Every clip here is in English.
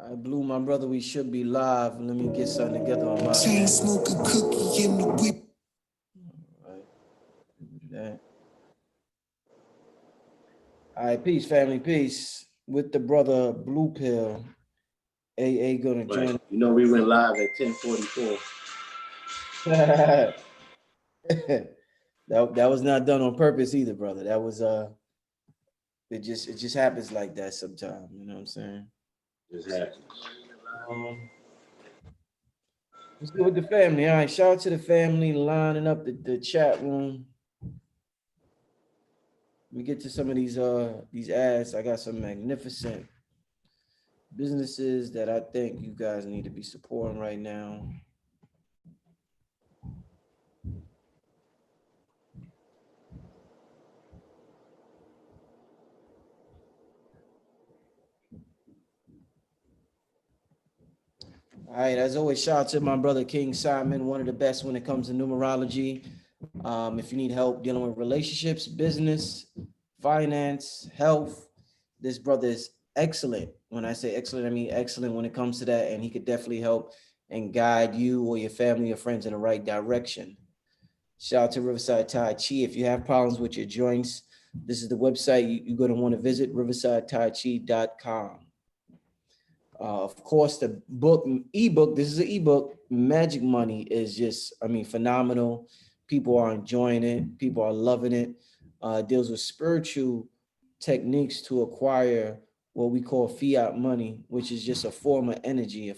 I blew my brother. We should be live. Let me get something together on my chain smoking cookie in the whip. Right. That. All right, peace, family, peace. With the brother Blue Pill, AA gonna join. Right. You know, we went live at 10:44. that was not done on purpose either, brother. That was it just happens like that sometimes. You know what I'm saying? Just happens. Let's go with the family. All right, shout out to the family lining up the chat room. Let me get to some of these ads. I got some magnificent businesses that I think you guys need to be supporting right now. All right, as always, shout out to my brother King Simon, one of the best when it comes to numerology. If you need help dealing with relationships, business, finance, health, this brother is excellent. When I say excellent, I mean excellent when it comes to that, and he could definitely help and guide you or your family or friends in the right direction. Shout out to Riverside Tai Chi. If you have problems with your joints, this is the website you're going to want to visit, riversidetai.chi.com. Of course, the ebook, this is an ebook, Magic Money, is just, I mean, phenomenal. People are enjoying it. People are loving it. It deals with spiritual techniques to acquire what we call fiat money, which is just a form of energy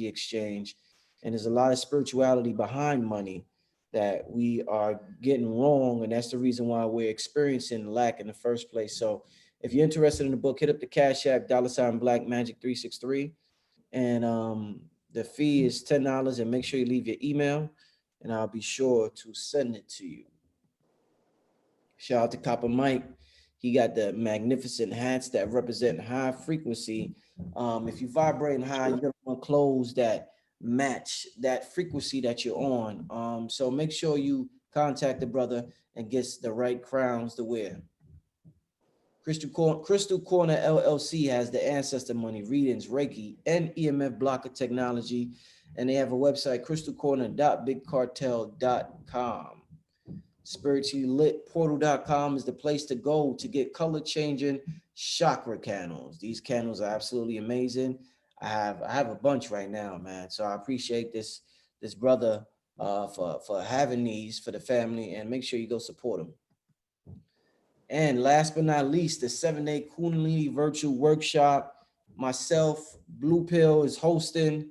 exchange. And there's a lot of spirituality behind money that we are getting wrong. And that's the reason why we're experiencing lack in the first place. So if you're interested in the book, hit up the Cash App, $Black Magic 363. And the fee is $10. And make sure you leave your email, and I'll be sure to send it to you. Shout out to Copper Mike. He got the magnificent hats that represent high frequency. If you vibrating high, you're gonna want clothes that match that frequency that you're on. So make sure you contact the brother and gets the right crowns to wear. Crystal Corner LLC has the ancestor money, readings, Reiki, and EMF blocker technology. And they have a website, crystalcorner.bigcartel.com. Spirituallylitportal.com is the place to go to get color changing chakra candles. These candles are absolutely amazing. I have a bunch right now, man. So I appreciate this brother for having these for the family, and make sure you go support them. And last but not least, the 7-day Kundalini virtual workshop. Myself, Blue Pill is hosting.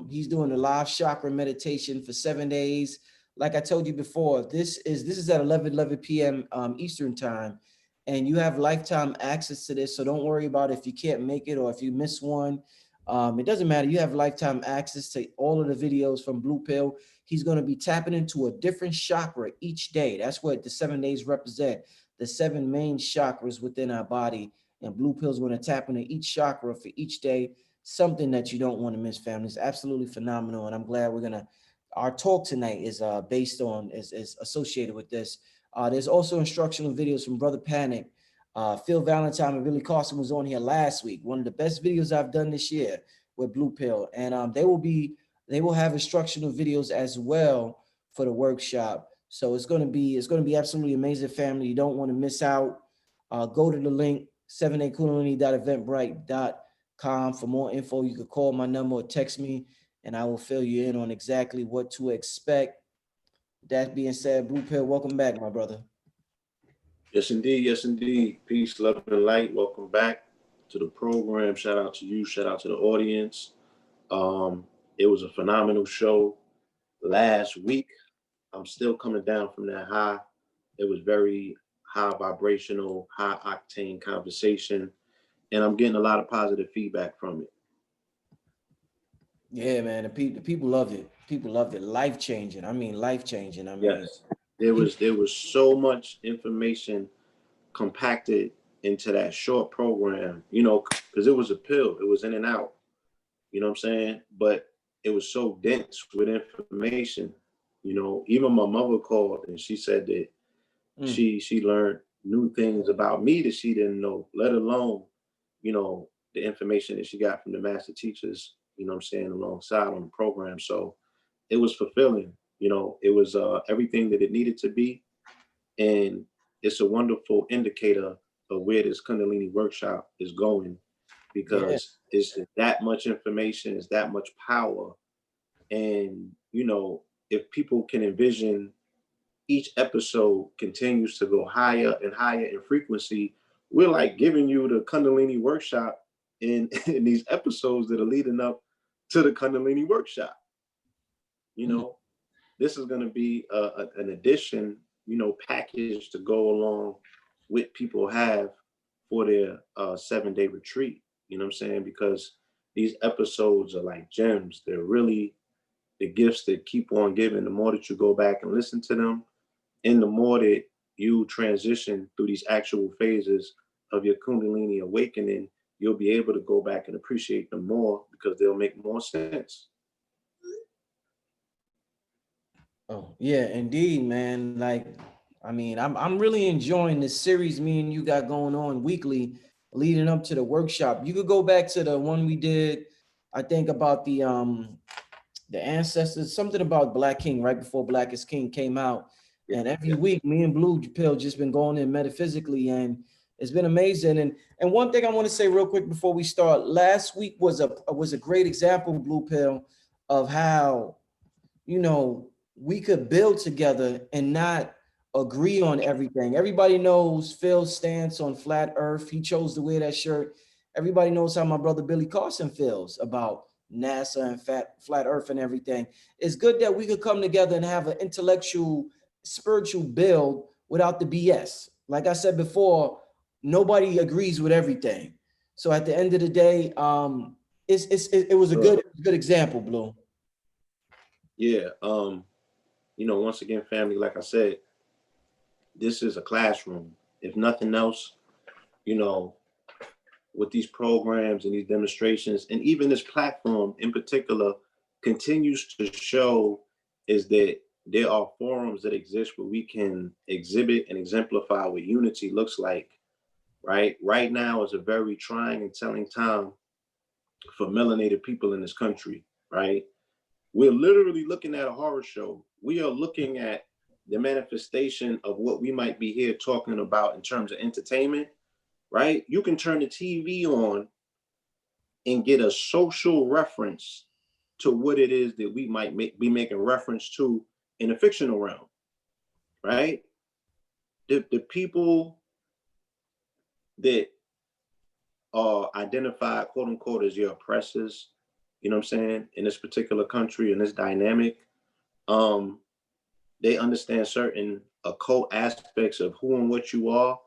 He's doing a live chakra meditation for 7 days. Like I told you before, this is at 11 p.m. Eastern time, and you have lifetime access to this. So don't worry about if you can't make it or if you miss one. It doesn't matter. You have lifetime access to all of the videos from Blue Pill. He's going to be tapping into a different chakra each day. That's what the 7 days represent. The 7 main chakras within our body, and Blue Pill is going to tap into each chakra for each day. Something that you don't want to miss, family. It's absolutely phenomenal, and I'm glad our talk tonight is based on, is associated with this. There's also instructional videos from Brother Panic. Phil Valentine and Billy Carson was on here last week. One of the best videos I've done this year with Blue Pill, and they will have instructional videos as well for the workshop. So it's going to be absolutely amazing, family. You don't want to miss out. Go to the link, 7akundalini.eventbrite.com for more info. You could call my number or text me, and I will fill you in on exactly what to expect. That being said, Blue Pill, welcome back, my brother. Yes, indeed. Yes, indeed. Peace, love, and light. Welcome back to the program. Shout out to you. Shout out to the audience. It was a phenomenal show last week. I'm still coming down from that high. It was very high vibrational, high octane conversation, and I'm getting a lot of positive feedback from it. Yeah, man, the people loved it. People loved it. Life changing. I mean, life changing. I mean, yes, there was so much information compacted into that short program. You know, because it was a pill. It was in and out. You know what I'm saying? But it was so dense with information. You know, even my mother called and she said that she learned new things about me that she didn't know, let alone, you know, the information that she got from the master teachers, you know what I'm saying, alongside on the program. So it was fulfilling, you know, it was everything that it needed to be. And it's a wonderful indicator of where this Kundalini workshop is going, Yeah. because it's that much information, it's that much power. And, you know, if people can envision each episode continues to go higher and higher in frequency, we're like giving you the Kundalini workshop in, in these episodes that are leading up to the Kundalini workshop. You know, this is going to be an addition, you know, package to go along with people have for their 7-day retreat. You know what I'm saying? Because these episodes are like gems. They're really the gifts that keep on giving. The more that you go back and listen to them, and the more that you transition through these actual phases of your Kundalini awakening, you'll be able to go back and appreciate them more because they'll make more sense. Oh, yeah, indeed, man. Like, I mean, I'm really enjoying this series me and you got going on weekly leading up to the workshop. You could go back to the one we did, I think about the ancestors, something about Black King right before Black is King came out. And every week, me and Blue Pill just been going in metaphysically, and it's been amazing. And one thing I want to say real quick before we start, last week was a great example, Blue Pill, of how, you know, we could build together and not agree on everything. Everybody knows Phil's stance on flat earth. He chose to wear that shirt. Everybody knows how my brother Billy Carson feels about NASA and flat earth and everything. It's good that we could come together and have an intellectual, spiritual build without the BS. Like I said before, nobody agrees with everything. So at the end of the day, it was a good example, Blue. Yeah. You know, once again, family, like I said, this is a classroom. If nothing else, you know, with these programs and these demonstrations, and even this platform in particular, continues to show is that there are forums that exist where we can exhibit and exemplify what unity looks like, right? Right now is a very trying and telling time for melanated people in this country, right? We're literally looking at a horror show. We are looking at the manifestation of what we might be here talking about in terms of entertainment, right? You can turn the TV on and get a social reference to what it is that we might be making reference to in a fictional realm, right? The people that are identified, quote unquote, as your oppressors, you know what I'm saying, in this particular country, in this dynamic, they understand certain occult aspects of who and what you are.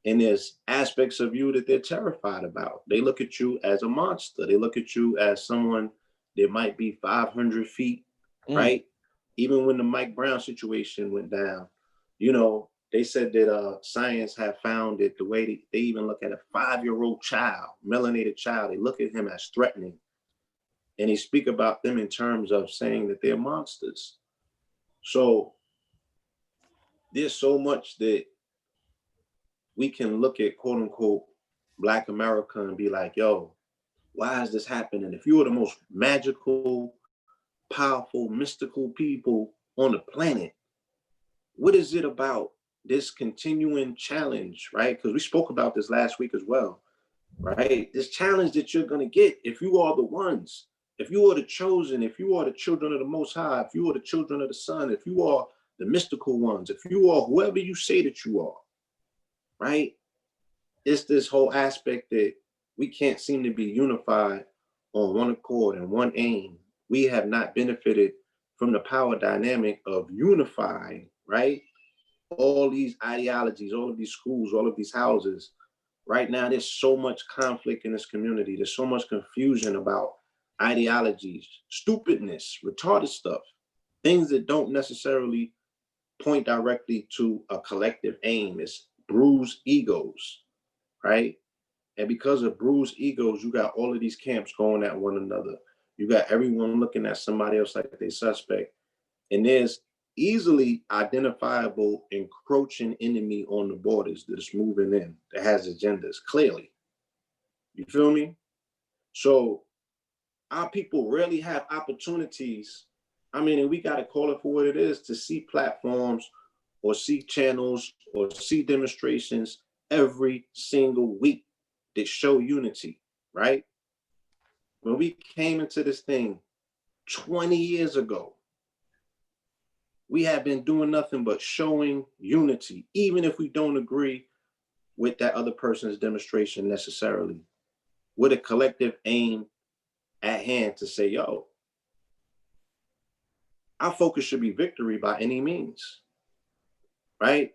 And there's aspects of you that they're terrified about. They look at you as a monster. They look at you as someone that might be 500 feet, right? Even when the Mike Brown situation went down, you know, they said that science had found that the way they even look at a 5-year-old child, melanated child, they look at him as threatening. And they speak about them in terms of saying that they're monsters. So there's so much that we can look at, quote unquote, Black America and be like, yo, why is this happening? If you are the most magical, powerful, mystical people on the planet, what is it about this continuing challenge, right? Because we spoke about this last week as well, right? This challenge that you're going to get if you are the ones, if you are the chosen, if you are the children of the Most High, if you are the children of the Sun, if you are the mystical ones, if you are whoever you say that you are, right? It's this whole aspect that we can't seem to be unified on one accord and one aim. We have not benefited from the power dynamic of unifying, right? All these ideologies, all of these schools, all of these houses. Right now, there's so much conflict in this community. There's so much confusion about ideologies, stupidness, retarded stuff, things that don't necessarily point directly to a collective aim. It's bruised egos, right? And because of bruised egos, you got all of these camps going at one another. You got everyone looking at somebody else like they suspect. And there's easily identifiable encroaching enemy on the borders that is moving in, that has agendas, clearly. You feel me? So our people rarely have opportunities. I mean, and we got to call it for what it is, to see platforms or see channels or see demonstrations every single week that show unity, right? When we came into this thing 20 years ago, we have been doing nothing but showing unity, even if we don't agree with that other person's demonstration necessarily, with a collective aim at hand to say, yo, our focus should be victory by any means, right?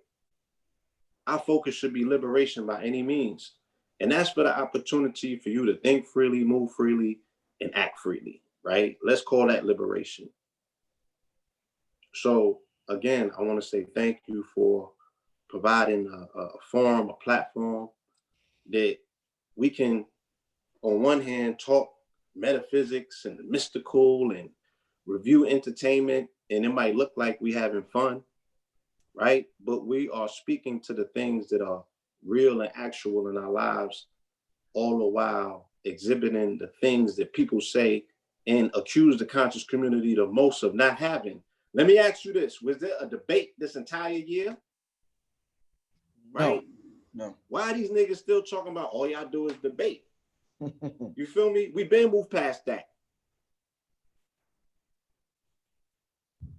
Our focus should be liberation by any means. And that's for the opportunity for you to think freely, move freely, and act freely, right? Let's call that liberation. So again, I want to say thank you for providing a forum, a platform that we can, on one hand, talk metaphysics and the mystical and review entertainment, and it might look like we having fun, right? But we are speaking to the things that are real and actual in our lives, all the while exhibiting the things that people say and accuse the conscious community the most of not having. Let me ask you this. Was there a debate this entire year? Right? No. Why are these niggas still talking about all y'all do is debate? You feel me? We've been moved past that.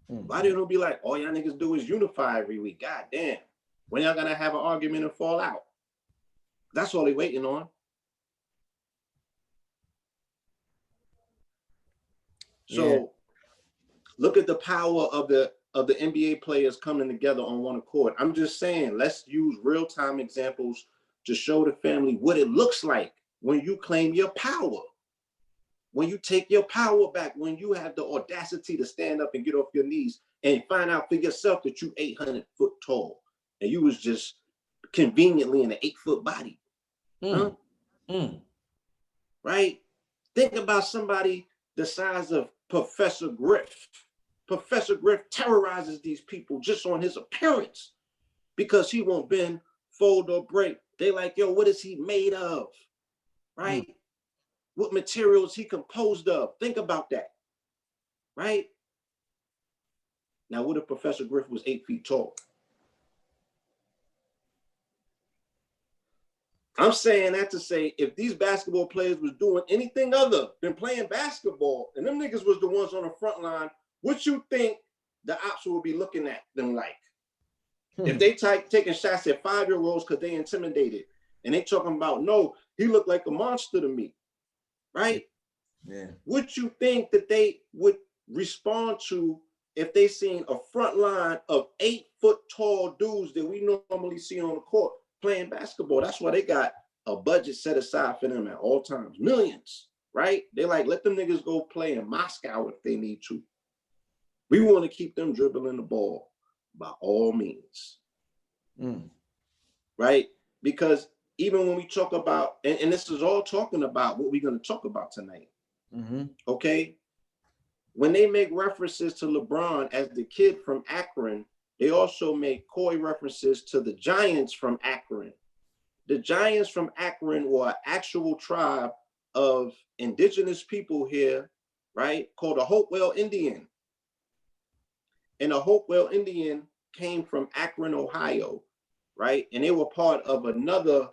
Why they don't be like, all y'all niggas do is unify every week? God damn. When y'all gonna have an argument and fall out? That's all they waiting on. So look at the power of the NBA players coming together on one accord. I'm just saying, let's use real-time examples to show the family what it looks like when you claim your power, when you take your power back, when you have the audacity to stand up and get off your knees and find out for yourself that you 800 foot tall and you was just conveniently in an 8-foot body. Right? Think about somebody the size of Professor Griff. Professor Griff terrorizes these people just on his appearance because he won't bend, fold, or break. They like, yo, what is he made of? Right? What materials he composed of? Think about that. Right? Now, what if Professor Griff was 8 feet tall? I'm saying that to say, if these basketball players was doing anything other than playing basketball, and them niggas was the ones on the front line, what you think the ops will be looking at them like? If they taking shots at 5-year-olds because they intimidated, and they talking about, no, he looked like a monster to me, right? Yeah. What you think that they would respond to if they seen a front line of 8-foot tall dudes that we normally see on the court playing basketball? That's why they got a budget set aside for them at all times, millions, right? They like, let them niggas go play in Moscow if they need to. We want to keep them dribbling the ball by all means, right? Because even when we talk about, and this is all talking about what we're going to talk about tonight, okay? When they make references to LeBron as the kid from Akron, they also make coy references to the giants from Akron. The giants from Akron were an actual tribe of indigenous people here, right? Called a Hopewell Indian. And a Hopewell Indian came from Akron, Ohio, right? And they were part of another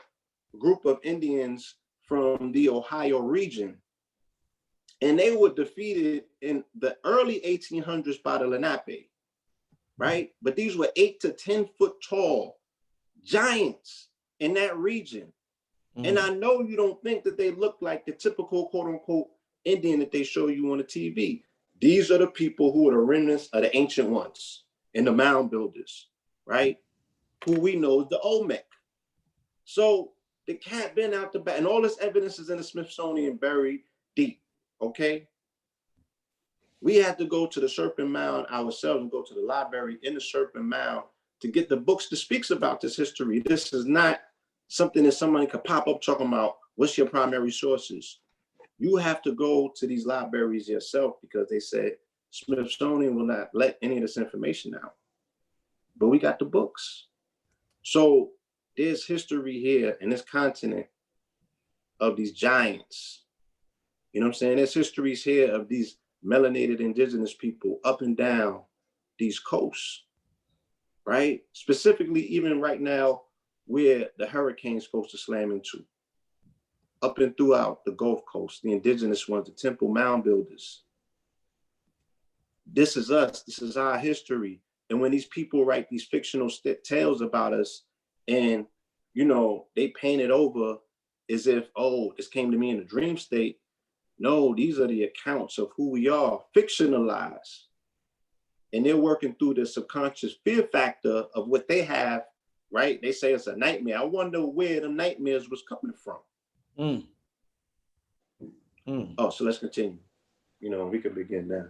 group of Indians from the Ohio region. And they were defeated in the early 1800s by the Lenape, right? But these were 8 to 10 foot tall giants in that region. And I know you don't think that they look like the typical quote unquote Indian that they show you on the TV. These are the people who are the remnants of the ancient ones and the mound builders, right? Who we know is the Olmec. So the cat been out the back, and all this evidence is in the Smithsonian buried deep, okay? We had to go to the Serpent Mound ourselves and go to the library in the Serpent Mound to get the books that speaks about this history. This is not something that somebody could pop up talking about, what's your primary sources? You have to go to these libraries yourself because they said Smithsonian will not let any of this information out. But we got the books. So there's history here in this continent of these giants You know what I'm saying? There's histories here of these melanated indigenous people up and down these coasts, right? Specifically, even right now, where the hurricane's supposed to slam into, up and throughout the Gulf Coast, the indigenous ones, the temple mound builders. This is us. This is our history. And when these people write these fictional tales about us, and you know, they paint it over as if, oh, this came to me in a dream state. No, these are the accounts of who we are, fictionalized. And they're working through the subconscious fear factor of what they have, right? They say it's a nightmare. I wonder where the nightmares was coming from. Oh, so let's continue. You know, we can begin now.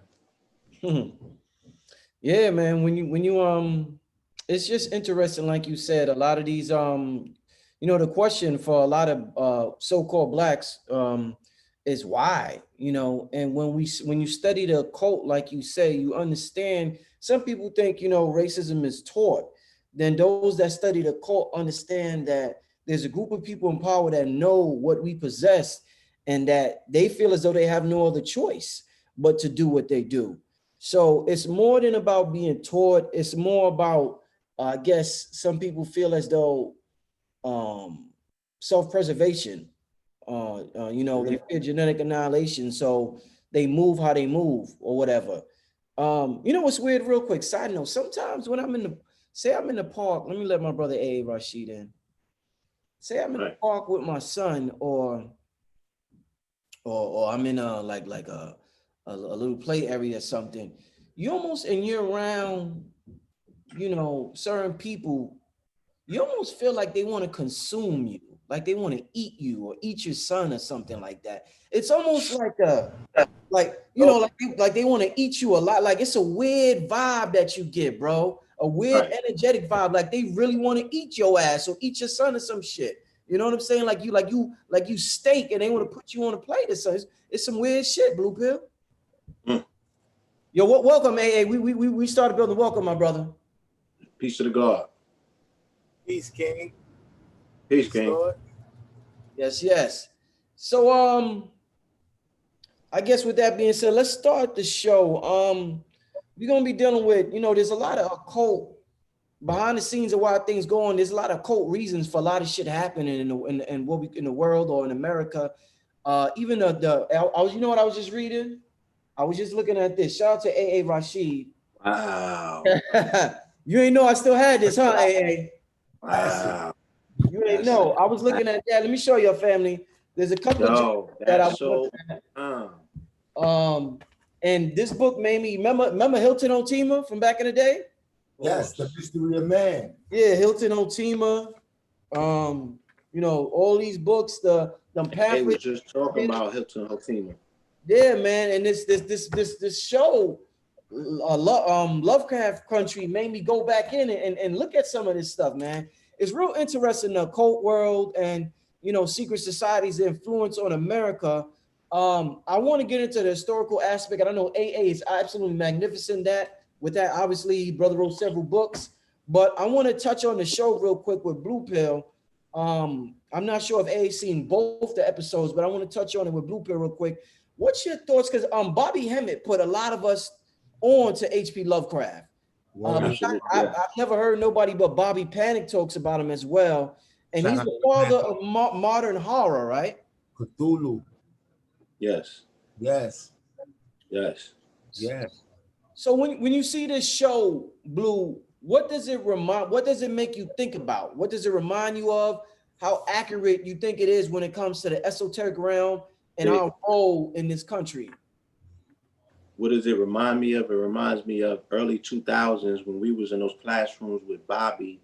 Yeah, man. When you it's just interesting, like you said, a lot of these you know, the question for a lot of so-called blacks is why, you know, and when you study the occult, like you say, you understand some people think, you know, racism is taught. Then those that study the occult understand that there's a group of people in power that know what we possess and that they feel as though they have no other choice but to do what they do. So it's more than about being taught. It's more about, I guess some people feel as though self-preservation, you know, they fear genetic annihilation. So they move how they move or whatever. You know what's weird, real quick, side note, sometimes when I'm in the park, let me let my brother A. Rashid in. Say I'm in the park with my son or I'm in a like a little play area or something. You almost, and you're around, you know, certain people, you almost feel like they want to consume you, like they want to eat you or eat your son or something like that. It's almost like you know, like they want to eat you a lot. Like it's a weird vibe that you get, bro. A weird energetic vibe, like they really want to eat your ass or eat your son or some shit. You know what I'm saying? Like you steak and they want to put you on a plate or something. It's some weird shit, Blue Pill. Yo, welcome, AA. We started building. Welcome, my brother. Peace to the God. Peace, King. Peace, King. Lord. Yes. So I guess with that being said, let's start the show. We're gonna be dealing with, you know, there's a lot of occult behind the scenes of why things go on. There's a lot of occult reasons for a lot of shit happening in the world or in America. Even I was, you know what I was just reading? I was just looking at this. Shout out to AA Rashid. Wow. You ain't know I still had this, huh, AA? Wow. You ain't know. I was looking at that. Let me show your family. There's a couple of that I was looking at. And this book made me remember Hilton Otima from back in the day? Yes, the mystery of man. Yeah, Hilton Otima. You know, all these books, the pamphlets. They was just talking about Hilton Otima. Yeah, man, and this show, Lovecraft Country, made me go back in and look at some of this stuff, man. It's real interesting, the occult world and, you know, secret societies' influence on America. I want to get into the historical aspect. I know AA is absolutely magnificent with that. Obviously, brother wrote several books, but I want to touch on the show real quick with Blue Pill. I'm not sure if AA's seen both the episodes, but I want to touch on it with Blue Pill real quick. What's your thoughts? Because Bobby Hemmett put a lot of us on to H.P. Lovecraft. I've never heard nobody but Bobby Panic talks about him as well. And he's the father of modern horror, right? Cthulhu. Yes. So when you see this show, Blue, what does it make you think about? What does it remind you of? How accurate you think it is when it comes to the esoteric realm and our role in this country? What does it remind me of? It reminds me of early 2000s when we was in those classrooms with Bobby,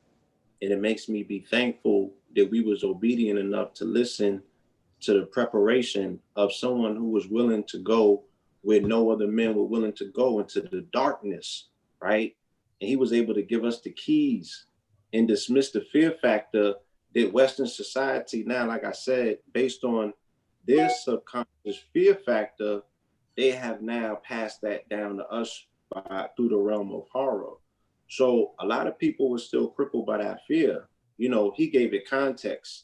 and it makes me be thankful that we was obedient enough to listen to the preparation of someone who was willing to go where no other men were willing to go, into the darkness, right? And he was able to give us the keys and dismiss the fear factor that Western society now, like I said, based on their subconscious fear factor, they have now passed that down to us through the realm of horror. So a lot of people were still crippled by that fear. You know, he gave it context.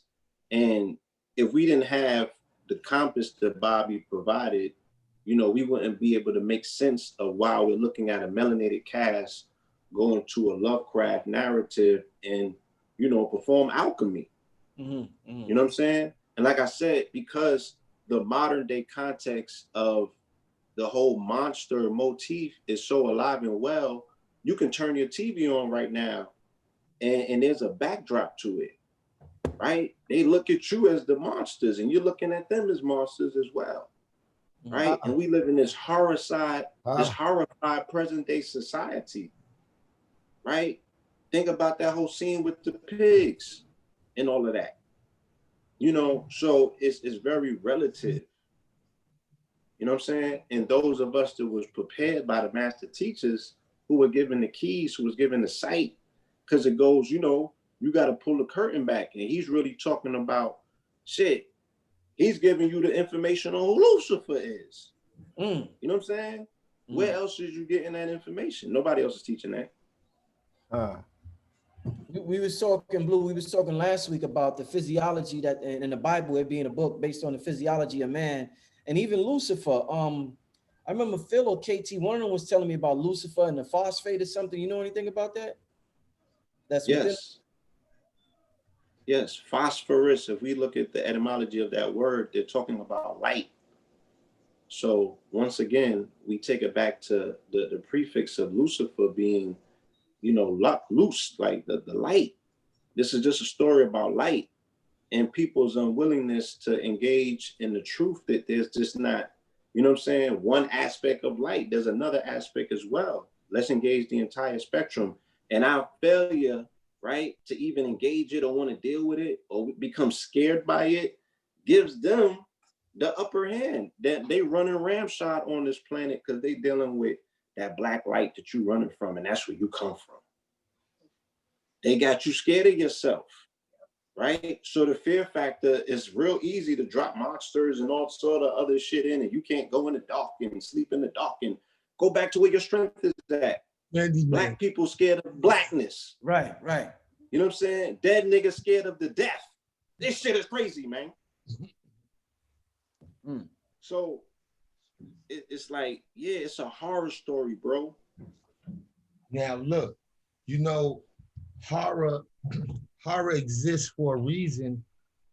And if we didn't have the compass that Bobby provided, you know, we wouldn't be able to make sense of why we're looking at a melanated cast going to a Lovecraft narrative and, you know, perform alchemy. You know what I'm saying? And like I said, because the modern day context of the whole monster motif is so alive and well, you can turn your TV on right now and there's a backdrop to it, right? They look at you as the monsters and you're looking at them as monsters as well, right? And we live in this horrified present day society, right? Think about that whole scene with the pigs and all of that, you know, so it's very relative. You know what I'm saying? And those of us that was prepared by the master teachers who were given the keys, who was given the sight, because it goes, you know, you got to pull the curtain back. And he's really talking about shit. He's giving you the information on who Lucifer is. You know what I'm saying? Where else is you getting that information? Nobody else is teaching that. We was talking, Blue, we was talking last week about the physiology that in the Bible, it being a book based on the physiology of man. And even Lucifer, I remember Phil or KT, one of them was telling me about Lucifer and the phosphate or something. You know anything about that? That's yes. Yes, phosphorus, if we look at the etymology of that word, they're talking about light. So once again, we take it back to the prefix of Lucifer being, you know, loose, like the light. This is just a story about light and people's unwillingness to engage in the truth that there's just not, you know what I'm saying, one aspect of light. There's another aspect as well. Let's engage the entire spectrum. And our failure, right, to even engage it or want to deal with it or become scared by it gives them the upper hand. That they running ramshot on this planet because they dealing with that black light that you running from, and that's where you come from. They got you scared of yourself. Right? So the fear factor is real easy to drop monsters and all sort of other shit in, and you can't go in the dark and sleep in the dark and go back to where your strength is at. Black people scared of blackness. Right. You know what I'm saying? Dead niggas scared of the death. This shit is crazy, man. So it's like, yeah, it's a horror story, bro. Now look, you know, horror exists for a reason.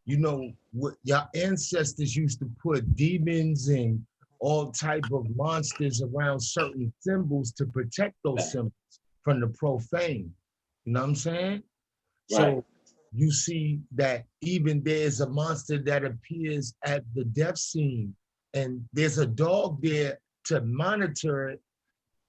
You know, what your ancestors used to put demons and all type of monsters around certain symbols to protect those symbols from the profane. You know what I'm saying? Right. So you see that even there's a monster that appears at the death scene, and there's a dog there to monitor it,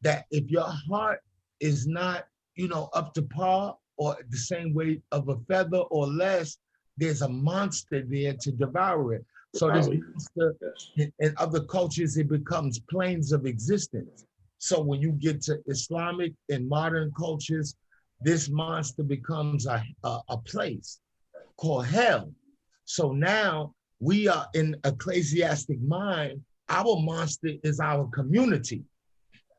that if your heart is not, you know, up to par or the same weight of a feather or less, there's a monster there to devour it. So this monster, in other cultures, it becomes planes of existence. So when you get to Islamic and modern cultures, this monster becomes a place called hell. So now we are in ecclesiastic mind. Our monster is our community.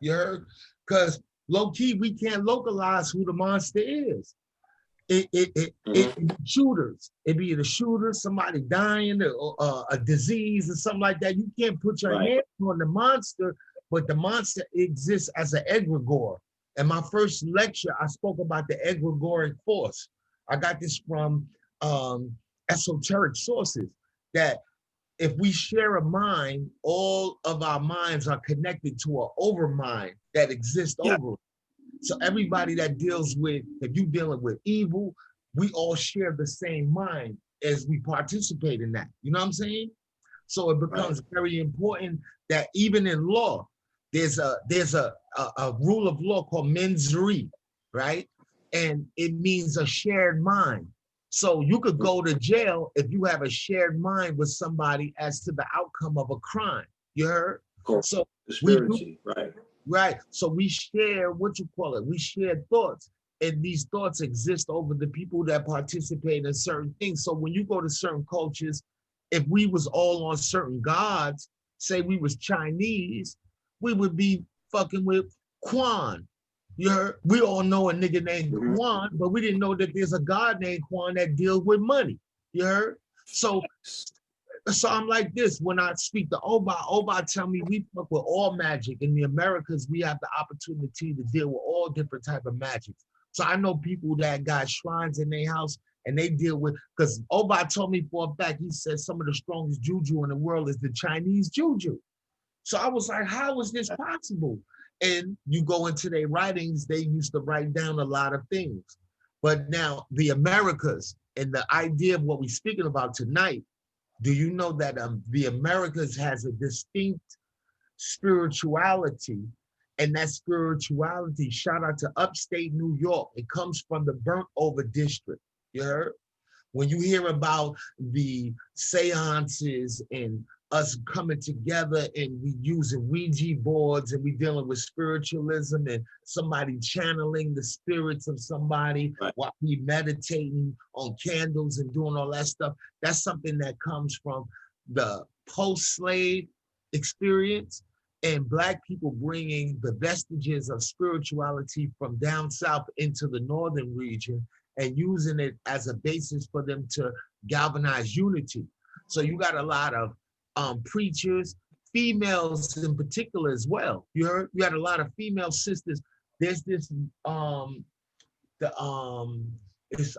You heard? Because low key, we can't localize who the monster is. It shooters. It be the shooter, somebody dying, or a disease or something like that. You can't put your hand on the monster, but the monster exists as an egregor. In my first lecture, I spoke about the egregoric force. I got this from esoteric sources, that if we share a mind, all of our minds are connected to an overmind that exists over it. So everybody that deals with, if you're dealing with evil, we all share the same mind as we participate in that. You know what I'm saying? So it becomes very important that even in law, there's a rule of law called menzuri, right? And it means a shared mind. So you could go to jail if you have a shared mind with somebody as to the outcome of a crime. You heard? So right. So we share, we share thoughts. And these thoughts exist over the people that participate in certain things. So when you go to certain cultures, if we was all on certain gods, say we was Chinese, we would be fucking with Quan. You heard? We all know a nigga named Quan, but we didn't know that there's a god named Quan that deals with money. You heard? So So I'm like this, when I speak to Oba tell me we fuck with all magic. In the Americas, we have the opportunity to deal with all different type of magics. So I know people that got shrines in their house and they deal with, because Oba told me for a fact, he said some of the strongest juju in the world is the Chinese juju. So I was like, how is this possible? And you go into their writings, they used to write down a lot of things. But now the Americas and the idea of what we're speaking about tonight, do you know that the Americas has a distinct spirituality? And that spirituality, shout out to upstate New York, it comes from the burnt over district. You heard? When you hear about the seances and us coming together and we using Ouija boards and we dealing with spiritualism and somebody channeling the spirits of somebody while we meditating on candles and doing all that stuff, that's something that comes from the post-slave experience and Black people bringing the vestiges of spirituality from down south into the northern region and using it as a basis for them to galvanize unity. So you got a lot of preachers, females in particular as well. You heard? You had a lot of female sisters. There's this it's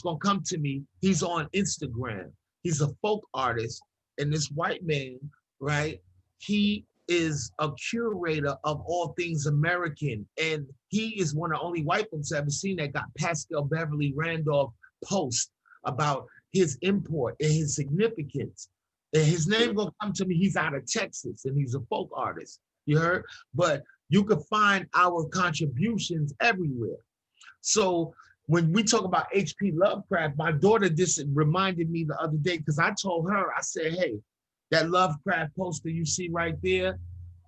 gonna come to me. He's on Instagram. He's a folk artist, and this white man, right? He is a curator of all things American, and he is one of the only white folks I've ever seen that got Pascal Beverly Randolph post about his import and his significance. And his name gonna come to me. He's out of Texas, and he's a folk artist. You heard? But you can find our contributions everywhere. So when we talk about H.P. Lovecraft, my daughter just reminded me the other day, because I told her, I said, hey, that Lovecraft poster you see right there,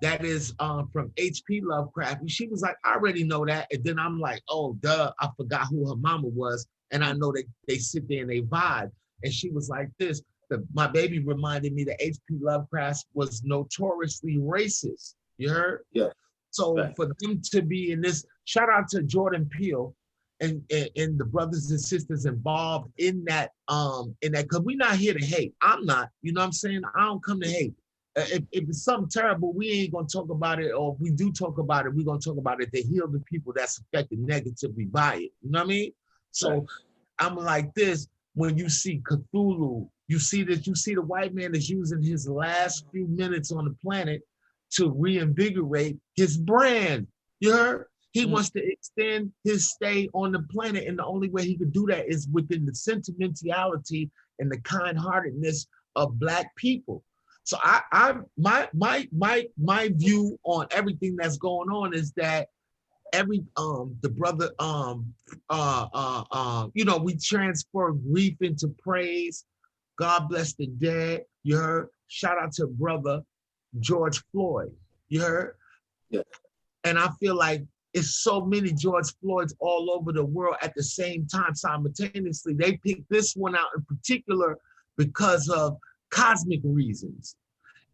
that is from H.P. Lovecraft. And she was like, I already know that. And then I'm like, oh, duh, I forgot who her mama was. And I know that they sit there and they vibe. And she was like this. My baby reminded me that H.P. Lovecraft was notoriously racist. You heard? Yeah. So for them to be in this, shout out to Jordan Peele and the brothers and sisters involved in that, because we're not here to hate. I'm not, you know what I'm saying? I don't come to hate. If it's something terrible, we ain't gonna talk about it, or if we do talk about it, we're gonna talk about it to heal the people that's affected negatively by it. You know what I mean? So I'm like this, when you see Cthulhu, you see the white man is using his last few minutes on the planet to reinvigorate his brand. You heard? He wants to extend his stay on the planet, and the only way he could do that is within the sentimentality and the kind-heartedness of Black people. So my view on everything that's going on is that the brother we transfer grief into praise. God bless the dead. You heard? Shout out to brother George Floyd. You heard? Yeah. And I feel like it's so many George Floyds all over the world at the same time, simultaneously. They picked this one out in particular because of cosmic reasons.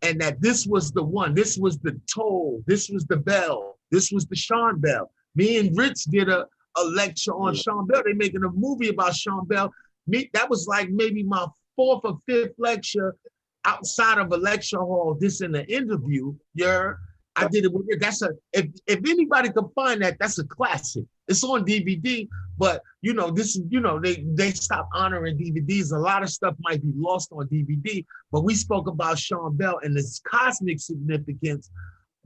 And that this was the one, this was the toll, this was the bell, this was the Sean Bell. Me and Rich did a lecture on Sean Bell. They're making a movie about Sean Bell. That was like maybe my 4th or 5th lecture outside of a lecture hall, this in an interview. I did it with it. If anybody can find that, that's a classic. It's on DVD, but they stopped honoring DVDs. A lot of stuff might be lost on DVD, but we spoke about Sean Bell and this cosmic significance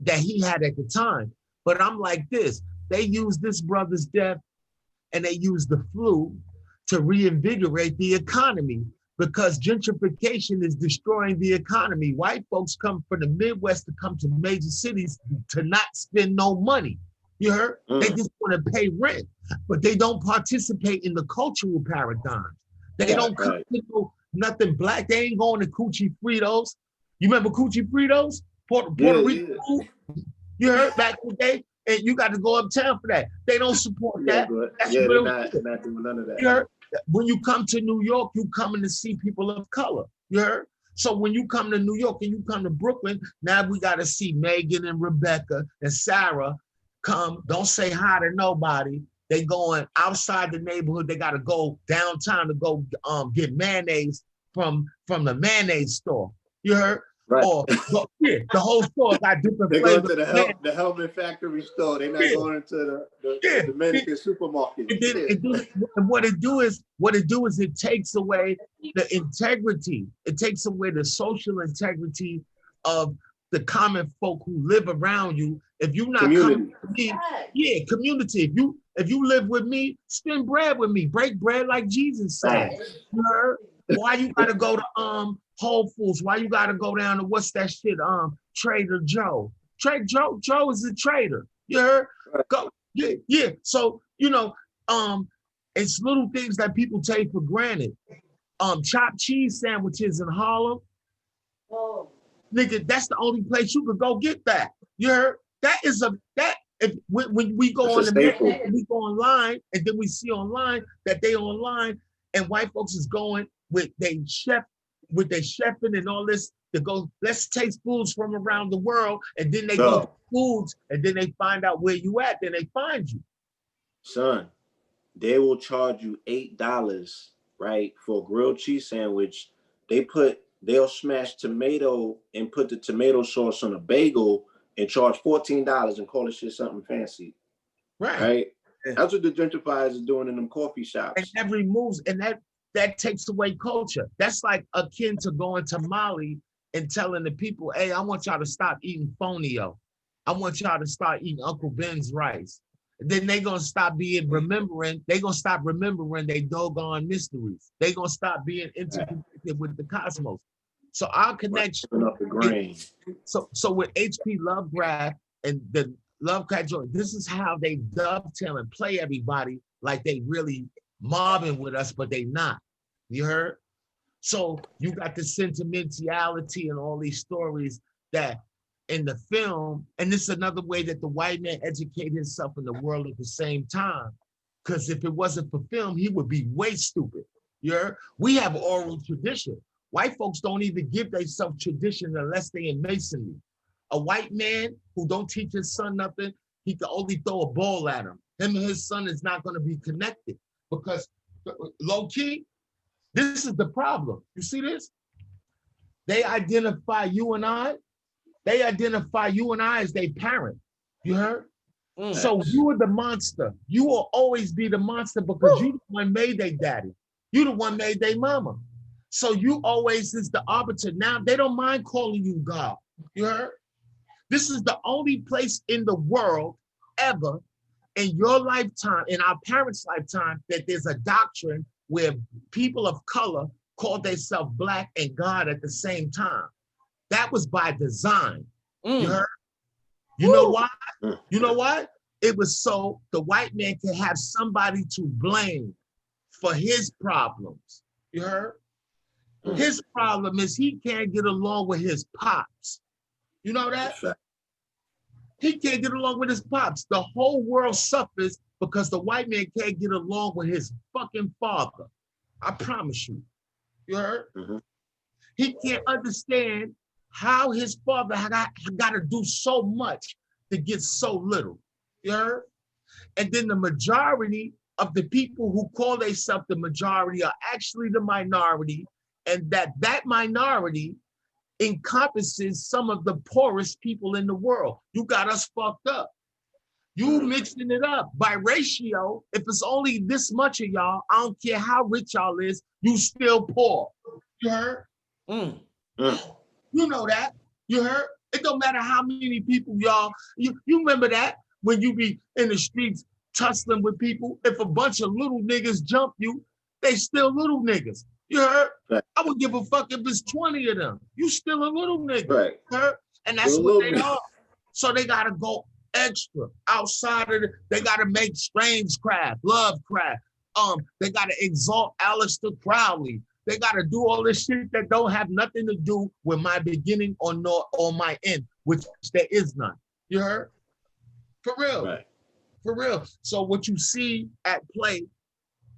that he had at the time. But I'm like this, they used this brother's death and they used the flu to reinvigorate the economy, because gentrification is destroying the economy. White folks come from the Midwest to come to major cities to not spend no money. You heard? They just want to pay rent, but they don't participate in the cultural paradigms. They don't come to nothing Black. They ain't going to Coochie Fritos. You remember Coochie Fritos? Puerto Rico food? You heard back in the day? And you got to go uptown for that. They don't support that. That's real. They're not doing none of that. You heard? When you come to New York, you coming to see people of color. You heard? So when you come to New York and you come to Brooklyn, now we got to see Megan and Rebecca and Sarah come. Don't say hi to nobody. They going outside the neighborhood. They got to go downtown to go get mayonnaise from the mayonnaise store. You heard? Right. Or the whole store got different They flavors. go to the helmet factory store. They're not going into the Dominican supermarket. And what it do is it takes away the integrity. It takes away the social integrity of the common folk who live around you. If you're not coming to me, community. If you live with me, spend bread with me. Break bread like Jesus said. You heard? Why you gotta go to Whole Foods? Why you gotta go down to what's that shit? Trader Joe. Joe is a trader. You heard? Go, yeah. So it's little things that people take for granted. Chopped cheese sandwiches in Harlem. Oh. Nigga, that's the only place you could go get that. You heard? When we go on the net, we go online, and then we see online that they online, and white folks is going with their chefing and all this to go, let's taste foods from around the world, and then they go to foods, and then they find out where you at, then they find you. Son, they will charge you $8, right, for a grilled cheese sandwich. They'll smash tomato and put the tomato sauce on a bagel and charge $14 and call it shit something fancy. Right? That's what the gentrifiers are doing in them coffee shops. And that removes, and that takes away culture. That's like akin to going to Mali and telling the people, hey, I want y'all to stop eating fonio. I want y'all to start eating Uncle Ben's rice. And then they're going to stop remembering their doggone mysteries. They're going to stop being interconnected with the cosmos. So our connection, so with H.P. Lovecraft and the Lovecraft joint, this is how they dovetail and play everybody like they really mobbing with us, but they not. You heard? So you got the sentimentality and all these stories that in the film, and this is another way that the white man educated himself in the world at the same time. Because if it wasn't for film, he would be way stupid. You heard? We have oral tradition. White folks don't even give themselves tradition unless they in masonry. A white man who don't teach his son nothing, he can only throw a ball at him. Him and his son is not going to be connected because low key, this is the problem. You see this? They identify you and I. They identify you and I as their parent. You heard? So you are the monster. You will always be the monster because you the one made their daddy. You the one made their mama. So you always is the arbiter. Now they don't mind calling you God. You heard? This is the only place in the world ever in your lifetime, in our parents' lifetime, that there's a doctrine where people of color call themselves Black and God at the same time. That was by design. You heard? You know why? You know what? It was so the white man can have somebody to blame for his problems. You heard? His problem is he can't get along with his pops. You know that? He can't get along with his pops. The whole world suffers because the white man can't get along with his fucking father. I promise you. You heard? He can't understand how his father got to do so much to get so little. You heard? And then the majority of the people who call themselves the majority are actually the minority, and that minority encompasses some of the poorest people in the world. You got us fucked up. You mixing it up by ratio. If it's only this much of y'all, I don't care how rich y'all is, you still poor. You heard? You know that. You heard? It don't matter how many people y'all, you remember that when you be in the streets tussling with people, if a bunch of little niggas jump you, they still little niggas. You heard? Right. I would give a fuck if it's 20 of them. You still a little nigga. Right. You heard? And that's what they are. So they gotta go extra outside of they gotta make strange craft, Lovecraft. They gotta exalt Aleister Crowley. They gotta do all this shit that don't have nothing to do with my beginning or my end, which there is none. You heard? For real. Right. For real. So what you see at play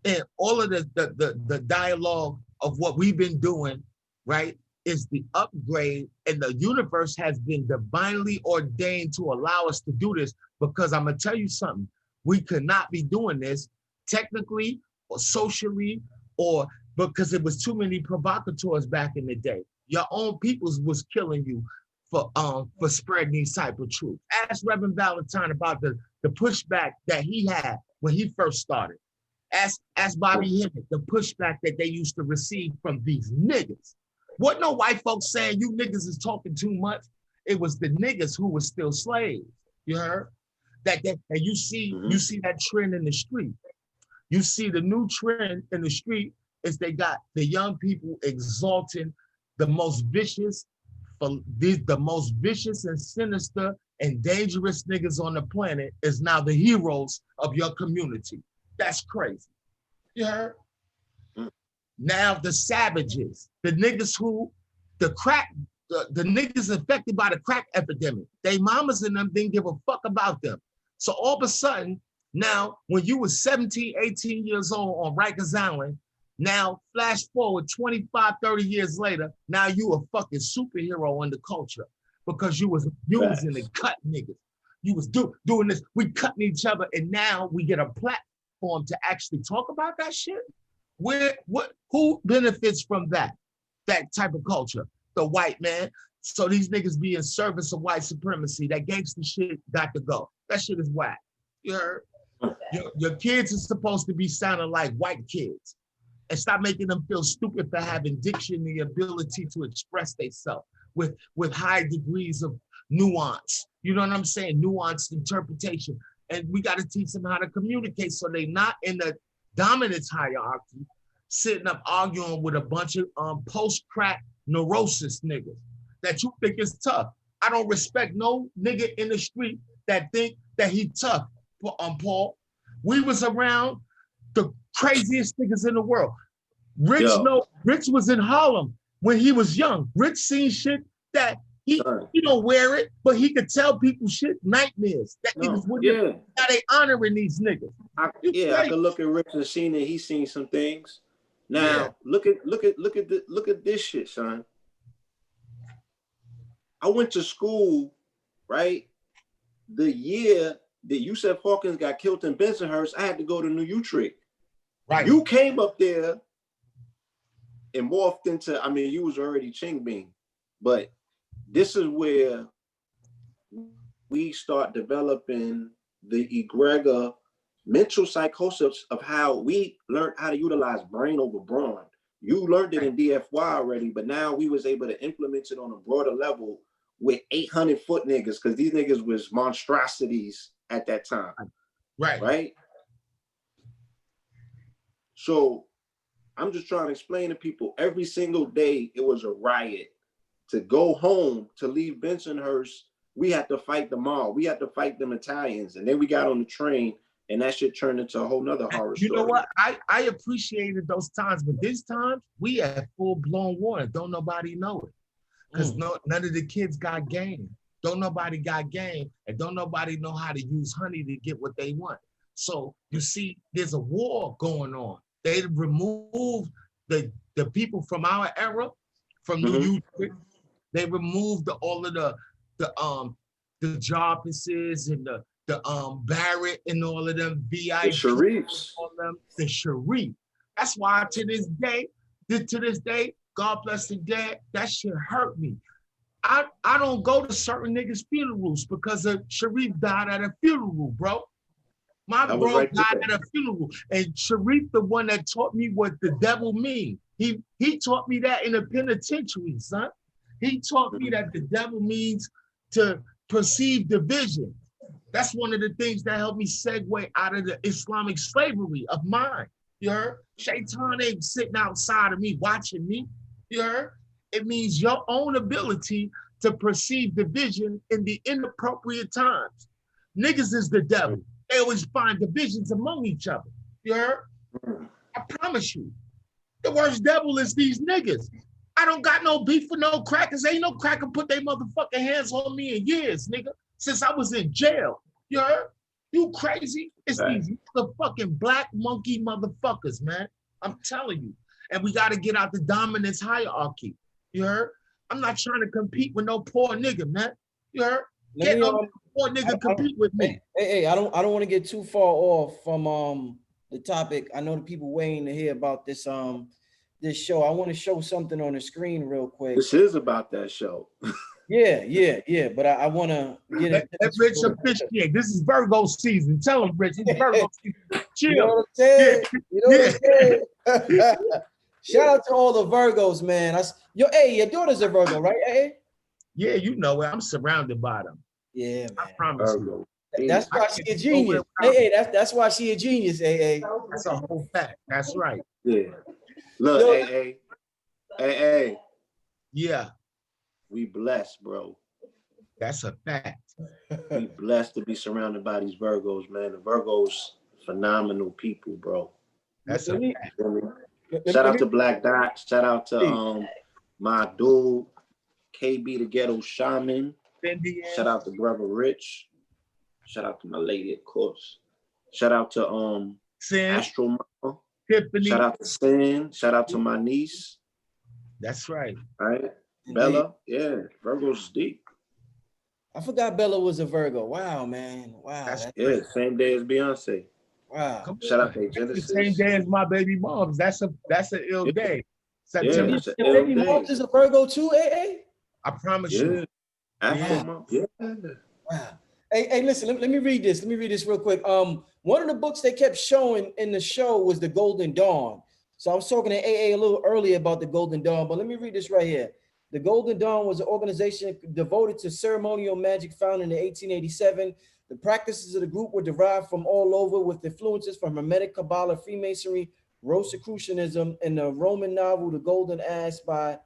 in all of the dialogue of what we've been doing, right, is the upgrade, and the universe has been divinely ordained to allow us to do this, because I'm gonna tell you something, we could not be doing this technically or socially or because it was too many provocateurs back in the day. Your own peoples was killing you for spreading these type of truth. Ask Reverend Valentine about the pushback that he had when he first started. Ask Bobby Hemmett the pushback that they used to receive from these niggas. What no white folks saying you niggas is talking too much. It was the niggas who were still slaves. You heard? And you see that trend in the street. You see the new trend in the street is they got the young people exalting the most vicious and sinister and dangerous niggas on the planet is now the heroes of your community. That's crazy. You heard? Now the savages, the niggas who, the niggas affected by the crack epidemic, they mamas and them didn't give a fuck about them. So all of a sudden, now when you was 17, 18 years old on Rikers Island, now flash forward 25, 30 years later, now you a fucking superhero in the culture because you was in the cut niggas. You was doing this, we cutting each other, and now we get a platform to actually talk about that shit. Who benefits from that type of culture? The white man. So these niggas be in service of white supremacy. That gangster shit got to go. That shit is whack. You heard? Your kids are supposed to be sounding like white kids. And stop making them feel stupid for having diction, the ability to express themselves with high degrees of nuance. You know what I'm saying? Nuanced interpretation. And we got to teach them how to communicate so they're not in the dominance hierarchy, sitting up arguing with a bunch of post-crack neurosis niggas that you think is tough. I don't respect no nigga in the street that think that he tough, Paul. We was around the craziest niggas in the world. Rich was in Harlem when he was young. Rich seen shit that he don't wear it, but he could tell people shit, nightmares. That niggas wouldn't. Now they honoring these niggas. I could look at Rich and see that he's seen some things. Now look at this shit, son. I went to school, right? The year that Yusef Hawkins got killed in Bensonhurst, I had to go to New Utrecht. Right. You came up there and morphed into, I mean, you was already Ching Bing, but this is where we start developing the egregor mental psychosis of how we learned how to utilize brain over brawn. You learned it in DFY already, but now we was able to implement it on a broader level with 800-foot niggas, because these niggas was monstrosities at that time. Right? So I'm just trying to explain to people, every single day it was a riot. To go home, to leave Bensonhurst, we had to fight the mob. We had to fight them Italians. And then we got on the train and that shit turned into a whole nother horror story. You know what? I appreciated those times, but this time we had full-blown war. Don't nobody know it. Because none of the kids got game. Don't nobody got game, and don't nobody know how to use honey to get what they want. So you see, there's a war going on. They removed the people from our era, from New York. They removed all of the Jarvises and the Barrett and all of them, VIP, the Sharifs. All them, the Sharif. That's why to this day, God bless the dead, that shit hurt me. I don't go to certain niggas' funerals because a Sharif died at a funeral, bro. My bro died at a funeral. And Sharif, the one that taught me what the devil means. He taught me that in a penitentiary, son. He taught me that the devil means to perceive division. That's one of the things that helped me segue out of the Islamic slavery of mine. You heard? Shaitan ain't sitting outside of me watching me. You heard? It means your own ability to perceive division in the inappropriate times. Niggas is the devil. They always find divisions among each other. You heard? I promise you. The worst devil is these niggas. I don't got no beef with no crackers. Ain't no cracker put their motherfucking hands on me in years, nigga, since I was in jail. You heard? You crazy? It's these motherfucking black monkey motherfuckers, man. I'm telling you. And we got to get out the dominance hierarchy. You heard? I'm not trying to compete with no poor nigga, man. You heard? Get no poor nigga compete with me. Hey, I don't want to get too far off from the topic. I know the people waiting to hear about this this show. I want to show something on the screen real quick. This is about that show. Yeah. But I want to get Let into Rich officiate. This is Virgo season. Tell him, Rich. It's Virgo season. Chill. You know what I'm saying? You know what I'm saying? Shout out to all the Virgos, man. Your daughter's a Virgo, right? Hey? Yeah, you know it. I'm surrounded by them. Yeah, man. I promise you. That's why she a genius. Hey, that's why she a genius. Hey. That's a whole fact. That's right. Yeah. Look, hey. Yeah, We blessed, bro. that's a fact. We blessed to be surrounded by these Virgos, man. The Virgos, phenomenal people, bro. That's a fact. Shout out to Black Dot. Shout out to my dude, KB the Ghetto Shaman. Shout out to Brother Rich. Shout out to my lady, of course. Shout out to Sin, Astro Mama. Tiffany. Shout out to Sin. Shout out to my niece. That's right. All right. Bella. Yeah. Virgos is deep. I forgot Bella was a Virgo. Wow, man. Wow. Yeah, same day as Beyonce. Wow. Shout out to That's the Genesis. same day as my baby mom's. That's an ill day. September. Yeah, Your baby mom's is a Virgo too, AA? I promise you. Afro Mom. Yeah. Wow. Hey, listen, let me read this. Let me read this real quick. One of the books they kept showing in the show was The Golden Dawn. So I was talking to AA a little earlier about the Golden Dawn, but let me read this right here. The Golden Dawn was an organization devoted to ceremonial magic founded in 1887. The practices of the group were derived from all over with influences from Hermetic Kabbalah, Freemasonry, Rosicrucianism, and the Roman novel The Golden Ass by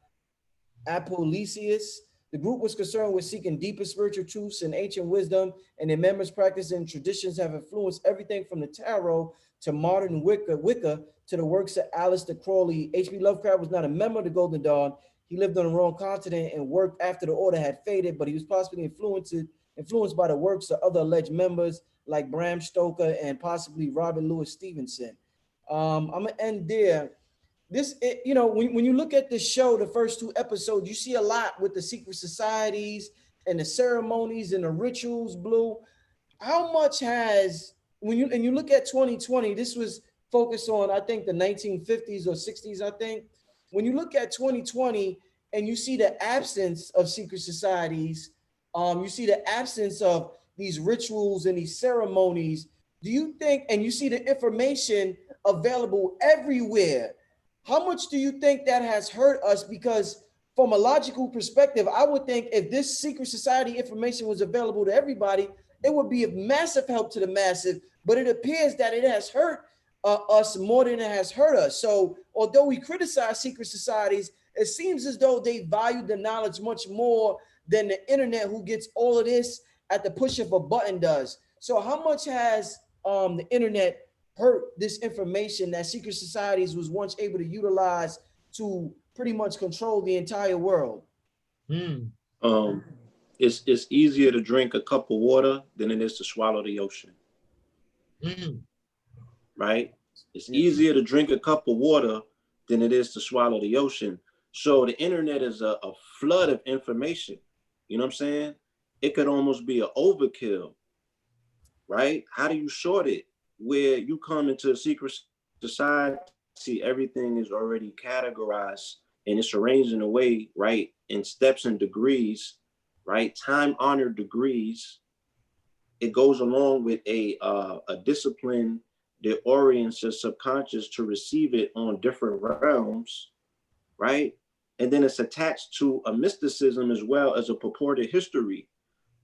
Apollisius. The group was concerned with seeking deeper spiritual truths and ancient wisdom, and their members' practices and traditions have influenced everything from the tarot to modern Wicca to the works of Aleister Crowley. H.P. Lovecraft was not a member of the Golden Dawn. He lived on the wrong continent and worked after the order had faded, but he was possibly influenced by the works of other alleged members like Bram Stoker and possibly Robert Louis Stevenson. I'm gonna end there. When you look at the show, the first 2 episodes, you see a lot with the secret societies and the ceremonies and the rituals, Blue. How much has, when you look at 2020, this was focused on, I think, the 1950s or 60s, I think. When you look at 2020 and you see the absence of secret societies, you see the absence of these rituals and these ceremonies, do you think, and you see the information available everywhere, how much do you think that has hurt us? Because from a logical perspective, I would think if this secret society information was available to everybody, it would be of massive help to the masses, but it appears that it has hurt us more than it has hurt us. So although we criticize secret societies, it seems as though they value the knowledge much more than the internet, who gets all of this at the push of a button does. So how much has the internet hurt this information that secret societies was once able to utilize to pretty much control the entire world? It's easier to drink a cup of water than it is to swallow the ocean. Right? It's easier to drink a cup of water than it is to swallow the ocean. So the internet is a flood of information. You know what I'm saying? It could almost be an overkill, right? How do you sort it? Where you come into a secret society, see everything is already categorized and it's arranged in a way, right, in steps and degrees, right, time-honored degrees. It goes along with a discipline that orients the subconscious to receive it on different realms, right? And then it's attached to a mysticism as well as a purported history.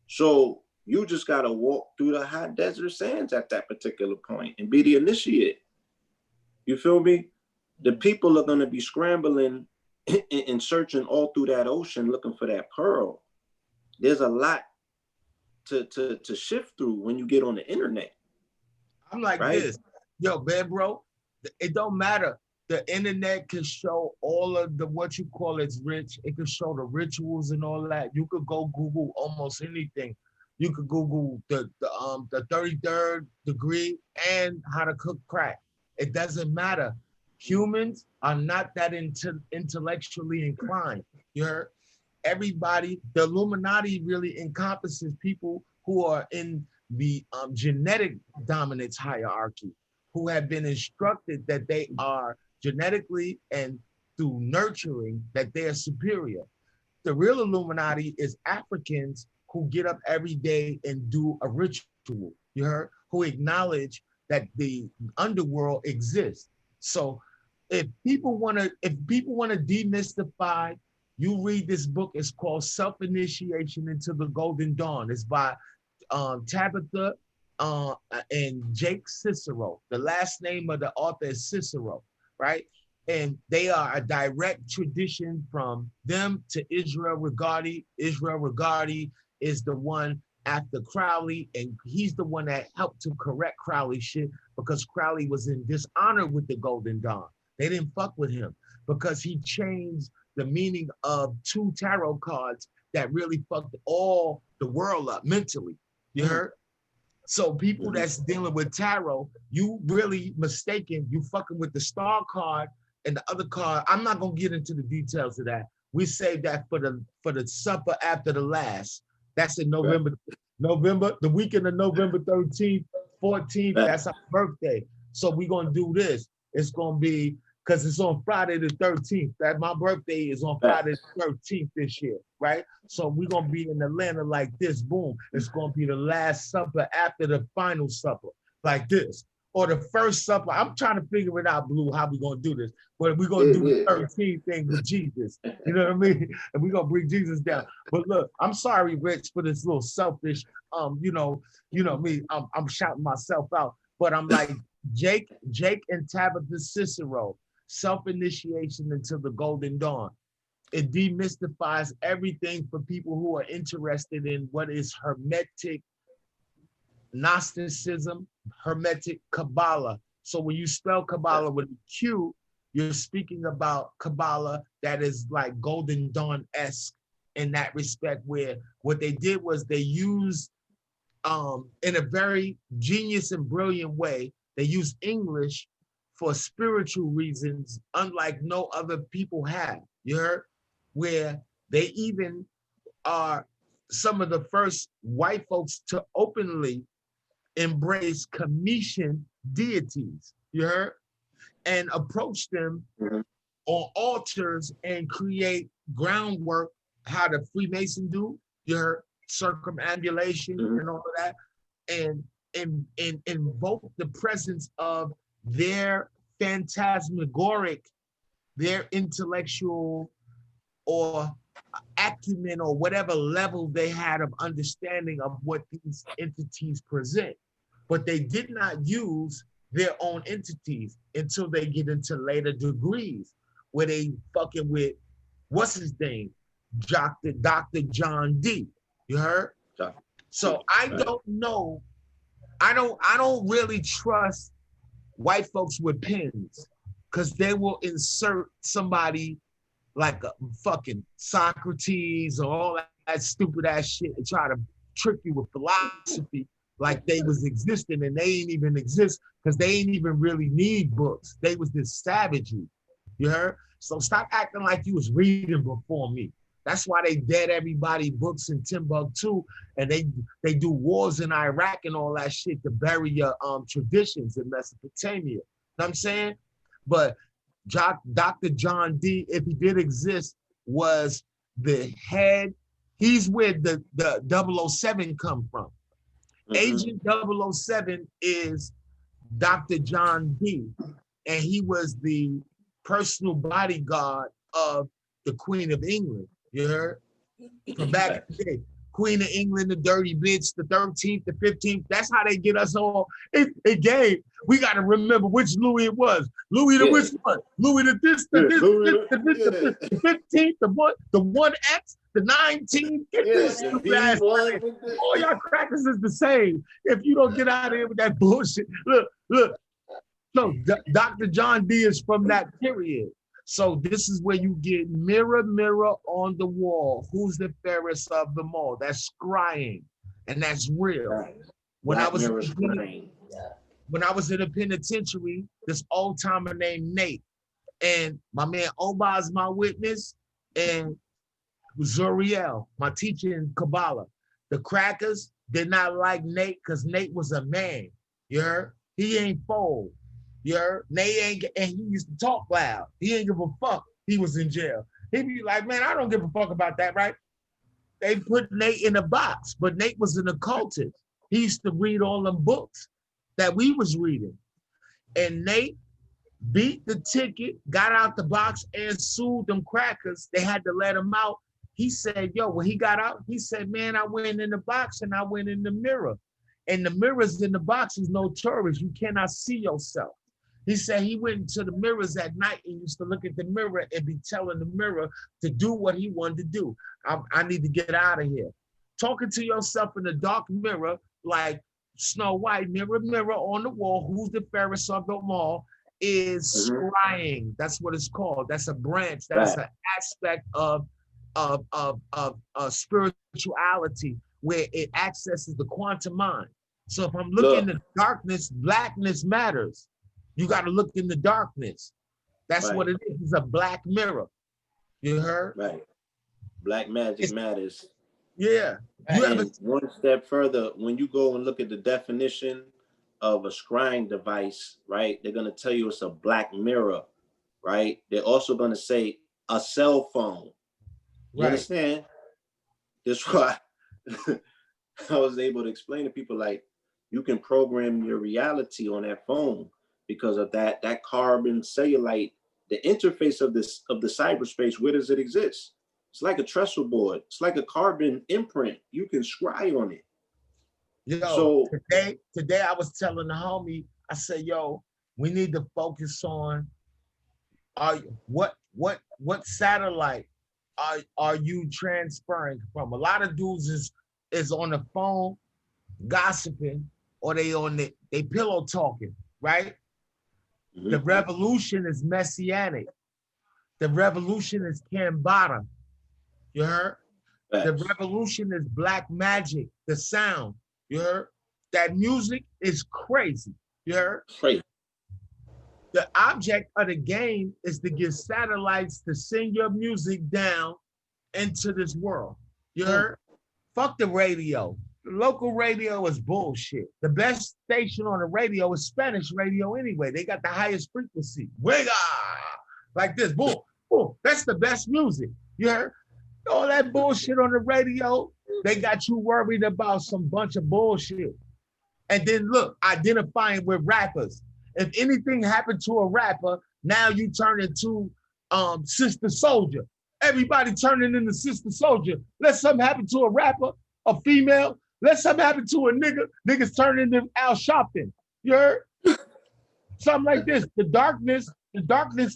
So you just got to walk through the hot desert sands at that particular point and be the initiate. You feel me? The people are going to be scrambling and searching all through that ocean looking for that pearl. There's a lot to shift through when you get on the internet. I'm like, right? This. Yo, man, bro, it don't matter. The internet can show all of the, what you call it's rich. It can show the rituals and all that. You could go Google almost anything. You could Google the 33rd degree and how to cook crack. It doesn't matter. Humans are not that intellectually inclined. You heard? Everybody, the Illuminati really encompasses people who are in the genetic dominance hierarchy, who have been instructed that they are genetically and through nurturing that they're superior. The real Illuminati is Africans who get up every day and do a ritual, you heard? Who acknowledge that the underworld exists. So if people want to demystify, you read this book. It's called Self-Initiation into the Golden Dawn. It's by Tabitha and Jake Cicero. The last name of the author is Cicero, right? And they are a direct tradition from them to Israel Regardie. Israel Regardie is the one after Crowley, and he's the one that helped to correct Crowley shit because Crowley was in dishonor with the Golden Dawn. They didn't fuck with him because he changed the meaning of 2 tarot cards that really fucked all the world up mentally. You heard? So people that's dealing with tarot, you really mistaken. You fucking with the star card and the other card. I'm not gonna get into the details of that. We saved that for the supper after the last. That's in November, the weekend of November 13th, 14th. That's our birthday. So we're gonna do this. It's gonna be, because it's on Friday the 13th. That my birthday is on Friday the 13th this year, right? So we're gonna be in Atlanta like this, boom. It's gonna be the last supper after the final supper, like this. Or the first supper. I'm trying to figure it out, Blue, how we gonna do this. But we're gonna do the 13th thing with Jesus. You know what I mean? And we're gonna bring Jesus down. But look, I'm sorry, Rich, for this little selfish, you know me, I'm shouting myself out. But I'm like, Jake and Tabitha Cicero, Self-Initiation into the Golden Dawn. It demystifies everything for people who are interested in what is Hermetic Gnosticism, Hermetic Kabbalah. So when you spell Kabbalah with a Q, you're speaking about Kabbalah that is like Golden Dawn-esque in that respect, where what they did was they used, in a very genius and brilliant way, they used English for spiritual reasons, unlike no other people have, you heard? Where they even are some of the first white folks to openly embrace Commission deities, you heard? And approach them on altars and create groundwork, how the Freemason do, you heard? Circumambulation and all of that, and invoke the presence of their phantasmagoric, their intellectual or acumen or whatever level they had of understanding of what these entities present. But they did not use their own entities until they get into later degrees where they fucking with, what's his name? Dr. John D. You heard? So I don't know. I don't really trust white folks with pens, because they will insert somebody like a fucking Socrates or all that stupid ass shit and try to trick you with philosophy like they was existing, and they ain't even exist because they ain't even really need books. They was this savagery, you heard? So stop acting like you was reading before me. That's why they dead everybody books in Timbuktu, and they do wars in Iraq and all that shit to bury your traditions in Mesopotamia. You know what I'm saying? But Dr. John D, if he did exist, was the head. He's where the 007 come from. Agent 007 is Dr. John D, and he was the personal bodyguard of the Queen of England. You heard? From back in the day. Queen of England, the dirty bitch, the 13th, the 15th. That's how they get us all. It gave. We got to remember which Louis it was. Louis the which one? Louis the this, the 15th, the 1X, the 19th. Get this stupid ass. All y'all crackers is the same. If you don't get out of here with that bullshit. Look. So Dr. John D is from that period. So this is where you get mirror, mirror on the wall. Who's the fairest of them all? That's scrying, and that's real. Right. When I was in a penitentiary, this old timer named Nate, and my man Oba's my witness, and Zuriel, my teacher in Kabbalah. The crackers did not like Nate because Nate was a man. You heard? He ain't fold. You heard? Nate ain't, and he used to talk loud. He ain't give a fuck. he was in jail. He'd be like, man, I don't give a fuck about that, right? They put Nate in a box, but Nate was an occultist. He used to read all them books that we was reading. And Nate beat the ticket, got out the box, and sued them crackers. They had to let him out. He said, yo, when he got out, he said, man, I went in the box and I went in the mirror. And the mirrors in the box is notorious. You cannot see yourself. He said he went into the mirrors at night and used to look at the mirror and be telling the mirror to do what he wanted to do. I need to get out of here. Talking to yourself in the dark mirror, like Snow White, mirror, mirror on the wall, who's the fairest of them all, is scrying. That's what it's called. That's a branch. That's an aspect of spirituality where it accesses the quantum mind. So if I'm looking at darkness, blackness matters. You got to look in the darkness. That's what it is. It's a black mirror. You heard? Right. Black magic matters. Yeah. And one step further, when you go and look at the definition of a scrying device, right, they're going to tell you it's a black mirror, right? They're also going to say a cell phone. You understand? That's why I was able to explain to people, like, you can program your reality on that phone because of that carbon cellulite, the interface of the cyberspace. Where does it exist? It's like a trestle board. It's like a carbon imprint. You can scry on it. Yo, so today I was telling the homie, I said, yo, we need to focus on what satellite are you transferring from? A lot of dudes is on the phone gossiping, or they pillow talking, right? The revolution is messianic. The revolution is Kambata. You heard? The revolution is black magic, the sound. You heard? That music is crazy. You heard? Crazy. The object of the game is to get satellites to send your music down into this world. You heard? Fuck the radio. The local radio is bullshit. The best station on the radio is Spanish radio anyway. They got the highest frequency. Wega! Like this. Boom, boom. That's the best music. You heard? All that bullshit on the radio, they got you worried about some bunch of bullshit. And then look, identifying with rappers. If anything happened to a rapper, now you turn into Sister Soldier. Everybody turning into Sister Soldier. Let something happen to a rapper, a female. Let something happen to a nigga. Niggas turn into Al Sharpton. You heard? Something like this. The darkness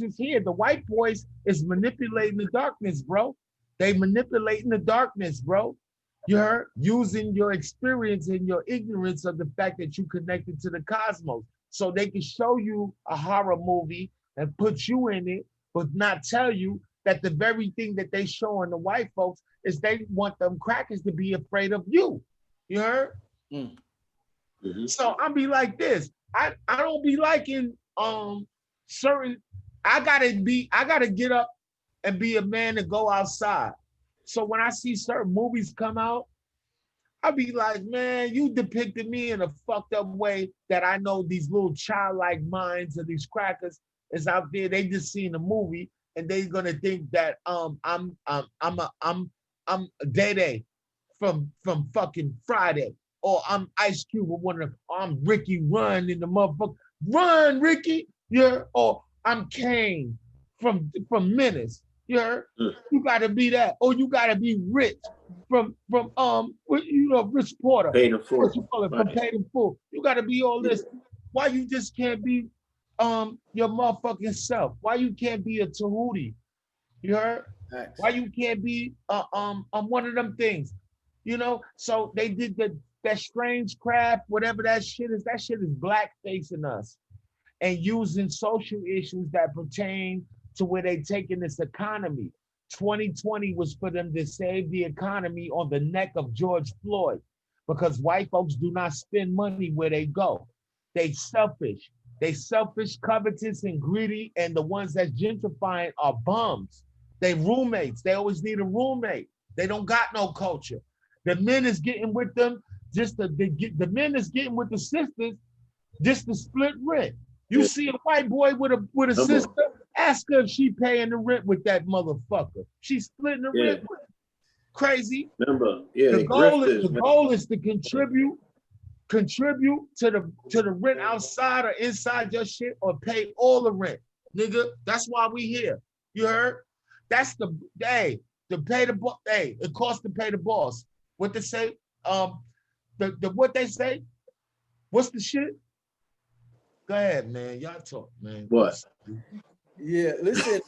is here. The white boys is manipulating the darkness, bro. They manipulating the darkness, bro. You heard? Using your experience and your ignorance of the fact that you connected to the cosmos. So they can show you a horror movie and put you in it, but not tell you that the very thing that they showing the white folks is they want them crackers to be afraid of you. You heard? So I'll be like this. I don't be liking certain. I gotta get up and be a man and go outside. So when I see certain movies come out, I'll be like, man, you depicted me in a fucked up way that I know these little childlike minds of these crackers is out there. They just seen a movie and they're gonna think that I'm Day from fucking Friday, or I'm Ice Cube with one of them, or I'm Ricky Run in the motherfucker. Run, Ricky, yeah, or I'm Kane from Menace. Yeah, you gotta be that, or you gotta be Rich from Rich Porter. Paid in full. What you call it? From Paid in Full. You gotta be all this. Why you just can't be your motherfucking self? Why you can't be a Tahuti? You heard? Thanks. Why you can't be one of them things? You know, so they did that strange craft, whatever that shit is blackfacing us and using social issues that pertain to where they taking this economy. 2020 was for them to save the economy on the neck of George Floyd, because white folks do not spend money where they go. They selfish, covetous, and greedy, and the ones that's gentrifying are bums. They roommates, they always need a roommate. They don't got no culture. The men is getting with them, the men is getting with the sisters just to split rent. You see a white boy with a sister, Ask her if she paying the rent with that motherfucker. She's splitting the Yeah. rent with him. Crazy. Remember, yeah, The the goal grifters, is to contribute to the rent outside or inside your shit, or pay all the rent, nigga. That's why we here. You heard? That's the hey, to pay the boss. Hey, it costs to pay the boss. What they say? The what they say? What's the shit? Go ahead, man. Y'all talk, man. What? Yeah, listen,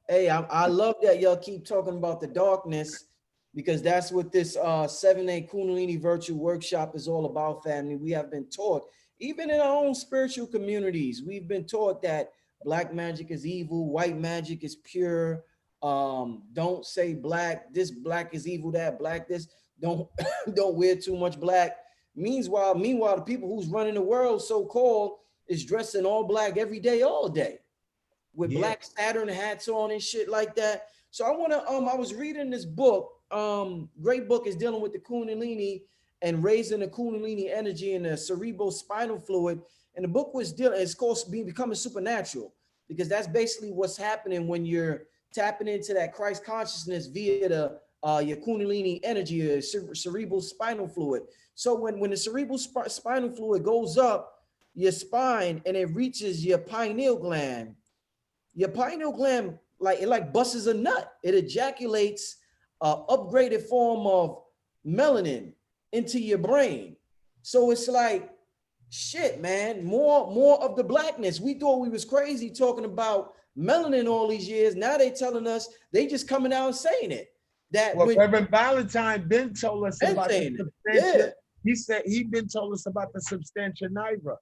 hey, I love that y'all keep talking about the darkness, because that's what this 7-day Kundalini virtual workshop is all about, family. We have been taught, even in our own spiritual communities, we've been taught that black magic is evil, white magic is pure. Don't say black, this black is evil, that black this, don't don't wear too much black. Meanwhile, the people who's running the world, so-called, is dressing all black every day, all day, with black Saturn hats on and shit like that. So I want to, I was reading this book, great book, is dealing with the Kundalini and raising the Kundalini energy in the cerebral spinal fluid. And the book was dealing, it's called Becoming Supernatural, because that's basically what's happening when you're tapping into that Christ consciousness via the your Kundalini energy, your cerebral spinal fluid. So when the cerebral spinal fluid goes up your spine and it reaches your pineal gland, like it busts a nut. It ejaculates an upgraded form of melanin into your brain. So it's like, shit, man, more of the blackness. We thought we was crazy talking about melanin all these years. Now they telling us, they just coming out and saying it. That well, when Reverend Valentine been told us about the substantia. Yeah. He said he been told us about the substantia nigra.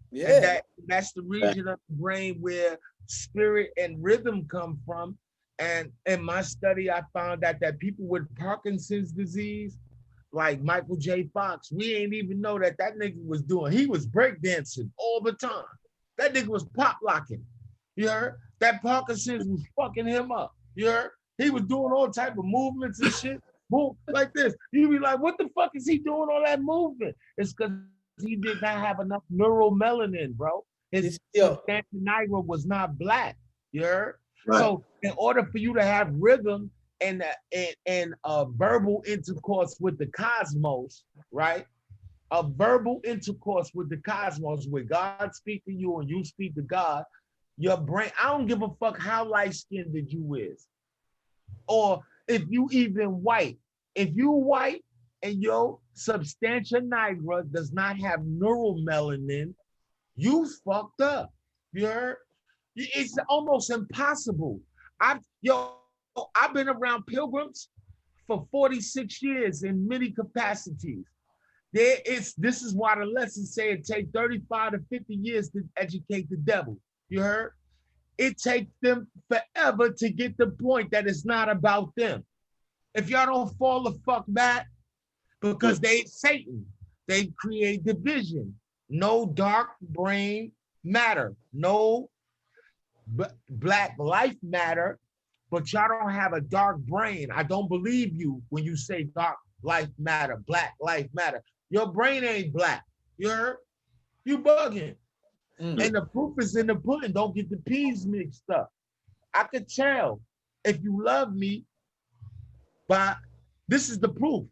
Yeah. And that's the region of the brain where spirit and rhythm come from. And in my study, I found out that people with Parkinson's disease, like Michael J. Fox, we ain't even know that nigga was doing. He was breakdancing all the time. That nigga was pop locking. You heard? That Parkinson's was fucking him up. You heard? He was doing all type of movements and shit. Boom, like this. You be like, what the fuck is he doing all that movement? It's because he did not have enough neuromelanin, bro. His substantia nigra was not black. You heard? Right. So in order for you to have rhythm and verbal intercourse with the cosmos, right? A verbal intercourse with the cosmos, where God speak to you and you speak to God, your brain, I don't give a fuck how light-skinned you is, or if you even white. If you white and your substantia nigra does not have neuromelanin, you fucked up. You heard? It's almost impossible. I've been around pilgrims for 46 years in many capacities. This is why the lessons say it takes 35 to 50 years to educate the devil. You heard? It takes them forever to get the point that it's not about them. If y'all don't fall the fuck back, because Satan, they create division. No dark brain matter. No black life matter, but y'all don't have a dark brain. I don't believe you when you say dark life matter, black life matter. Your brain ain't black. You heard? You bugging. And the proof is in the pudding. Don't get the peas mixed up. I could tell if you love me, but this is the proof.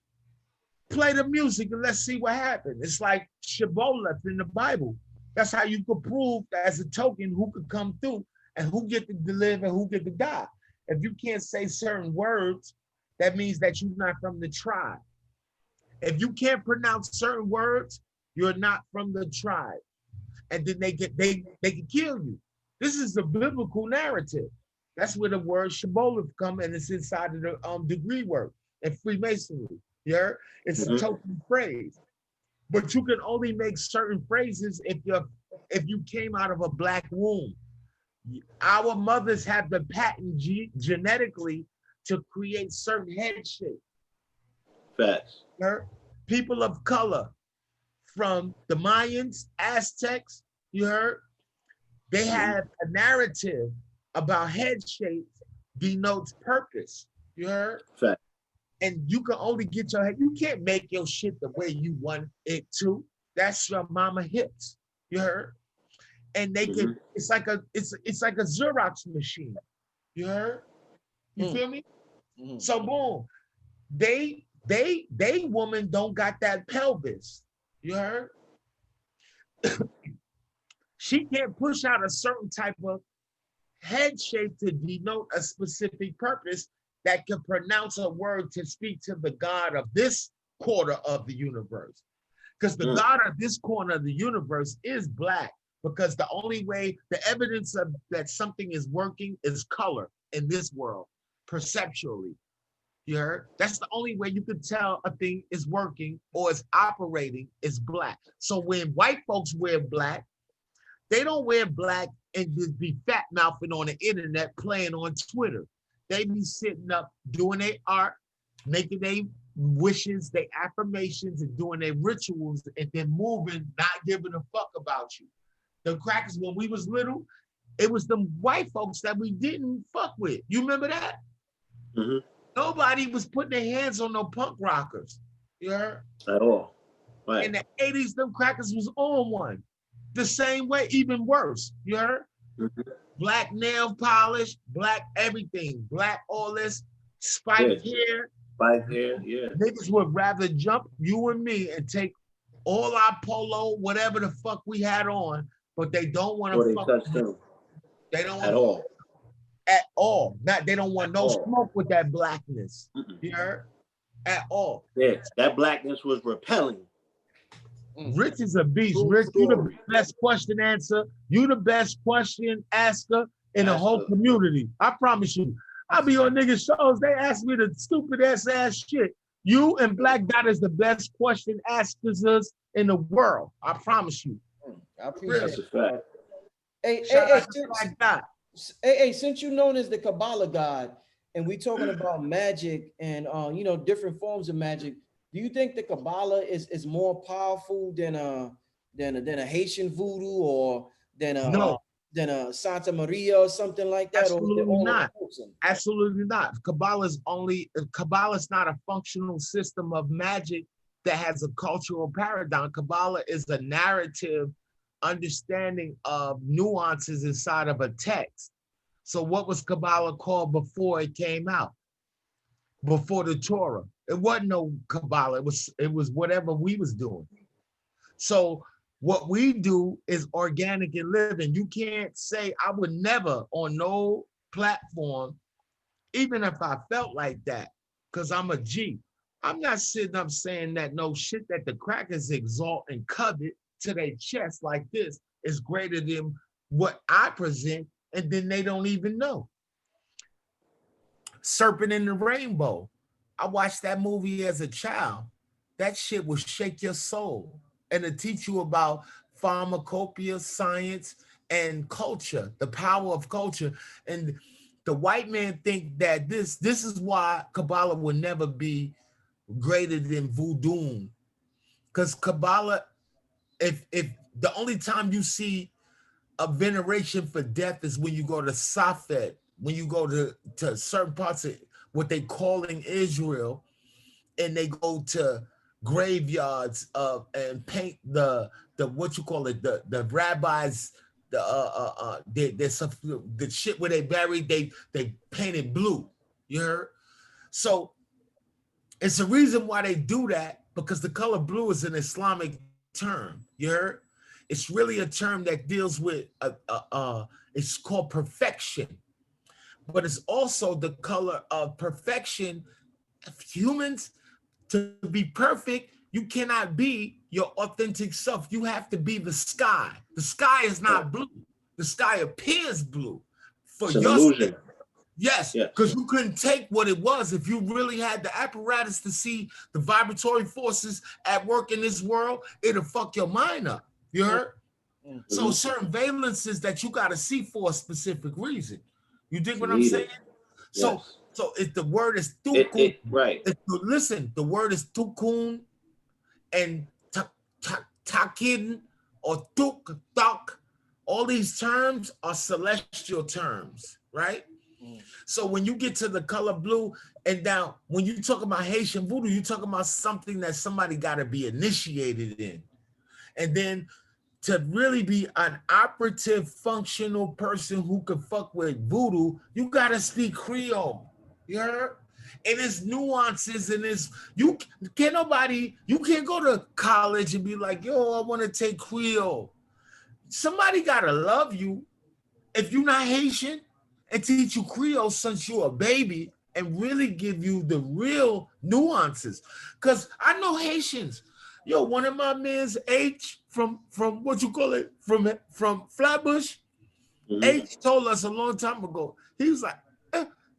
Play the music and let's see what happens. It's like Shibboleth in the Bible. That's how you could prove as a token who could come through and who get to live and who get to die. If you can't say certain words, that means that you're not from the tribe. If you can't pronounce certain words, you're not from the tribe. And then they can kill you. This is the biblical narrative. That's where the word Shibboleth come, and it's inside of the degree work and Freemasonry. You heard? It's a token phrase. But you can only make certain phrases if you came out of a black womb. Our mothers have the patent genetically to create certain head shape. Facts. People of color, from the Mayans, Aztecs, you heard? They have a narrative about head shapes denotes purpose. You heard? Fact. And you can only get your head, you can't make your shit the way you want it to. That's your mama hips. You heard? and they can. It's like a Xerox machine. You heard? You feel me? So boom, they woman don't got that pelvis. You heard? She can't push out a certain type of head shape to denote a specific purpose that can pronounce a word to speak to the God of this quarter of the universe. Because the God of this corner of the universe is black. Because the only way, the evidence of that something is working is color in this world, perceptually. You heard? That's the only way you can tell a thing is working or is operating is black. So when white folks wear black, they don't wear black and just be fat mouthing on the internet playing on Twitter. They be sitting up doing their art, making their wishes, their affirmations, and doing their rituals, and then moving, not giving a fuck about you. The crackers, when we was little, it was them white folks that we didn't fuck with. You remember that? Nobody was putting their hands on no punk rockers. You heard? At all. Right. In the 80s, them crackers was on one. The same way, even worse. You heard? Black nail polish, black everything, black all this, spiked hair. Spiked hair, yeah. Niggas would rather jump you and me and take all our polo, whatever the fuck we had on, but they don't want to fuck with them. They don't want at all. At all. Not, they don't want no smoke with that blackness. You heard? At all. Yeah, that blackness was repelling. Rich is a beast. Rich, you the best question answer. You the best question asker in the whole community. I promise you. I be on niggas shows. They ask me the stupid ass shit. You and Black Dot is the best question askers in the world. I promise you. I appreciate it. Hey, since you're known as the Kabbalah God, and we talking about magic and you know, different forms of magic, do you think the Kabbalah is more powerful than a Haitian voodoo or than a Santa Maria or something like that? Absolutely not. Absolutely not. Kabbalah's not a functional system of magic that has a cultural paradigm. Kabbalah is a narrative understanding of nuances inside of a text. So what was Kabbalah called before it came out? Before the Torah? It wasn't no Kabbalah. It was whatever we was doing. So what we do is organic and living. You can't say, I would never on no platform, even if I felt like that, because I'm a G. I'm not sitting up saying that no shit that the crackers exalt and covet to their chest like this is greater than what I present, and then they don't even know. Serpent in the Rainbow. I watched that movie as a child. That shit will shake your soul and to teach you about pharmacopoeia, science, and culture, the power of culture. And the white man think that this is why Kabbalah will never be greater than voodoo. Because Kabbalah, if the only time you see a veneration for death is when you go to Safed, when you go to certain parts of what they calling Israel, and they go to graveyards and paint the what you call it, the rabbis, the shit where they buried, they painted blue. You heard? So it's a reason why they do that, because the color blue is an Islamic term. You heard? It's really a term that deals with it's called perfection. But it's also the color of perfection. If humans, to be perfect, you cannot be your authentic self. You have to be the sky. The sky is not blue. The sky appears blue. For it's an your illusion. Yes, because you couldn't take what it was. If you really had the apparatus to see the vibratory forces at work in this world, it'll fuck your mind up. You heard? So certain valences that you got to see for a specific reason. You dig what I'm saying? So if the word is tukun, right. Listen, the word is tukun and takin or tuk, tak. All these terms are celestial terms, right? So when you get to the color blue, and now when you talk about Haitian voodoo, you talking about something that somebody got to be initiated in. And then to really be an operative, functional person who can fuck with voodoo, you gotta speak Creole. You heard? And it's nuances, and it's you can't go to college and be like, yo, I want to take Creole. Somebody gotta love you if you're not Haitian and teach you Creole since you're a baby and really give you the real nuances. Cause I know Haitians. Yo, one of my men's H from what you call it, from Flatbush, H told us a long time ago. He was like,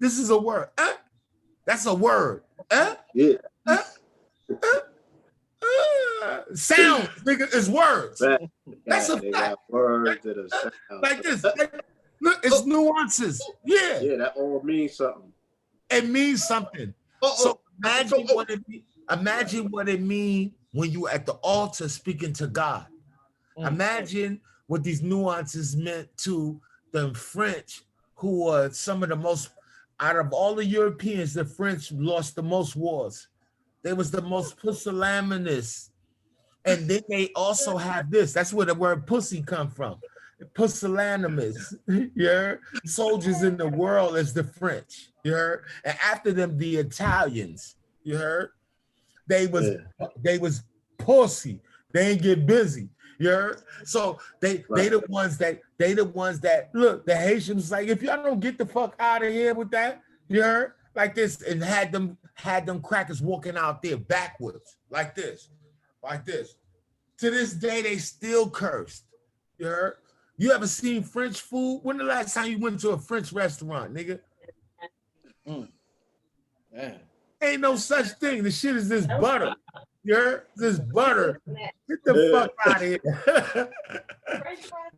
this is a word. That's a word. Yeah. Sound, nigga, is words. That's a They fact. got words that are sound. Like this. Look, it's nuances. Yeah. Yeah, that all means something. It means something. So imagine what it means when you at the altar speaking to God. Imagine what these nuances meant to the French, who are some of the most, out of all the Europeans, the French lost the most wars. They was the most pusillanimous. And then they also have this. That's where the word pussy come from. Pusillanimous. Yeah. Soldiers in the world is the French. You heard? And after them, the Italians. You heard? They was pussy. They ain't get busy. You heard? So they the ones that look, the Haitians like, if y'all don't get the fuck out of here with that, you heard? Like this, and had them crackers walking out there backwards, like this. To this day, they still cursed. You heard? You ever seen French food? When the last time you went to a French restaurant, nigga? Man. Ain't no such thing. The shit is this butter. You heard? This butter. Get the fuck out of here.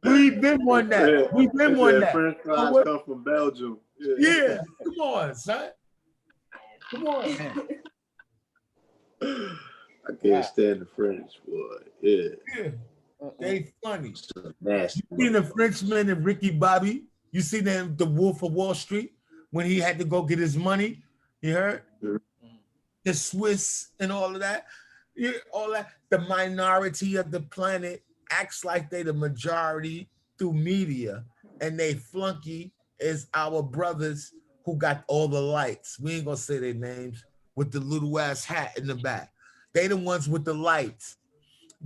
We've been on that. We've been on that. French fries come from Belgium. Yeah. Come on, son. Come on. I can't stand the French, boy. Yeah. They funny. Nasty. You seen the Frenchman and Ricky Bobby? You seen them, the Wolf of Wall Street, when he had to go get his money? You heard? The Swiss and all of that. Yeah, all that. The minority of the planet acts like they the majority through media, and they flunky is our brothers who got all the lights. We ain't gonna say their names, with the little ass hat in the back. They the ones with the lights.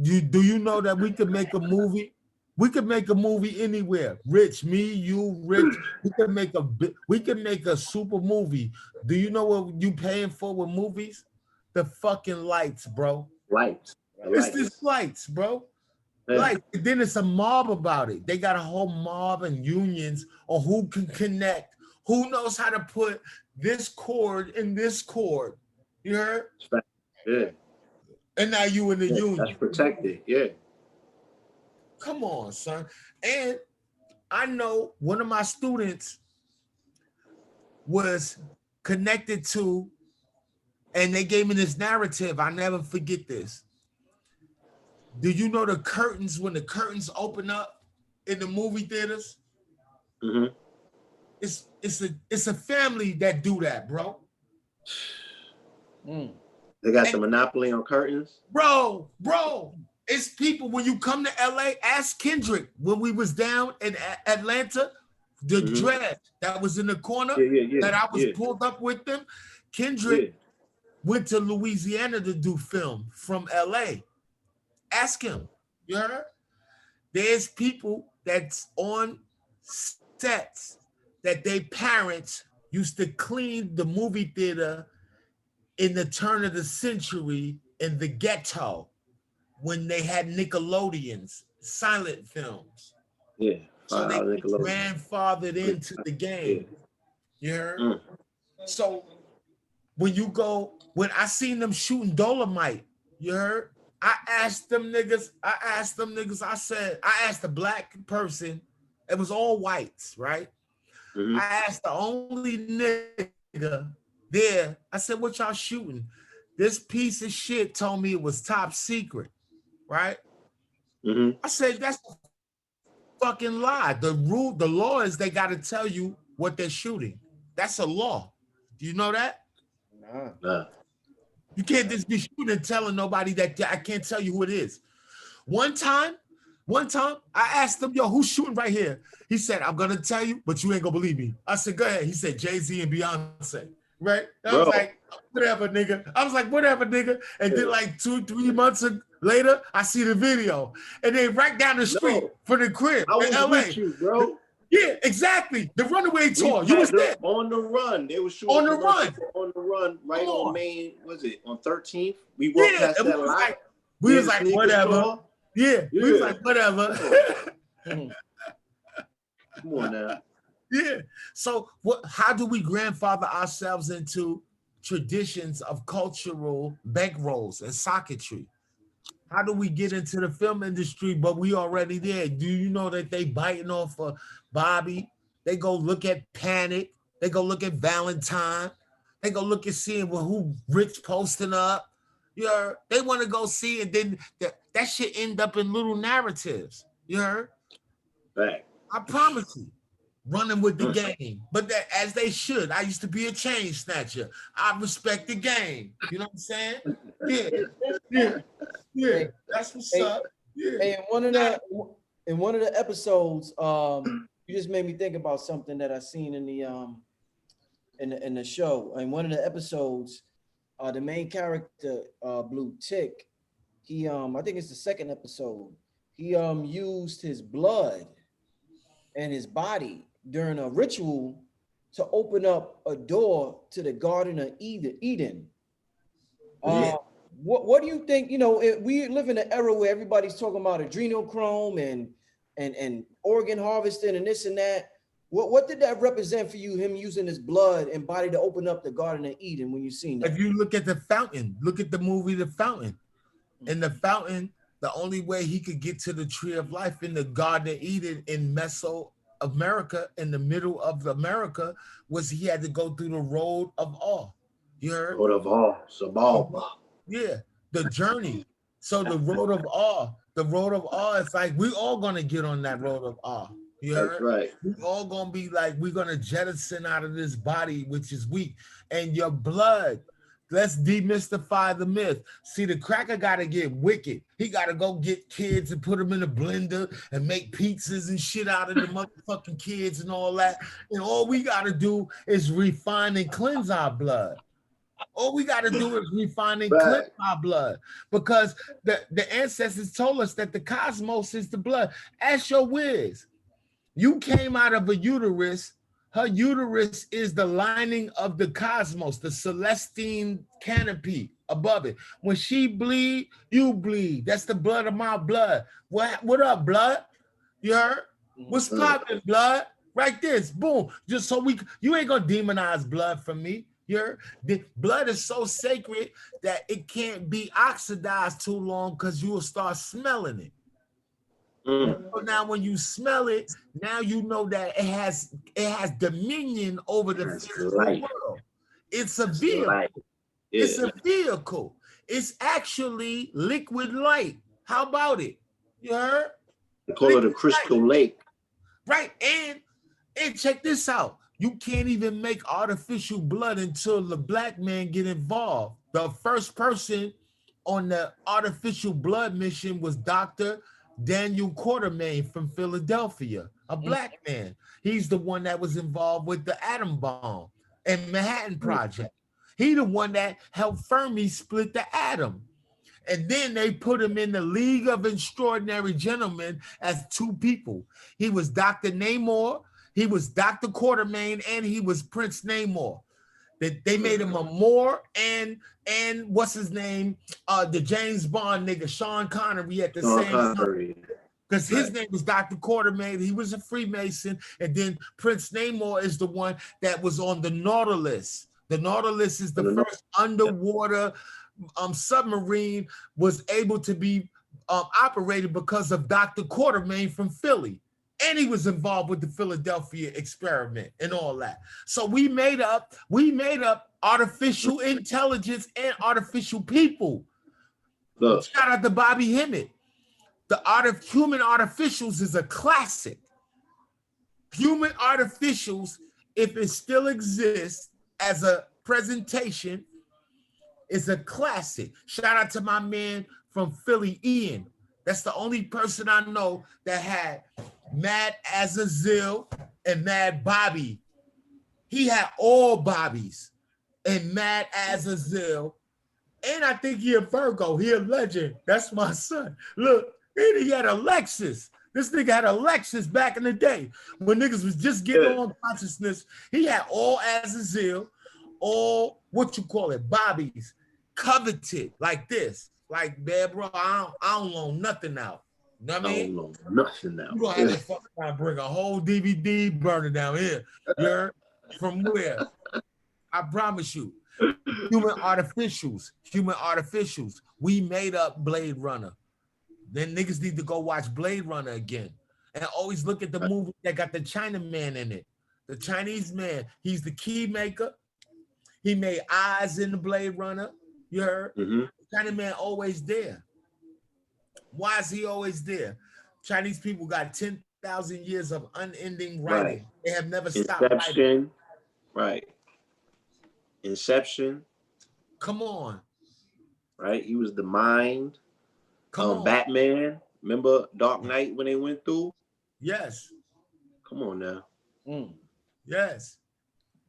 Do you know that we could make a movie? We could make a movie anywhere. Rich, me, you, Rich. We could make a super movie. Do you know what you paying for with movies? The fucking lights, bro. Lights. It's just lights, bro. Yeah. Like, then it's a mob about it. They got a whole mob and unions on who can connect, who knows how to put this chord in this chord. You heard? Yeah. And now you in the union. That's protected, yeah. Come on, son. And I know one of my students was connected to, and they gave me this narrative. I never forget this. Do you know the curtains, when the curtains open up in the movie theaters? Mm-hmm. It's a family that do that, bro. They got the monopoly on curtains? Bro, it's people, when you come to LA, ask Kendrick when we was down in Atlanta, the dread that was in the corner that I was pulled up with them. Kendrick went to Louisiana to do film from LA. Ask him. You heard? There's people that's on sets that their parents used to clean the movie theater in the turn of the century in the ghetto when they had Nickelodeons, silent films. Yeah. So they grandfathered into the game. You heard? So when I seen them shooting Dolomite, you heard? I asked the black person, it was all whites, right? I asked the only nigga there, I said, what y'all shooting? This piece of shit told me it was top secret, right? I said, that's a fucking lie. The law is they got to tell you what they're shooting. That's a law. Do you know that? Nah. You can't just be shooting and telling nobody that I can't tell you who it is. One time, One time I asked him, yo, who's shooting right here? He said, I'm gonna tell you, but you ain't gonna believe me. I said, go ahead. He said, Jay-Z and Beyonce, right? I was like, whatever, nigga. I was like, whatever, nigga. And then like 2-3 months later, I see the video. And they right down the street from the crib in LA. With you, bro. Yeah, exactly. The Runaway Tour. You was there. On the Run. They were shooting on the run. On the Run, right on Main, was it, on 13th? We walked past that lot. We was like, whatever. Yeah, we was like, whatever. Come on now. Yeah. So how do we grandfather ourselves into traditions of cultural bankrolls and socketry? How do we get into the film industry, but we already there? Do you know that they biting off of Bobby? They go look at Panic. They go look at Valentine. They go look at seeing who Rich posting up. You heard? They want to go see, and then that shit end up in little narratives. You heard? Right. I promise you. Running with the game, but that as they should. I used to be a chain snatcher. I respect the game. You know what I'm saying? Yeah. That's what's up. Yeah. Hey, in one of the episodes, you just made me think about something that I seen in the show. In one of the episodes, the main character, Blue Tick, he I think it's the second episode. He used his blood and his body during a ritual to open up a door to the Garden of Eden. What do you think? You know, we live in an era where everybody's talking about adrenochrome and organ harvesting and this and that. What did that represent for you, him using his blood and body to open up the Garden of Eden when you seen that? If you look at The Fountain, look at the movie The Fountain. In The Fountain, the only way he could get to the tree of life in the Garden of Eden in Mesoamerica, in the middle of America, was he had to go through the road of awe. You heard? Road of awe. Sabal. Yeah, the journey. So the road of awe is like, we all gonna get on that road of awe. You heard? That's right. We all gonna be like, we're gonna jettison out of this body, which is weak. And your blood, let's demystify the myth. See, the cracker gotta get wicked. He gotta go get kids and put them in a blender and make pizzas and shit out of the motherfucking kids and all that. And all we gotta do is refine and cleanse our blood. All we got to do is refine and cleanse our blood, because the ancestors told us that the cosmos is the blood. Ask your Wiz. You came out of a uterus. Her uterus is the lining of the cosmos, the celestine canopy above it. When she bleed, you bleed. That's the blood of my blood. What up, blood? You heard? What's popping, blood? Right this, boom. Just so you ain't gonna demonize blood from me. The blood is so sacred that it can't be oxidized too long, because you will start smelling it. So now when you smell it, now you know that it has dominion over the physical world. It's a vehicle. It's a vehicle. It's actually liquid light. How about it? You heard? They call it a crystal lake. Right. And check this out. You can't even make artificial blood until the black man get involved. The first person on the artificial blood mission was Dr. Daniel Quartermain from Philadelphia, a black man. He's the one that was involved with the atom bomb and Manhattan Project. He the one that helped Fermi split the atom. And then they put him in the League of Extraordinary Gentlemen as two people. He was Dr. Namor. He was Dr. Quartermain, and he was Prince Namor. They made him a Moore and what's his name? The James Bond nigga, Sean Connery at the same time. Because his name was Dr. Quartermain. He was a Freemason. And then Prince Namor is the one that was on the Nautilus. The Nautilus is the first underwater submarine, was able to be operated because of Dr. Quartermain from Philly. And he was involved with the Philadelphia experiment and all that. So we made up artificial intelligence and artificial people. Look. Shout out to Bobby Hemmett. The Art of Human Artificials is a classic. Human Artificials, if it still exists as a presentation, is a classic. Shout out to my man from Philly, Ian. That's the only person I know that had Mad Azazel and Mad Bobby. He had all Bobbies and Mad Azazel. And I think he a Virgo. He a legend. That's my son. Look, and he had a Lexus. This nigga had a Lexus back in the day when niggas was just getting on consciousness. He had all Azazel, all what you call it, Bobbies, coveted like this. Like, man, bro, I don't loan nothing out. You know what I mean? I don't know nothing now. You gonna have to fucking bring a whole DVD burner down here. You're from where? I promise you. Human artificials. We made up Blade Runner. Then niggas need to go watch Blade Runner again. And always look at the movie that got the Chinaman in it. The Chinese man. He's the key maker. He made eyes in the Blade Runner. You heard? Mm-hmm. The Chinaman always there. Why is he always there? Chinese people got 10,000 years of unending writing. Right. They have never stopped writing. Right. Inception. Come on. Right. He was the mind. Come on. Batman. Remember Dark Knight when they went through? Yes. Come on now. Yes.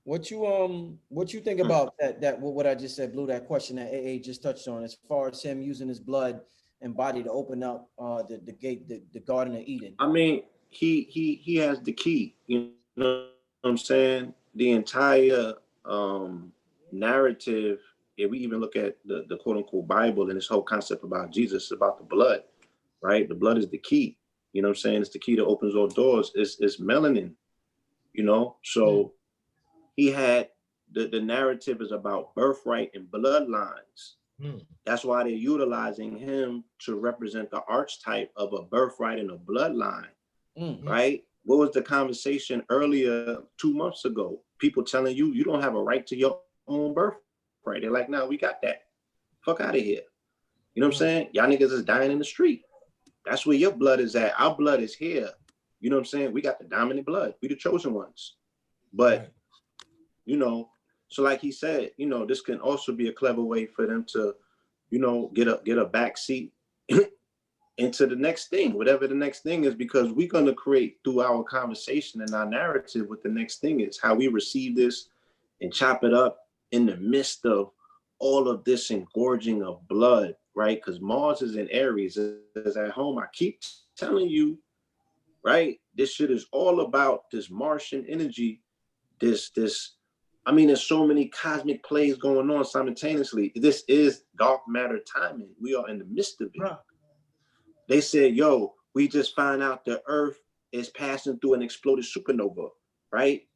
What you think about that what I just said, Blue, that question that AA just touched on, as far as him using his blood and body to open up the gate, the Garden of Eden? I mean, he has the key. You know what I'm saying? The entire narrative, if we even look at the quote unquote Bible and this whole concept about Jesus, about the blood, right? The blood is the key. You know what I'm saying? It's the key that opens all doors. It's melanin, you know? So he had the narrative is about birthright and bloodlines. That's why they're utilizing him to represent the archetype of a birthright and a bloodline, right? What was the conversation earlier 2 months ago? People telling you, you don't have a right to your own birthright. They're like, no, we got that. Fuck out of here. You know what I'm saying? Y'all niggas is dying in the street. That's where your blood is at. Our blood is here. You know what I'm saying? We got the dominant blood. We the chosen ones. But, you know, so like he said, you know, this can also be a clever way for them to, you know, get a back seat into the next thing, whatever the next thing is, because we're going to create through our conversation and our narrative what the next thing is, how we receive this and chop it up in the midst of all of this engorging of blood, right? Because Mars is in Aries, is at home. I keep telling you, right? This shit is all about this Martian energy, I mean, there's so many cosmic plays going on simultaneously. This is dark matter timing. We are in the midst of it. Right. They said, yo, we just found out the Earth is passing through an exploded supernova, right?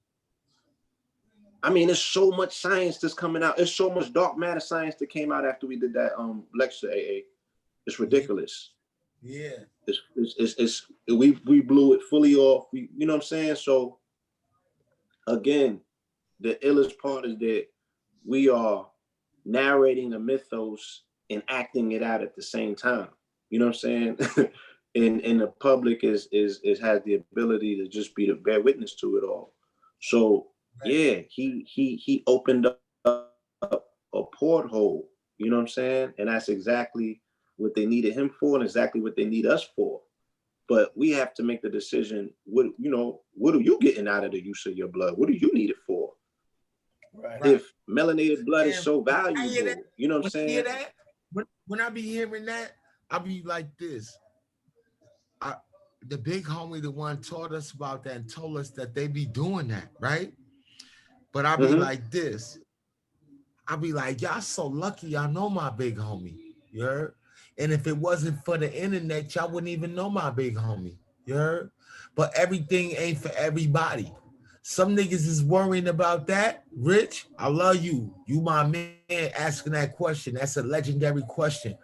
I mean, there's so much science that's coming out. There's so much dark matter science that came out after we did that lecture, AA. It's ridiculous. Yeah. We blew it fully off. You know what I'm saying? So again, the illest part is that we are narrating a mythos and acting it out at the same time. You know what I'm saying? and the public has the ability to just be the bear witness to it all. So yeah, he opened up a porthole. You know what I'm saying? And that's exactly what they needed him for, and exactly what they need us for. But we have to make the decision. What are you getting out of the use of your blood? What do you need it for? Right. If melanated blood is so valuable, you know what I'm saying? Hear that? When I be hearing that, I be like this. The big homie, the one taught us about that and told us that they be doing that, right? But I be like this. I be like, y'all so lucky y'all know my big homie. You heard? And if it wasn't for the internet, y'all wouldn't even know my big homie. You heard? But everything ain't for everybody. Some niggas is worrying about that. Rich, I love you. You my man asking that question. That's a legendary question.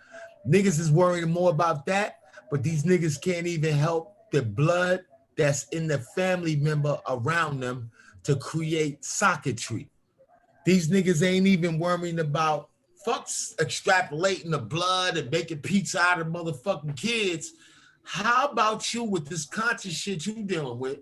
Niggas is worrying more about that, but these niggas can't even help the blood that's in the family member around them to create socketry. These niggas ain't even worrying about fucks extrapolating the blood and making pizza out of motherfucking kids. How about you with this conscious shit you dealing with?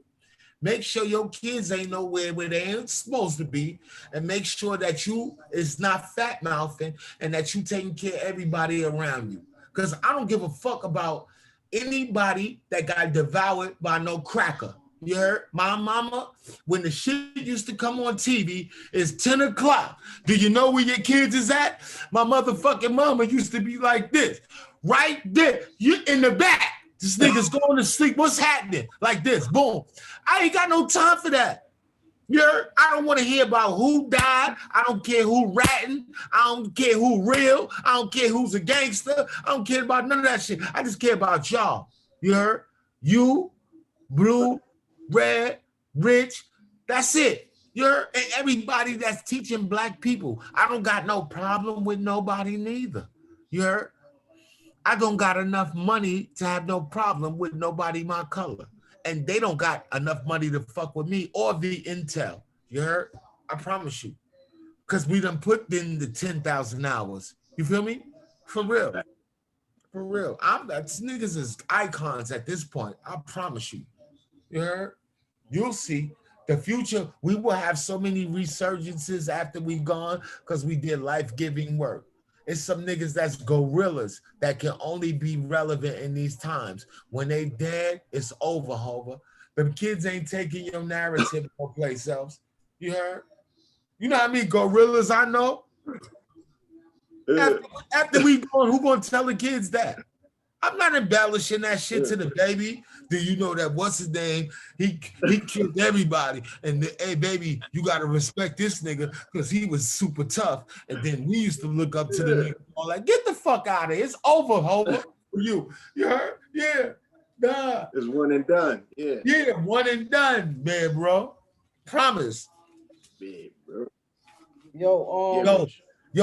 Make sure your kids ain't nowhere where they ain't supposed to be, and make sure that you is not fat mouthing and that you taking care of everybody around you. Because I don't give a fuck about anybody that got devoured by no cracker. You heard? My mama, when the shit used to come on TV, it's 10 o'clock. Do you know where your kids is at? My motherfucking mama used to be like this. Right there. You in the back. This nigga's going to sleep. What's happening? Like this. Boom. I ain't got no time for that. You heard? I don't want to hear about who died. I don't care who ratting. I don't care who real. I don't care who's a gangster. I don't care about none of that shit. I just care about y'all. You heard? You, blue, red, rich. That's it. You heard? And everybody that's teaching black people. I don't got no problem with nobody neither. You heard? I don't got enough money to have no problem with nobody my color. And they don't got enough money to fuck with me or the intel. You heard? I promise you. Because we done put in the 10,000 hours. You feel me? For real. For real. Niggas is icons at this point. I promise you. You heard? You'll see. The future, we will have so many resurgences after we gone because we did life-giving work. It's some niggas that's gorillas that can only be relevant in these times. When they dead, it's over, Hover. Them kids ain't taking your narrative no place else. You heard? You know how many gorillas I know? After we gone, who gonna tell the kids that? I'm not embellishing that shit to the baby. Do you know that what's his name? He killed everybody. And hey, baby, you gotta respect this nigga because he was super tough. And then we used to look up to the nigga all like, get the fuck out of here. It's over, Hover. For you. You heard? Yeah. Nah. It's one and done. Yeah. Yeah, one and done, man, bro. Promise. Big, bro. Yo,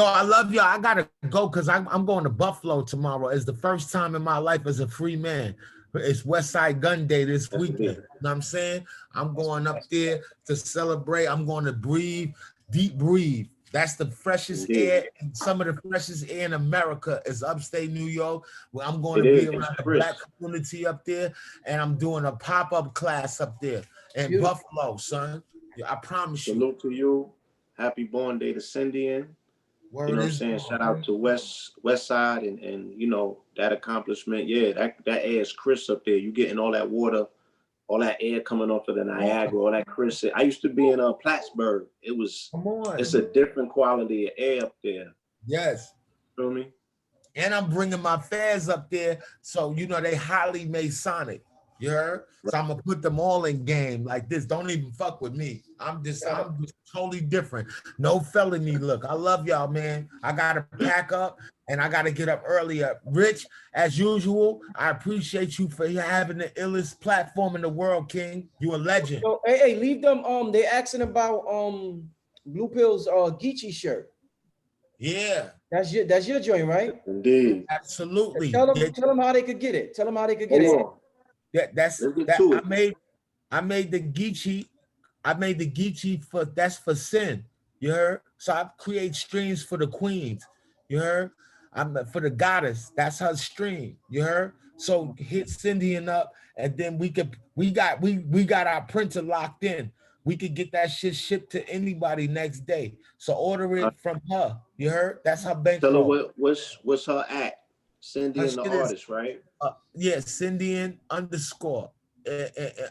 I love y'all. I gotta go because I'm going to Buffalo tomorrow. It's the first time in my life as a free man. It's West Side Gun Day this weekend. You know what I'm saying? I'm going up there to celebrate. I'm going to breathe, deep breathe. That's the freshest air, and some of the freshest air in America is upstate New York, where I'm going to be around the black community up there, and I'm doing a pop-up class up there in Buffalo, son. I promise you. Salute to you. Happy born day to Cindian. You know what I'm saying? Shout out to West Side and you know, that accomplishment. Yeah, that air is crisp up there. You getting all that water, all that air coming off of the Niagara, all that crisp. I used to be in Plattsburgh. It's a different quality of air up there. Yes. Feel me? And I'm bringing my fans up there, so you know they highly Masonic. You heard? So I'm gonna put them all in game like this. Don't even fuck with me. I'm just totally different. No felony look. I love y'all, man. I gotta pack up and I gotta get up earlier. Rich, as usual, I appreciate you for having the illest platform in the world, King. You a legend. So, hey, leave them. They asking about Blue Pill's Geechee shirt. Yeah. That's your joint, right? Indeed. Absolutely. Tell them how they could get it. Tell them how they could get it. I made the Geechee. I made the Geechee that's for sin. You heard? So I create streams for the queens. You heard? I'm for the goddess. That's her stream. You heard? So hit Cindian up, and then we got our printer locked in. We could get that shit shipped to anybody next day. So order it from her. You heard? That's her bankroll. Tell her what's her act. Cindian the artist, right? Yeah, Cindian _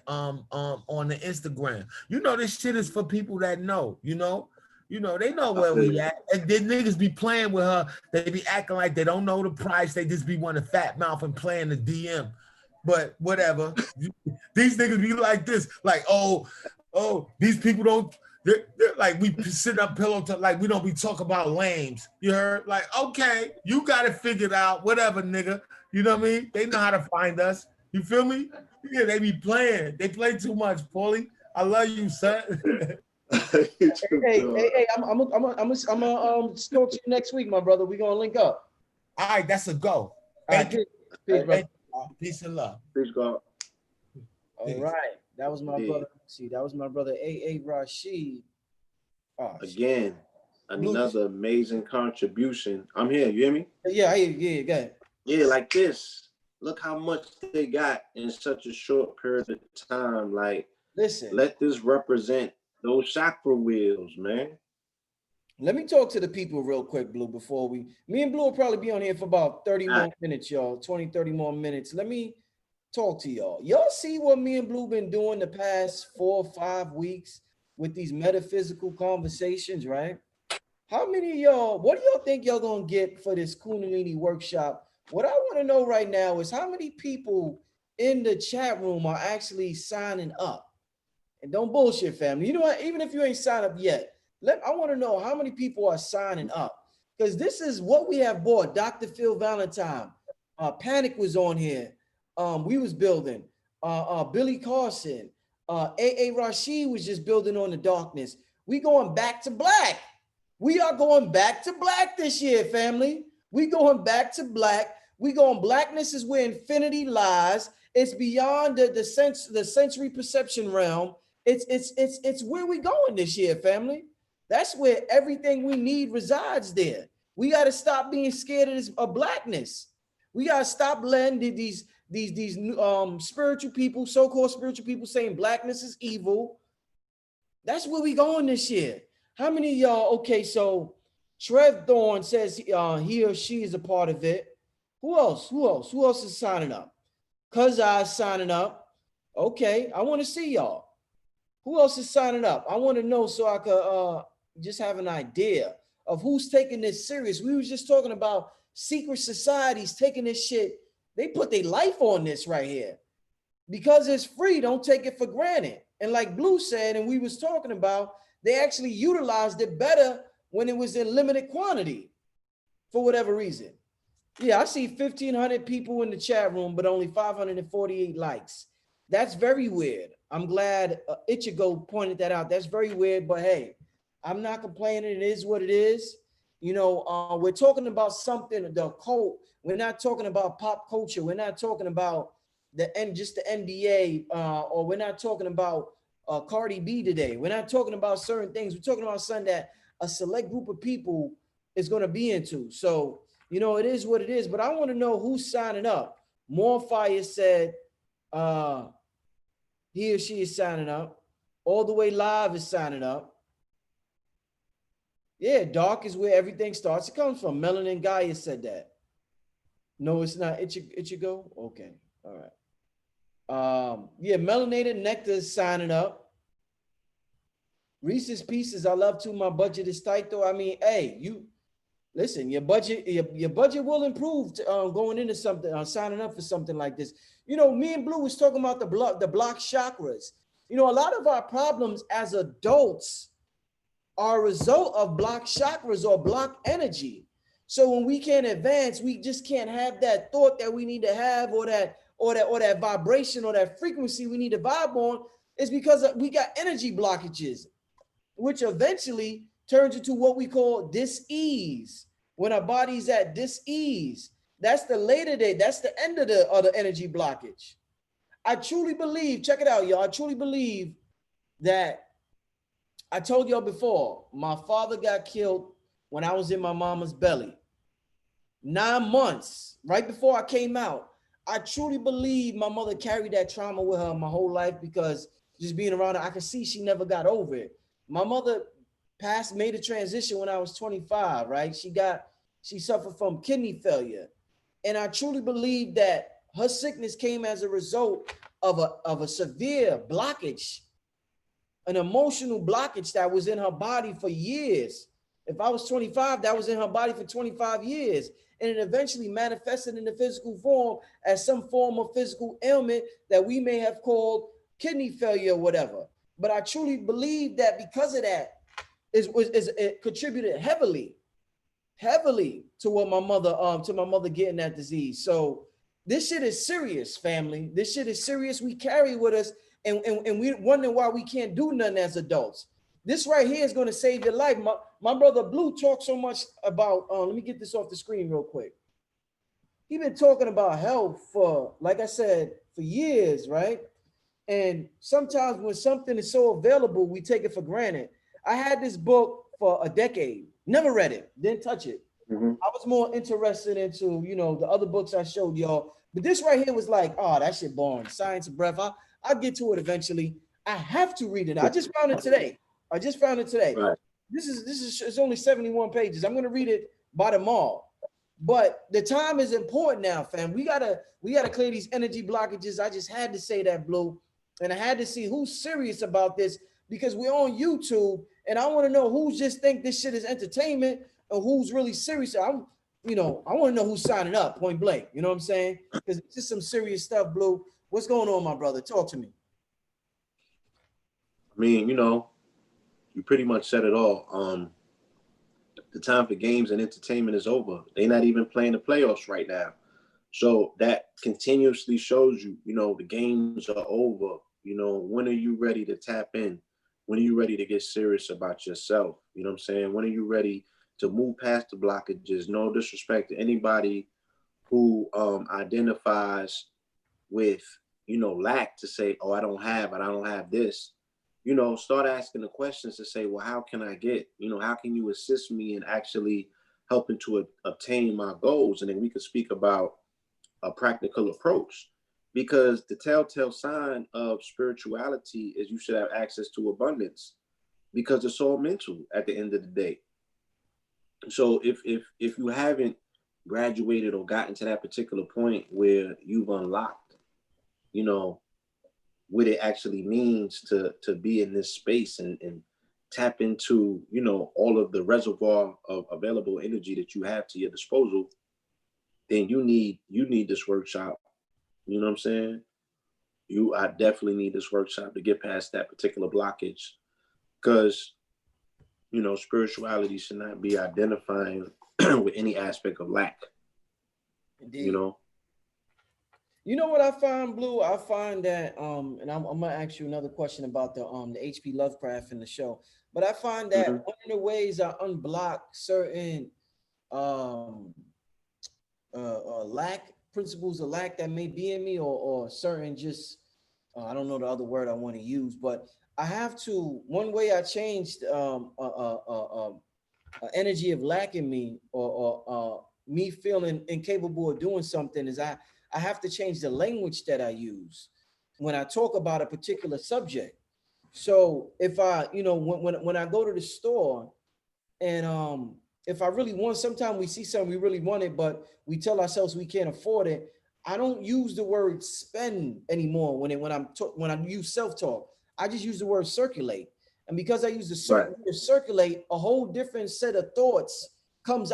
on the Instagram. You know, this shit is for people that know. You know, they know where we at. And then niggas be playing with her. They be acting like they don't know the price. They just be wanting fat mouth and playing the DM. But whatever. These niggas be like this, like, oh, these people don't. They're like, we sit up pillow talk, like we don't be talking about lames. You heard? Like, okay, you got it figured out. Whatever, nigga. You know what I mean? They know how to find us. You feel me? Yeah, they be playing. They play too much, Paulie. I love you, son. hey, I'm gonna talk to you next week, my brother. We gonna link up. All right, that's a go. Thank you. Peace, brother. Peace and love. Peace, God. All right, that was my brother. See, that was my brother A.A. Rashid. Again, another amazing contribution. I'm here. You hear me? Yeah, go ahead. Yeah, like this. Look how much they got in such a short period of time. Like, listen, let this represent those chakra wheels, man. Let me talk to the people real quick, Blue, before me and Blue will probably be on here for about 30 more minutes, y'all. 20, 30 more minutes. Let me talk to y'all. Y'all see what me and Blue been doing the past 4 or 5 weeks with these metaphysical conversations, right? How many of y'all, what do y'all think y'all gonna get for this Kundalini workshop? What I want to know right now is how many people in the chat room are actually signing up. And don't bullshit, family. You know what? Even if you ain't signed up yet, I want to know how many people are signing up. Because this is what we have bought. Dr. Phil Valentine, Panic was on here. We was building. Billy Carson, Rashid was just building on the darkness. We going back to black. We are going back to black this year, family. We going back to black. We going blackness is where infinity lies. It's beyond the sensory perception realm. It's where we going this year, family. That's where everything we need resides there. We got to stop being scared of blackness. We got to stop letting these spiritual people, so-called spiritual people, saying blackness is evil. That's where we going this year. How many of y'all? Okay, so Trev Thorne says he or she is a part of it. Who else? Who else is signing up? Cuz I signing up. Okay, I want to see y'all. Who else is signing up? I want to know so I could just have an idea of who's taking this serious. We was just talking about secret societies taking this shit. They put their life on this right here. Because it's free, don't take it for granted. And like Blue said, and we was talking about, they actually utilized it better when it was in limited quantity for whatever reason. Yeah, I see 1,500 people in the chat room, but only 548 likes. That's very weird. I'm glad Ichigo pointed that out. That's very weird, but hey, I'm not complaining. It is what it is. You know, we're talking about something, the occult. We're not talking about pop culture. We're not talking about just the NBA, or we're not talking about Cardi B today. We're not talking about certain things. We're talking about something that a select group of people is going to be into. So, you know, it is what it is, but I want to know who's signing up. Morefire said he or she is signing up. All the way live is signing up. Yeah, dark is where everything starts. It comes from. Melanin Gaia said that. No, it's not. Ichigo? Okay. All right. Yeah, Melanated Nectar is signing up. Reese's Pieces, I love to. My budget is tight though. I mean, hey, you listen, your budget will improve going into something, signing up for something like this. You know, me and Blue was talking about the block chakras. You know, a lot of our problems as adults are a result of block chakras or block energy. So when we can't advance, we just can't have that thought that we need to have, or that vibration or that frequency we need to vibe on. Is because we got energy blockages, which eventually turns into what we call dis-ease. When our body's at dis-ease, that's the later day, that's the end of the energy blockage. I truly believe, check it out, y'all. I truly believe that I told y'all before, my father got killed when I was in my mama's belly. 9 months, right before I came out. I truly believe my mother carried that trauma with her my whole life, because just being around her, I could see she never got over it. My mother made a transition when I was 25, right? She suffered from kidney failure. And I truly believe that her sickness came as a result of a severe blockage, an emotional blockage that was in her body for years. If I was 25, that was in her body for 25 years. And it eventually manifested in the physical form as some form of physical ailment that we may have called kidney failure or whatever. But I truly believe that because of that, it contributed heavily to what my mother getting that disease. So this shit is serious, family. This shit is serious. We carry with us, and we wonder why we can't do nothing as adults. This right here is going to save your life. My brother Blue talks so much about, let me get this off the screen real quick. He's been talking about health for, like I said, for years, right? And sometimes when something is so available, we take it for granted. I had this book for a decade, never read it, didn't touch it. Mm-hmm. I was more interested into, you know, the other books I showed y'all. But this right here was like, oh, that shit boring. Science of Breath. I'll get to it eventually. I have to read it. I just found it today. Right. This is it's only 71 pages. I'm going to read it by tomorrow. But the time is important now, fam. We gotta clear these energy blockages. I just had to say that, Blue, and I had to see who's serious about this because we're on YouTube, and I want to know who's just think this shit is entertainment or who's really serious. I want to know who's signing up, point blank. You know what I'm saying? Because it's just some serious stuff, Blue. What's going on, my brother? Talk to me. I mean, you pretty much said it all. The time for games and entertainment is over. They're not even playing the playoffs right now. So that continuously shows you, the games are over. When are you ready to tap in? When are you ready to get serious about yourself? You know what I'm saying? When are you ready to move past the blockages? No disrespect to anybody who identifies with, lack, to say, oh, I don't have this. Start asking the questions to say, well, how can I get, how can you assist me in actually helping to obtain my goals? And then we could speak about a practical approach, because the telltale sign of spirituality is you should have access to abundance, because it's all mental at the end of the day. So if you haven't graduated or gotten to that particular point where you've unlocked, what it actually means to be in this space and tap into, all of the reservoir of available energy that you have to your disposal, then you need this workshop. You know what I'm saying? I definitely need this workshop to get past that particular blockage, because, spirituality should not be identifying with any aspect of lack. Indeed. You know what I find, Blue? I find that, and I'm gonna ask you another question about the H.P. Lovecraft in the show. But I find that one of the ways I unblock certain lack, principles of lack that may be in me, or certain just I don't know the other word I want to use, but I have to. One way I changed energy of lack in me, or me feeling incapable of doing something, is I have to change the language that I use when I talk about a particular subject. So if I, when I go to the store and if I really want, sometimes we see something we really want it, but we tell ourselves we can't afford it. I don't use the word spend anymore when I use self-talk. I just use the word circulate. And because I use the word circulate, a whole different set of thoughts comes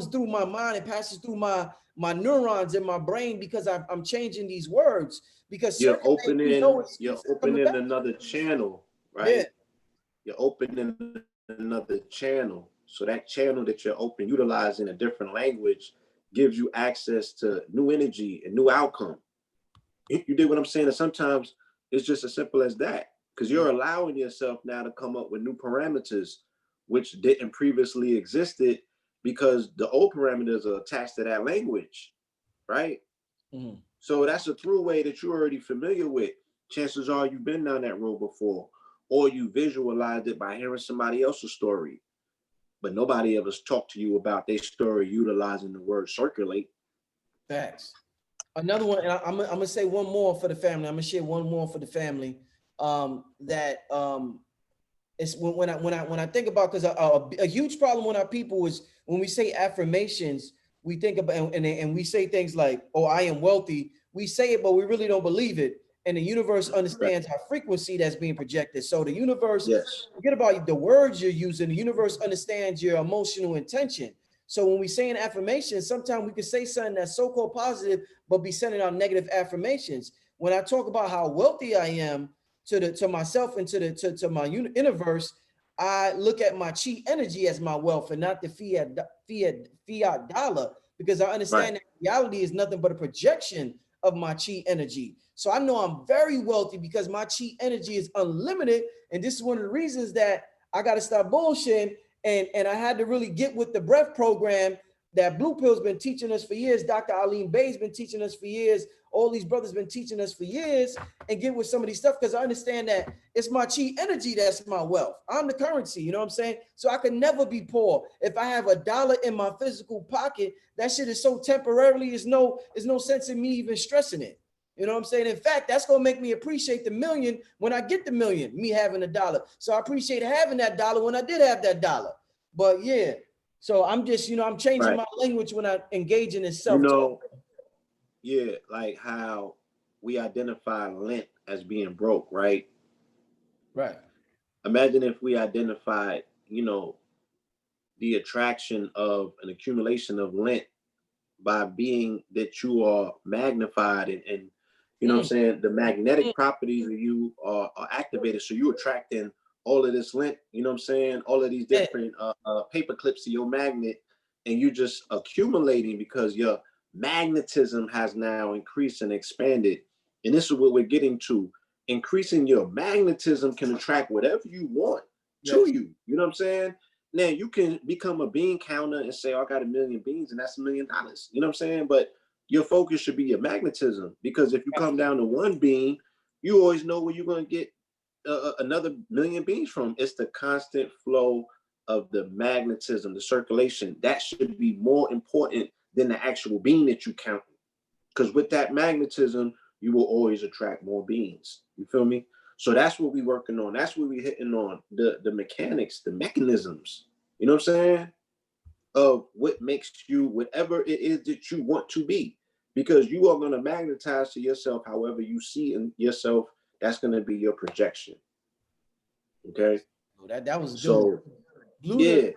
through my mind and passes through my neurons in my brain, because I'm changing these words, because you're opening another channel, right? Yeah. You're opening another channel. So that channel that you're utilizing a different language gives you access to new energy and new outcome. You did what I'm saying? And sometimes it's just as simple as that, because you're allowing yourself now to come up with new parameters which didn't previously existed, because the old parameters are attached to that language, right? Mm-hmm. So that's a throughway that you're already familiar with. Chances are you've been down that road before, or you visualized it by hearing somebody else's story, but nobody ever talked to you about their story utilizing the word circulate. Facts. Another one, and I'm gonna say one more for the family. I'm gonna share one more for the family. It's when I think about, because a huge problem with our people is when we say affirmations, we think about and we say things like, "Oh, I am wealthy." We say it, but we really don't believe it. And the universe understands our frequency that's being projected. So the universe, forget about the words you're using. The universe understands your emotional intention. So when we say an affirmation, sometimes we can say something that's so-called positive, but be sending out negative affirmations. When I talk about how wealthy I am to myself and to my universe, I look at my chi energy as my wealth and not the fiat dollar, because I understand that reality is nothing but a projection of my chi energy. So I know I'm very wealthy because my chi energy is unlimited. And this is one of the reasons that I got to stop bullshitting. And I had to really get with the breath program that Blue Pill's been teaching us for years. Dr. Alim Bey's been teaching us for years. All these brothers been teaching us for years, and get with some of these stuff, because I understand that it's my chi energy that's my wealth. I'm the currency, you know what I'm saying? So I can never be poor. If I have $1 in my physical pocket, that shit is so temporarily, there's no sense in me even stressing it. You know what I'm saying? In fact, that's going to make me appreciate the million when I get the million, me having $1. So I appreciate having that dollar when I did have that dollar. But yeah, So I'm just, I'm changing Right. my language when I engage in this You self. know, yeah, like how we identify lint as being broke, right? Right. Imagine if we identified, the attraction of an accumulation of lint by being that you are magnified and you know what I'm saying, the magnetic properties of you are activated. So you're attracting all of this lint, you know what I'm saying, all of these different paper clips to your magnet, and you just accumulating because your magnetism has now increased and expanded. And this is what we're getting to. Increasing your magnetism can attract whatever you want to you. You know what I'm saying? Now you can become a bean counter and say, oh, I got 1 million beans and that's $1 million. You know what I'm saying? But your focus should be your magnetism, because if you come down to one bean, you always know where you're going to get another 1 million beans from. It's the constant flow of the magnetism, the circulation. That should be more important than the actual bean that you count. Because with that magnetism, you will always attract more beans. You feel me? So that's what we're working on. That's what we're hitting on. The mechanics, the mechanisms, you know what I'm saying? Of what makes you whatever it is that you want to be. Because you are going to magnetize to yourself however you see in yourself. That's going to be your projection. Okay. That was good. So Blue yeah,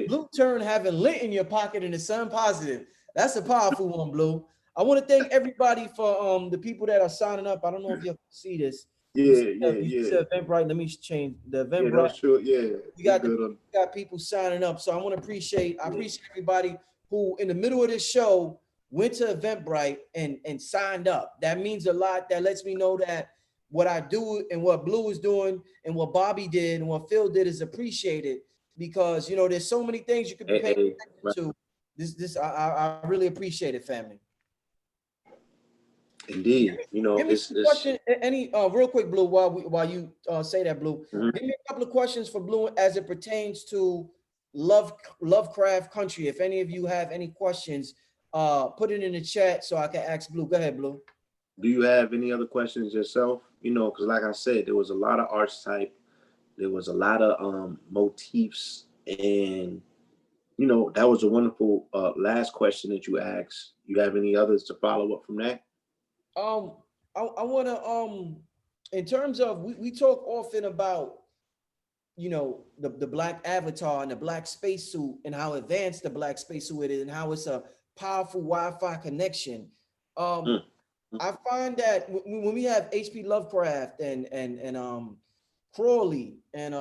Blue turn having lint in your pocket and the sun positive. That's a powerful one, Blue. I want to thank everybody for the people that are signing up. I don't know if you see this. You see Eventbrite. Let me change the Eventbrite. We got people signing up. So I appreciate everybody who in the middle of this show went to Eventbrite and signed up. That means a lot. That lets me know that what I do and what Blue is doing and what Bobby did and what Phil did is appreciated, because there's so many things you could be paying attention to. I really appreciate it, family. Indeed. Give me a question, any real quick, Blue, while you say that, Blue. Give me a couple of questions for Blue as it pertains to Lovecraft country. If any of you have any questions, put it in the chat so I can ask Blue. Go ahead, Blue. Do you have any other questions yourself? Because like I said, there was a lot of archetype, there was a lot of motifs, and that was a wonderful last question that you asked. You have any others to follow up from that? I want to in terms of we talk often about the black avatar and the black spacesuit and how advanced the black spacesuit is and how it's a powerful Wi-Fi connection. I find that when we have H.P. Lovecraft and Crowley and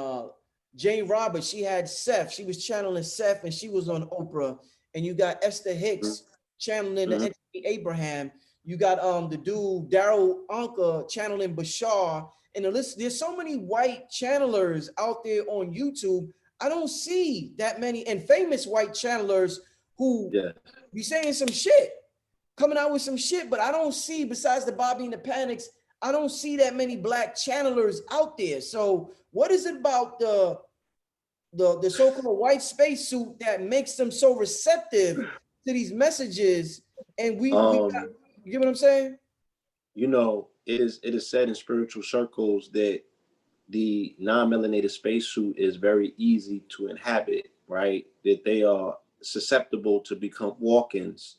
Jane Roberts, she had Seth. She was channeling Seth, and she was on Oprah. And you got Esther Hicks channeling the entity Abraham. You got the dude Daryl Anka channeling Bashar. And there's so many white channelers out there on YouTube. I don't see that many, and famous white channelers who be saying some shit, coming out with some shit, but I don't see, besides the Bobby and the Panics, I don't see that many black channelers out there. So what is it about the so-called white spacesuit that makes them so receptive to these messages? And you get what I'm saying? It is said in spiritual circles that the non-melanated spacesuit is very easy to inhabit, right? That they are susceptible to become walk-ins.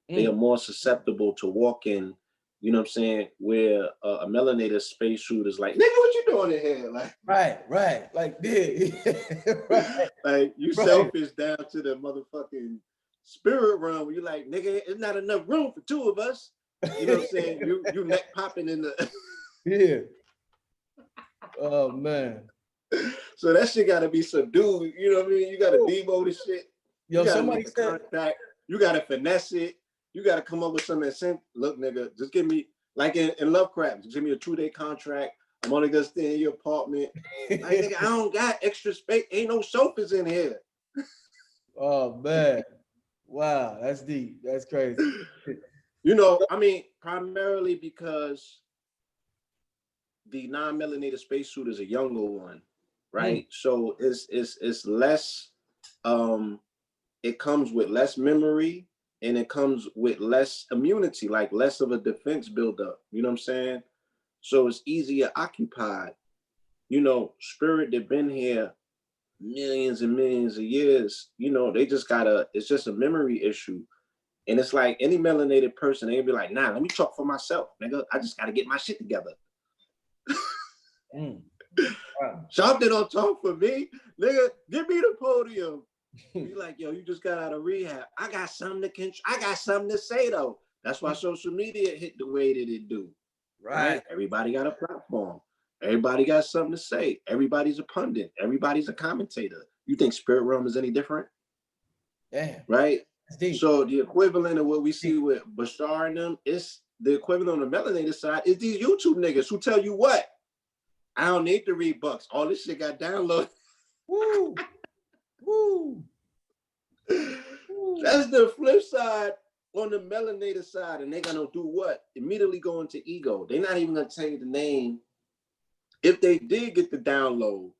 They are more susceptible to walk in, you know what I'm saying, where a melanated spacesuit is like, nigga, what you doing in here? Like, right. Like, right. Like, you selfish down to the motherfucking spirit realm where you're like, nigga, it's not enough room for two of us. You know what I'm saying? You neck popping in the yeah. Oh man. So that shit gotta be subdued. You know what I mean? You gotta demo the shit. Yo, somebody said you gotta finesse it. You gotta come up with something that said, look, nigga, just give me, like in Lovecraft, just give me a 2-day contract. I'm only gonna stay in your apartment. Like, nigga, I don't got extra space. Ain't no sofas in here. Oh man. Wow, that's deep. That's crazy. I mean, primarily because the non-melanated spacesuit is a younger one, right? So it's less, it comes with less memory, and it comes with less immunity, like less of a defense buildup. You know what I'm saying? So it's easier occupied. Spirit that been here millions and millions of years. You know, they just gotta, it's just a memory issue. And it's like any melanated person, they'd be like, nah, let me talk for myself, nigga. I just gotta get my shit together. Wow. Something don't talk for me, nigga. Give me the podium. Be like, yo, you just got out of rehab. I got something to say though. That's why social media hit the way that it do. Right? Everybody got a platform. Everybody got something to say. Everybody's a pundit. Everybody's a commentator. You think spirit realm is any different? Yeah. Right? So the equivalent of what we see with Bashar and them is the equivalent on the melanated side is these YouTube niggas who tell you what? I don't need to read books. All this shit got downloaded. Woo. Woo. That's the flip side on the melanated side. And they're gonna do what? Immediately go into ego. They're not even gonna tell you the name if they did get the download.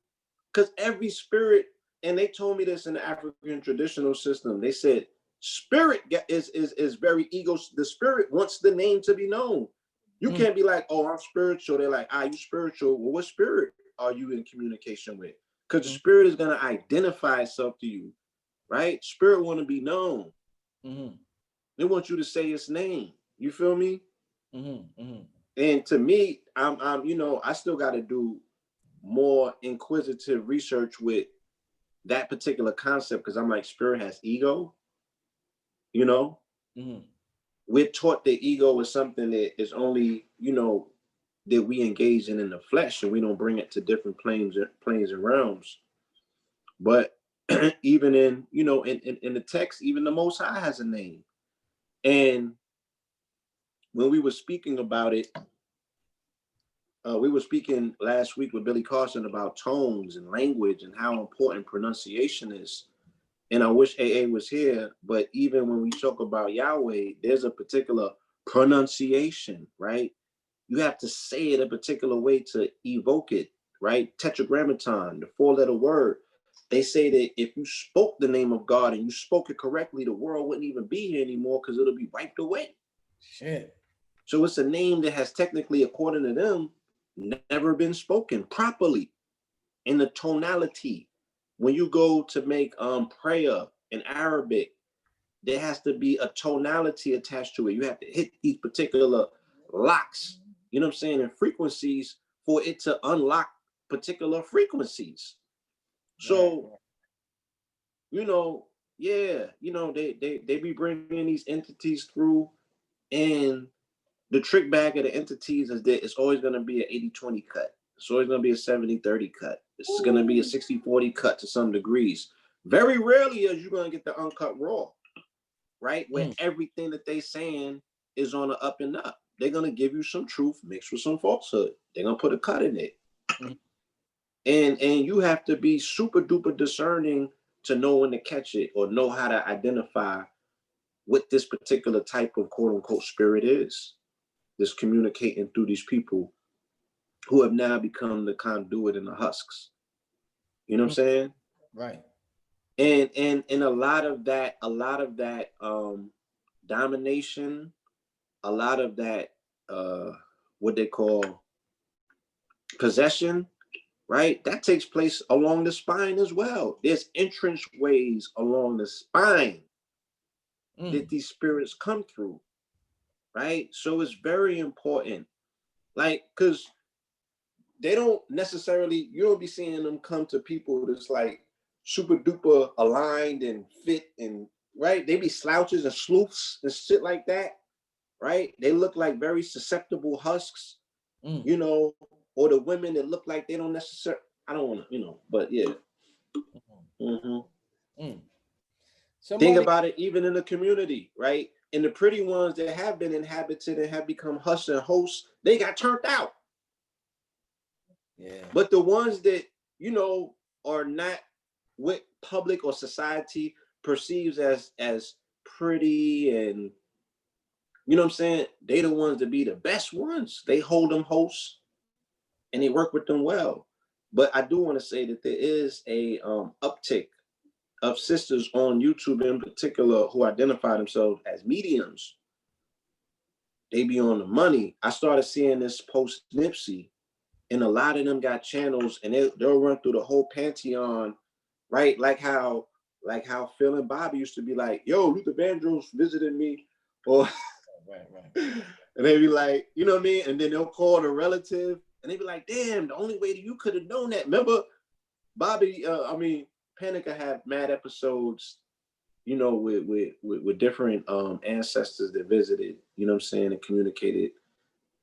Because every spirit, and they told me this in the African traditional system, they said spirit is very ego. The spirit wants the name to be known. You can't be like, oh, I'm spiritual. They're like, you spiritual. Well, what spirit are you in communication with? Because the spirit is going to identify itself to you, right? Spirit want to be known. They want you to say its name. You feel me? And to me, I'm you know, I still got to do more inquisitive research with that particular concept because I'm like, spirit has ego, you know? We're taught that ego is something that is only, you know, that we engage in the flesh, and we don't bring it to different planes and realms. But even in, you know, in the text, even the Most High has a name. And when we were speaking about it, we were speaking last week with Billy Carson about tones and language and how important pronunciation is. And I wish AA was here, but even when we talk about Yahweh, there's a particular pronunciation, right? You have to say it a particular way to evoke it, right? Tetragrammaton, the 4-letter word. They say that if you spoke the name of God and you spoke it correctly, the world wouldn't even be here anymore because it'll be wiped away. Shit. So it's a name that has technically, according to them, never been spoken properly in the tonality. When you go to make prayer in Arabic, there has to be a tonality attached to it. You have to hit these particular locks, you know what I'm saying, and frequencies for it to unlock particular frequencies. So, you know, yeah, you know, they be bringing these entities through, and the trick bag of the entities is that it's always going to be an 80-20 cut. It's always going to be a 70-30 cut. It's going to be a 60-40 cut to some degrees. Very rarely is you going to get the uncut raw, right? Where everything that they saying is on the up and up. They're going to give you some truth mixed with some falsehood. They're going to put a cut in it. And you have to be super duper discerning to know when to catch it or know how to identify what this particular type of quote unquote spirit is. That's communicating through these people who have now become the conduit and the husks. You know what I'm saying? Right. And a lot of that domination, a lot of that what they call possession, right? That takes place along the spine as well. There's entrance ways along the spine that these spirits come through, right? So it's very important, like, because they don't necessarily, you don't be seeing them come to people that's like super duper aligned and fit and right. They be slouches and sleuths and shit like that, right? They look like very susceptible husks, you know, or the women that look like they don't necessarily, I don't want to, you know, but yeah. Think about it, even in the community, right? And the pretty ones that have been inhabited and have become husks and hosts, they got turned out. Yeah. But the ones that, you know, are not what public or society perceives as pretty and, you know what I'm saying? They the ones that be the best ones. They hold them hosts and they work with them well. But I do want to say that there is a uptick of sisters on YouTube in particular who identify themselves as mediums. They be on the money. I started seeing this post Nipsey, and a lot of them got channels, and they'll run through the whole pantheon right? Like how Phil and Bobby used to be like, yo, Luther Vandross visited me, or Right. and they be like, you know what I mean? And then they'll call the relative and they be like, damn, the only way that you could have known that. Remember, Bobby, Panica had mad episodes, you know, with different ancestors that visited, you know what I'm saying, and communicated.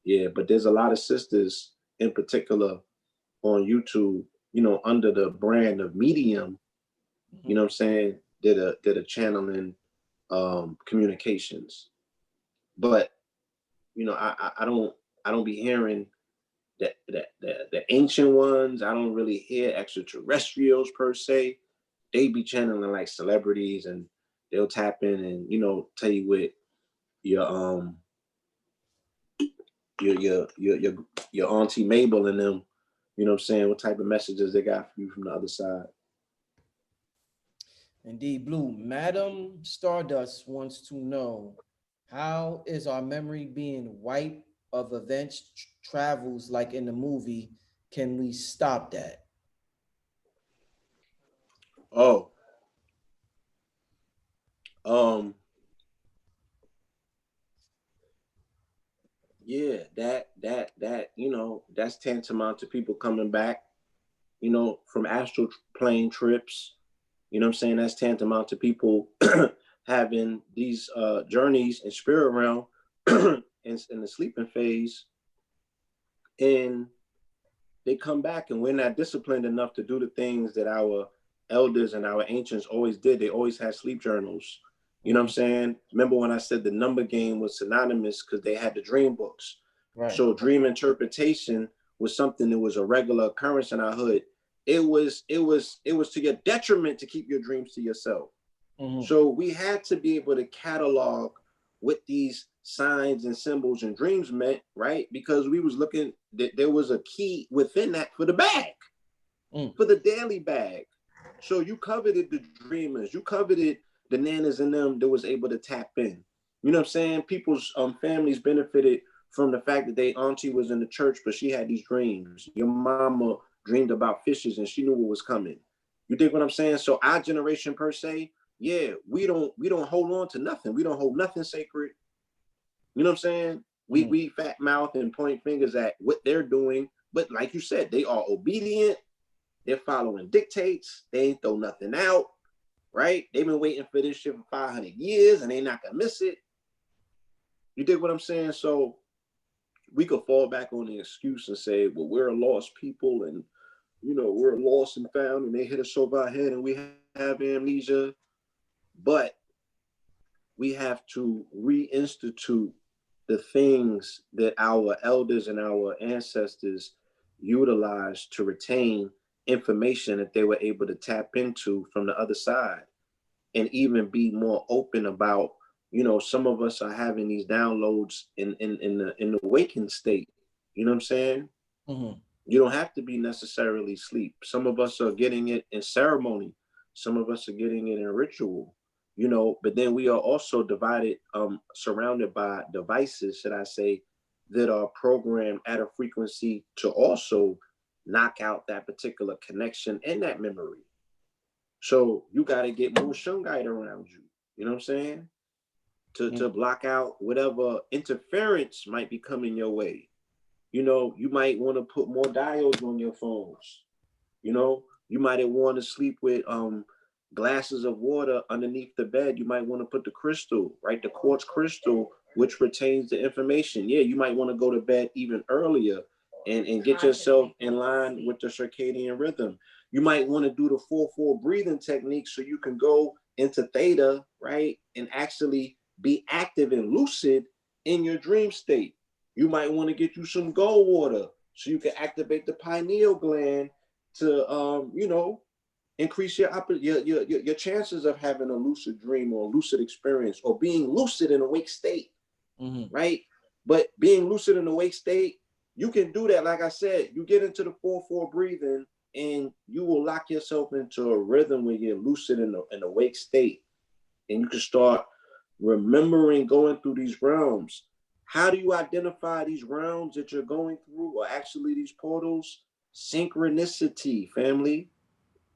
Yeah, but there's a lot of sisters in particular on YouTube, you know, under the brand of Medium, you know what I'm saying, did a channeling communications. But you know, I don't be hearing the ancient ones. I don't really hear extraterrestrials per se. They be channeling like celebrities, and they'll tap in and, you know, tell you what your your auntie Mabel and them, you know what I'm saying, what type of messages they got for you from the other side. Indeed, Blue. Madam Stardust wants to know, how is our memory being wiped of events, travels like in the movie? Can we stop that? Oh, yeah, that you know, that's tantamount to people coming back, you know, from astral plane trips. You know what I'm saying? That's tantamount to people having these journeys in spirit realm in the sleeping phase, and they come back, and we're not disciplined enough to do the things that our elders and our ancients always did. They always had sleep journals. You know what I'm saying? Remember when I said the number game was synonymous because they had the dream books. Right. So dream interpretation was something that was a regular occurrence in our hood. It was to your detriment to keep your dreams to yourself. So we had to be able to catalog what these signs and symbols and dreams meant, right? Because we was looking that there was a key within that for the bag, for the daily bag. So you coveted the dreamers, you coveted the nanas and them that was able to tap in. You know what I'm saying? People's families benefited from the fact that their auntie was in the church, but she had these dreams. Your mama dreamed about fishes and she knew what was coming. You dig what I'm saying? So our generation per se, yeah, we don't hold on to nothing. We don't hold nothing sacred. You know what I'm saying? We fat mouth and point fingers at what they're doing, but like you said, they are obedient. They're following dictates. They ain't throw nothing out, right? They've been waiting for this shit for 500 years, and they not gonna miss it. You dig what I'm saying? So we could fall back on the excuse and say, well, we're a lost people, and you know, we're lost and found, and they hit us over our head, and we have amnesia. But we have to reinstitute the things that our elders and our ancestors utilized to retain information that they were able to tap into from the other side, and even be more open about, you know, some of us are having these downloads in the waking state. You know what I'm saying? You don't have to be necessarily sleep. Some of us are getting it in ceremony. Some of us are getting it in ritual, you know, but then we are also divided, surrounded by devices, should I say, that are programmed at a frequency to also knock out that particular connection and that memory. So you got to get more shungite around you. You know what I'm saying? To block out whatever interference might be coming your way. You know, you might want to put more diodes on your phones. You know, you might want to sleep with glasses of water underneath the bed. You might want to put the crystal, right? The quartz crystal, which retains the information. Yeah, you might want to go to bed even earlier and get yourself in line with the circadian rhythm. You might want to do the 4-4 breathing technique so you can go into theta, right? And actually be active and lucid in your dream state. You might want to get you some gold water so you can activate the pineal gland to, you know, increase your chances of having a lucid dream or lucid experience or being lucid in awake state, right? But being lucid in awake state, you can do that. Like I said, you get into the 4-4 breathing and you will lock yourself into a rhythm where you're lucid in an awake state. And you can start remembering going through these realms. How do you identify these realms that you're going through, or actually these portals? Synchronicity, family,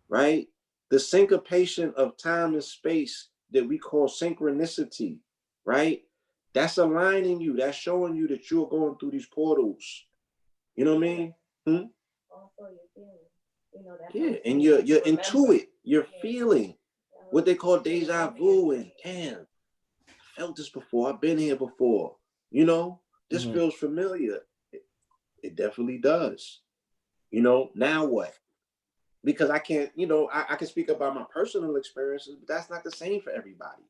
right? The syncopation of time and space that we call synchronicity, right? That's aligning you. That's showing you that you're going through these portals. You know what I mean? Also, you're feeling, you know, that. Yeah, and you're into it. You're feeling what they call deja vu, and damn, I felt this before. I've been here before. You know, this feels familiar. It definitely does. You know, now what? Because I can't, you know, I can speak about my personal experiences, but that's not the same for everybody.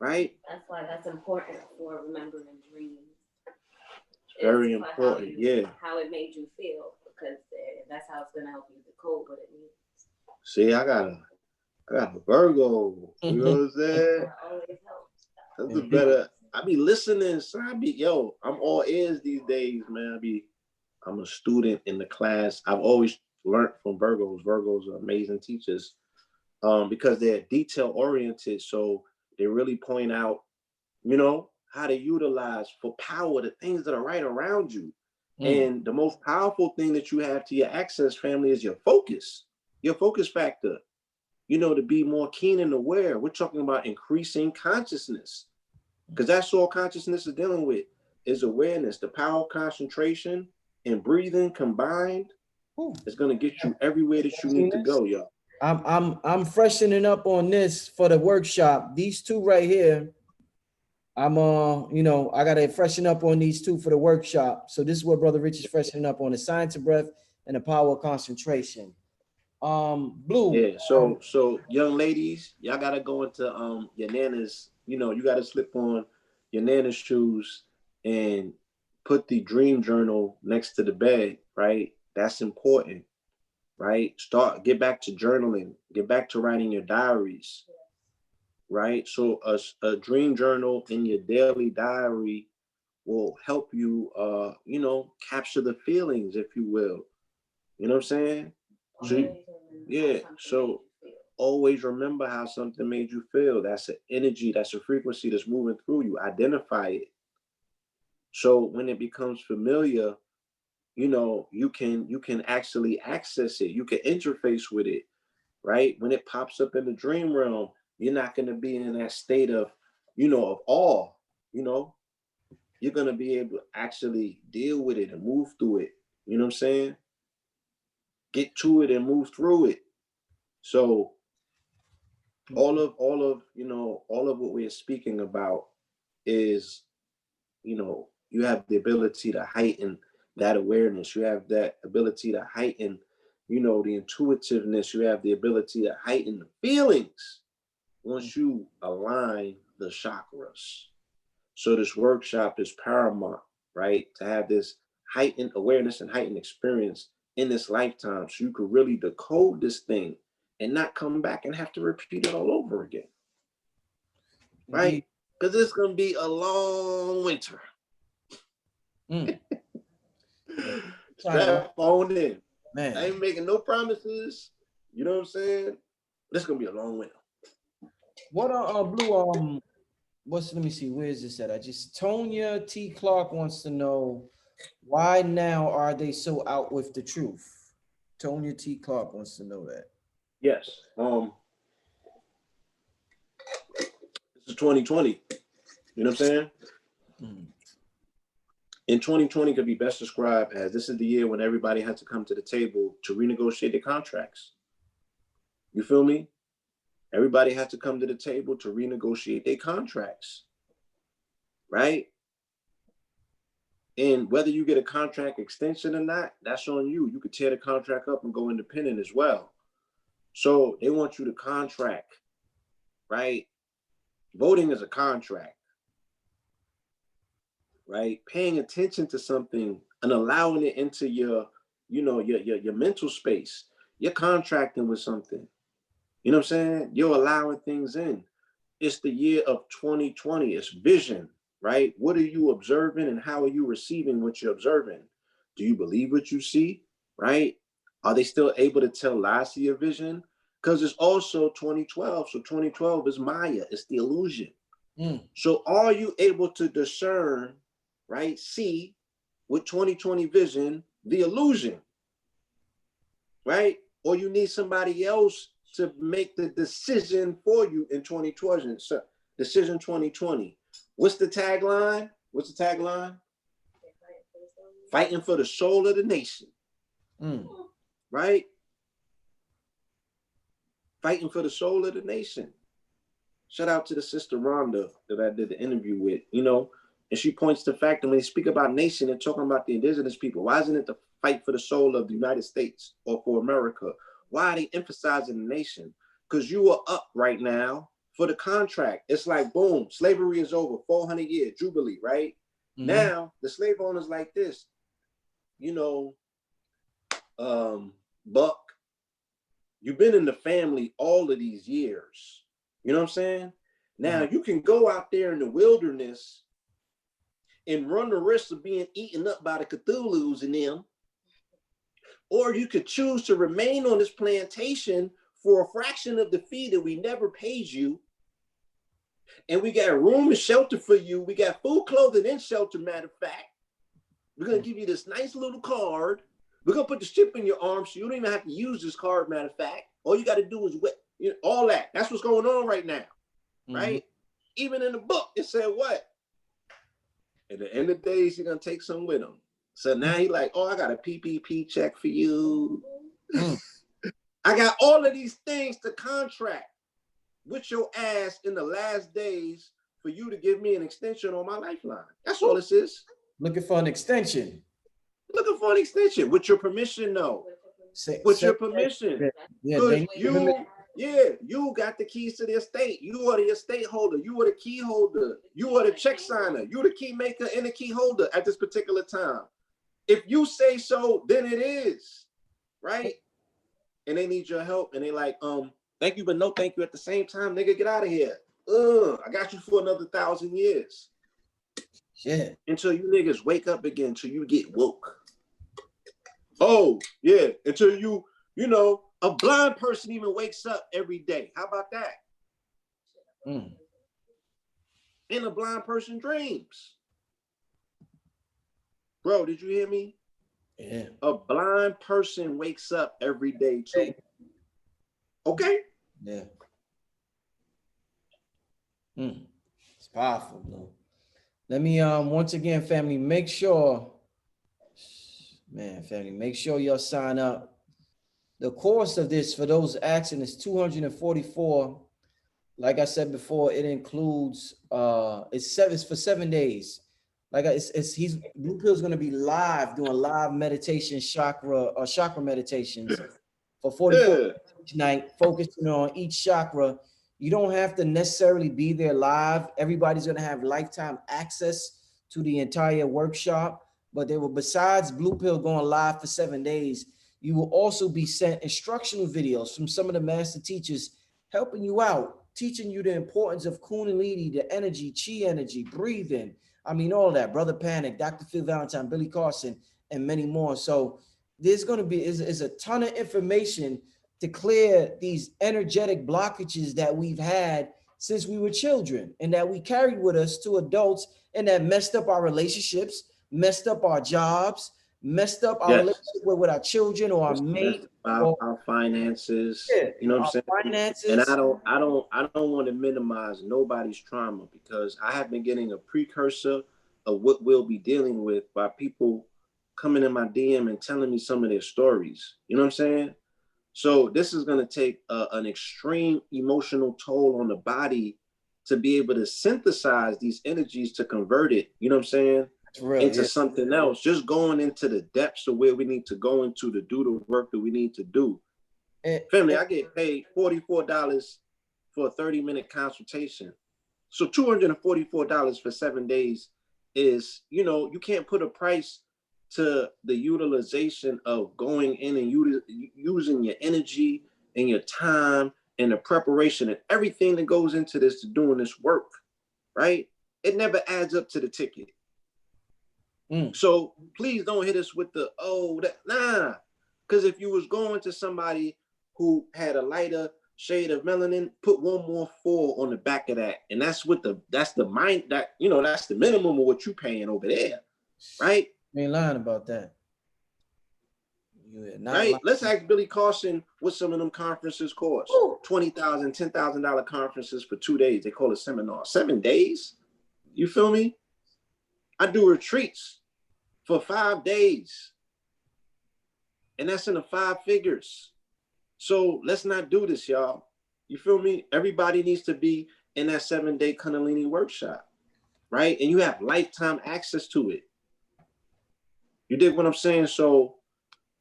Right? That's why that's important for remembering dreams. It's very important, how it made you feel, because that's how it's going to help you decode what it means. See, I got a Virgo. You know what I'm saying? That always helps. That's a better. I be listening, so I'm all ears these days, man. I'm a student in the class. I've always learned from Virgos. Virgos are amazing teachers, because they're detail oriented. So they really point out, you know, how to utilize for power the things that are right around you. And the most powerful thing that you have to your access family is your focus factor, you know, to be more keen and aware. We're talking about increasing consciousness, because that's all consciousness is dealing with, is awareness. The power of concentration and breathing combined is going to get you everywhere that you need to go, yo. I'm freshening up on this for the workshop. These two right here, I'm you know, I gotta freshen up on these two for the workshop. So this is what Brother Rich is freshening up on: the science of breath and the power of concentration. Blue. Yeah, so young ladies, y'all gotta go into your nana's, you know, you gotta slip on your nana's shoes and put the dream journal next to the bed, right? That's important, right? Get back to journaling, get back to writing your diaries, right? So a dream journal in your daily diary will help you, you know, capture the feelings, if you will. You know what I'm saying? So, yeah, so always remember how something made you feel. That's an energy, that's a frequency that's moving through you. Identify it. So when it becomes familiar, you know, you can actually access it. You can interface with it, right? When it pops up in the dream realm, you're not going to be in that state of, you know, of awe. You know, you're going to be able to actually deal with it and move through it. You know what I'm saying? Get to it and move through it. So all of you know, all of what we're speaking about is, you know, you have the ability to heighten that awareness. You have that ability to heighten, you know, the intuitiveness. You have the ability to heighten the feelings once you align the chakras. So this workshop is paramount, right? To have this heightened awareness and heightened experience in this lifetime, so you could really decode this thing and not come back and have to repeat it all over again, right? Because it's going to be a long winter. Strap on in. Man, I ain't making no promises. You know what I'm saying? This is going to be a long winter. What Blue, let me see, where is this at? Tonya T. Clark wants to know, why now are they so out with the truth? Tonya T. Clark wants to know that. Yes. This is 2020. You know what I'm saying? In 2020 could be best described as, this is the year when everybody had to come to the table to renegotiate their contracts. You feel me? Everybody has to come to the table to renegotiate their contracts, right? And whether you get a contract extension or not, that's on you. You could tear the contract up and go independent as well. So they want you to contract, right? Voting is a contract, right? Paying attention to something and allowing it into your, you know, your mental space. You're contracting with something. You know what I'm saying? You're allowing things in. It's the year of 2020. It's vision, right? What are you observing and how are you receiving what you're observing? Do you believe what you see, right? Are they still able to tell lies to your vision? Because it's also 2012. So 2012 is Maya. It's the illusion. So are you able to discern, right? See with 2020 vision, the illusion, right? Or you need somebody else to make the decision for you in 2020. So, decision 2020. What's the tagline? What's the tagline? Fighting for the soul of the nation. Right? Fighting for the soul of the nation. Shout out to the sister Rhonda that I did the interview with, you know, and she points to the fact that when they speak about nation, they're talking about the indigenous people. Why isn't it the fight for the soul of the United States or for America? Why are they emphasizing the nation? Because you are up right now for the contract. It's like, boom, slavery is over, 400 year jubilee, right? Now, the slave owners like this, you know, Buck, you've been in the family all of these years. You know what I'm saying? Now you can go out there in the wilderness and run the risk of being eaten up by the Cthulhu's and them, or you could choose to remain on this plantation for a fraction of the fee that we never paid you. And we got room and shelter for you. We got food, clothing, and shelter, matter of fact. We're going to give you this nice little card. We're going to put the chip in your arm so you don't even have to use this card, matter of fact. All you got to do is all that. That's what's going on right now, right? Even in the book, it said what? At the end of the days, you're going to take some with him. So now he like, oh, I got a PPP check for you. I got all of these things to contract with your ass in the last days for you to give me an extension on my lifeline. That's all this is. Looking for an extension. Looking for an extension with your permission, though. With your permission. Yeah, you got the keys to the estate. You are the estate holder. You are the key holder. You are the check signer. You are the key maker and the key holder at this particular time. If you say so, then it is, right? And they need your help, and they like, thank you, but no thank you at the same time, nigga, get out of here. I got you for another 1,000 years. Yeah. Until you niggas wake up again, until you get woke. Oh, yeah, until you know, a blind person even wakes up every day. How about that? And a blind person dreams. Bro, did you hear me? Yeah. A blind person wakes up every day too. Okay? Yeah. It's powerful, bro. Let me once again, family, make sure y'all sign up. The course of this, for those asking, is $244. Like I said before, it includes it's for 7 days. Like Blue Pill's gonna be live doing live meditation, chakra meditations for 44 each night, focusing on each chakra. You don't have to necessarily be there live. Everybody's gonna have lifetime access to the entire workshop. But besides Blue Pill going live for 7 days, you will also be sent instructional videos from some of the master teachers helping you out, teaching you the importance of Kundalini, the energy, chi energy, breathing. I mean, all that. Brother Panic, Dr. Phil Valentine, Billy Carson, and many more. So there's going to be is a ton of information to clear these energetic blockages that we've had since we were children and that we carried with us to adults, and that messed up our relationships, messed up our jobs, messed up our relationship with our children or our mate, or our finances. Yeah, you know what I'm saying? Finances. And I don't want to minimize nobody's trauma, because I have been getting a precursor of what we'll be dealing with by people coming in my DM and telling me some of their stories. You know what I'm saying? So this is going to take an extreme emotional toll on the body to be able to synthesize these energies to convert it. You know what I'm saying? Into something else, just going into the depths of where we need to go into to do the work that we need to do. Family, I get paid $44 for a 30-minute consultation. So $244 for 7 days is, you know, you can't put a price to the utilization of going in and using your energy and your time and the preparation and everything that goes into this, to doing this work, right? It never adds up to the ticket. So please don't hit us with the, nah. Because if you was going to somebody who had a lighter shade of melanin, put one more 4 on the back of that. And that's the mind that, you know, that's the minimum of what you paying over there, right? You ain't lying about that. Right? Let's ask Billy Carson what some of them conferences cost. $20,000, $10,000 conferences for 2 days. They call it seminar. 7 days? You feel me? I do retreats for 5 days. And that's in the 5 figures. So let's not do this, y'all. You feel me? Everybody needs to be in that 7-day Kundalini workshop, right? And you have lifetime access to it. You dig what I'm saying? So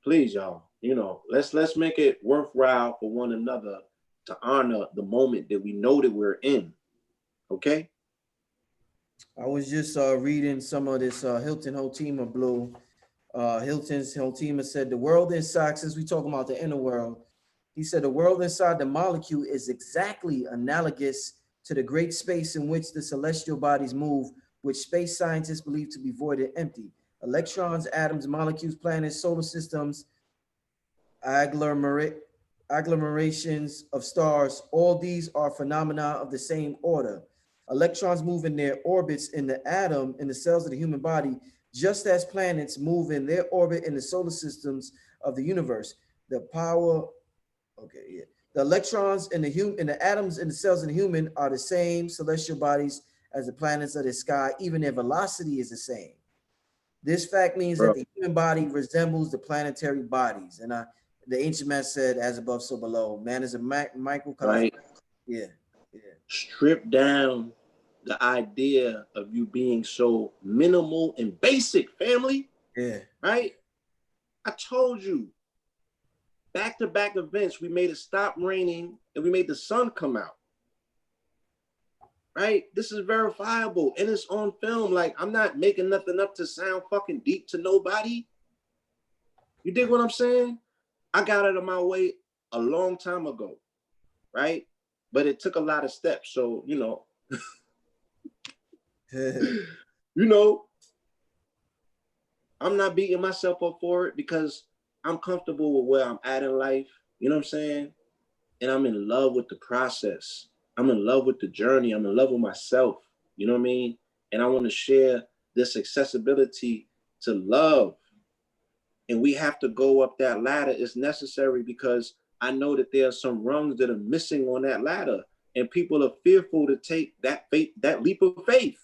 please, y'all, you know, let's make it worthwhile for one another to honor the moment that we know that we're in. Okay? I was just reading some of this Hilton Hotima Blue. Hilton's Hotima said the world inside, since we talking about the inner world, he said the world inside the molecule is exactly analogous to the great space in which the celestial bodies move, which space scientists believe to be void and empty. Electrons, atoms, molecules, planets, solar systems, agglomerations of stars, all these are phenomena of the same order. Electrons move in their orbits in the atom, in the cells of the human body, just as planets move in their orbit in the solar systems of the universe. The electrons in the atoms in the cells of the human are the same celestial bodies as the planets of the sky, even their velocity is the same. This fact means that the human body resembles the planetary bodies. And the ancient man said, as above, so below. Man is a microcosm. Right. Yeah. Strip down the idea of you being so minimal and basic, family. Yeah. Right? I told you, back-to-back events, we made it stop raining and we made the sun come out. Right? This is verifiable and it's on film. Like, I'm not making nothing up to sound fucking deep to nobody. You dig what I'm saying? I got out of my way a long time ago, right? But it took a lot of steps. So, you know, I'm not beating myself up for it because I'm comfortable with where I'm at in life. You know what I'm saying? And I'm in love with the process. I'm in love with the journey. I'm in love with myself. You know what I mean? And I want to share this accessibility to love. And we have to go up that ladder. It's necessary because I know that there are some rungs that are missing on that ladder. And people are fearful to take that leap of faith.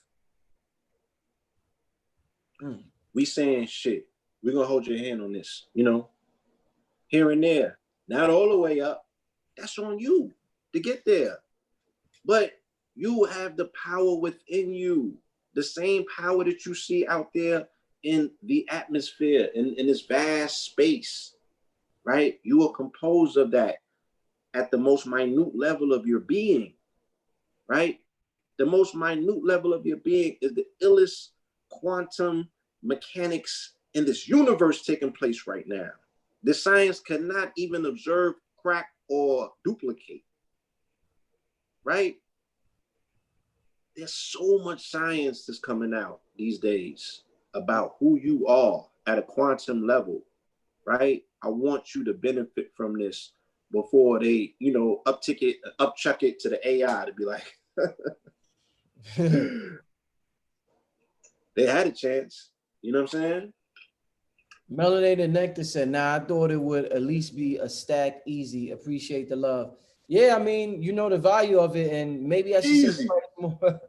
We saying, shit, we're going to hold your hand on this, you know, here and there, not all the way up. That's on you to get there. But you have the power within you, the same power that you see out there in the atmosphere, in this vast space, right? You are composed of that at the most minute level of your being, right? The most minute level of your being is the illest quantum mechanics in this universe taking place right now. The science cannot even observe, crack, or duplicate, right? There's so much science that's coming out these days about who you are at a quantum level, right? I want you to benefit from this before they, you know, upchuck it to the AI to be like, they had a chance. You know what I'm saying? Melanated Nectar said, nah, I thought it would at least be a stack easy. Appreciate the love. Yeah, I mean, you know the value of it, and maybe I should say more.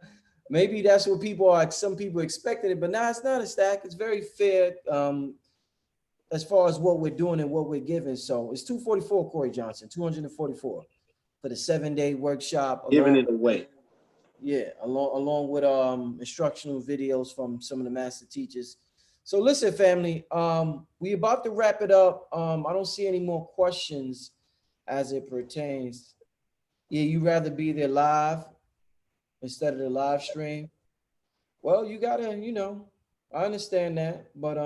Maybe that's what people are, some people expected it, but nah, it's not a stack. It's very fair as far as what we're doing and what we're giving. So it's 244, Corey Johnson, 244 for the 7-day workshop. Giving it away. Yeah, along with instructional videos from some of the master teachers. So listen, family, we about to wrap it up. I don't see any more questions as it pertains. Yeah, you rather be there live instead of the live stream. Well, you gotta, you know, I understand that, but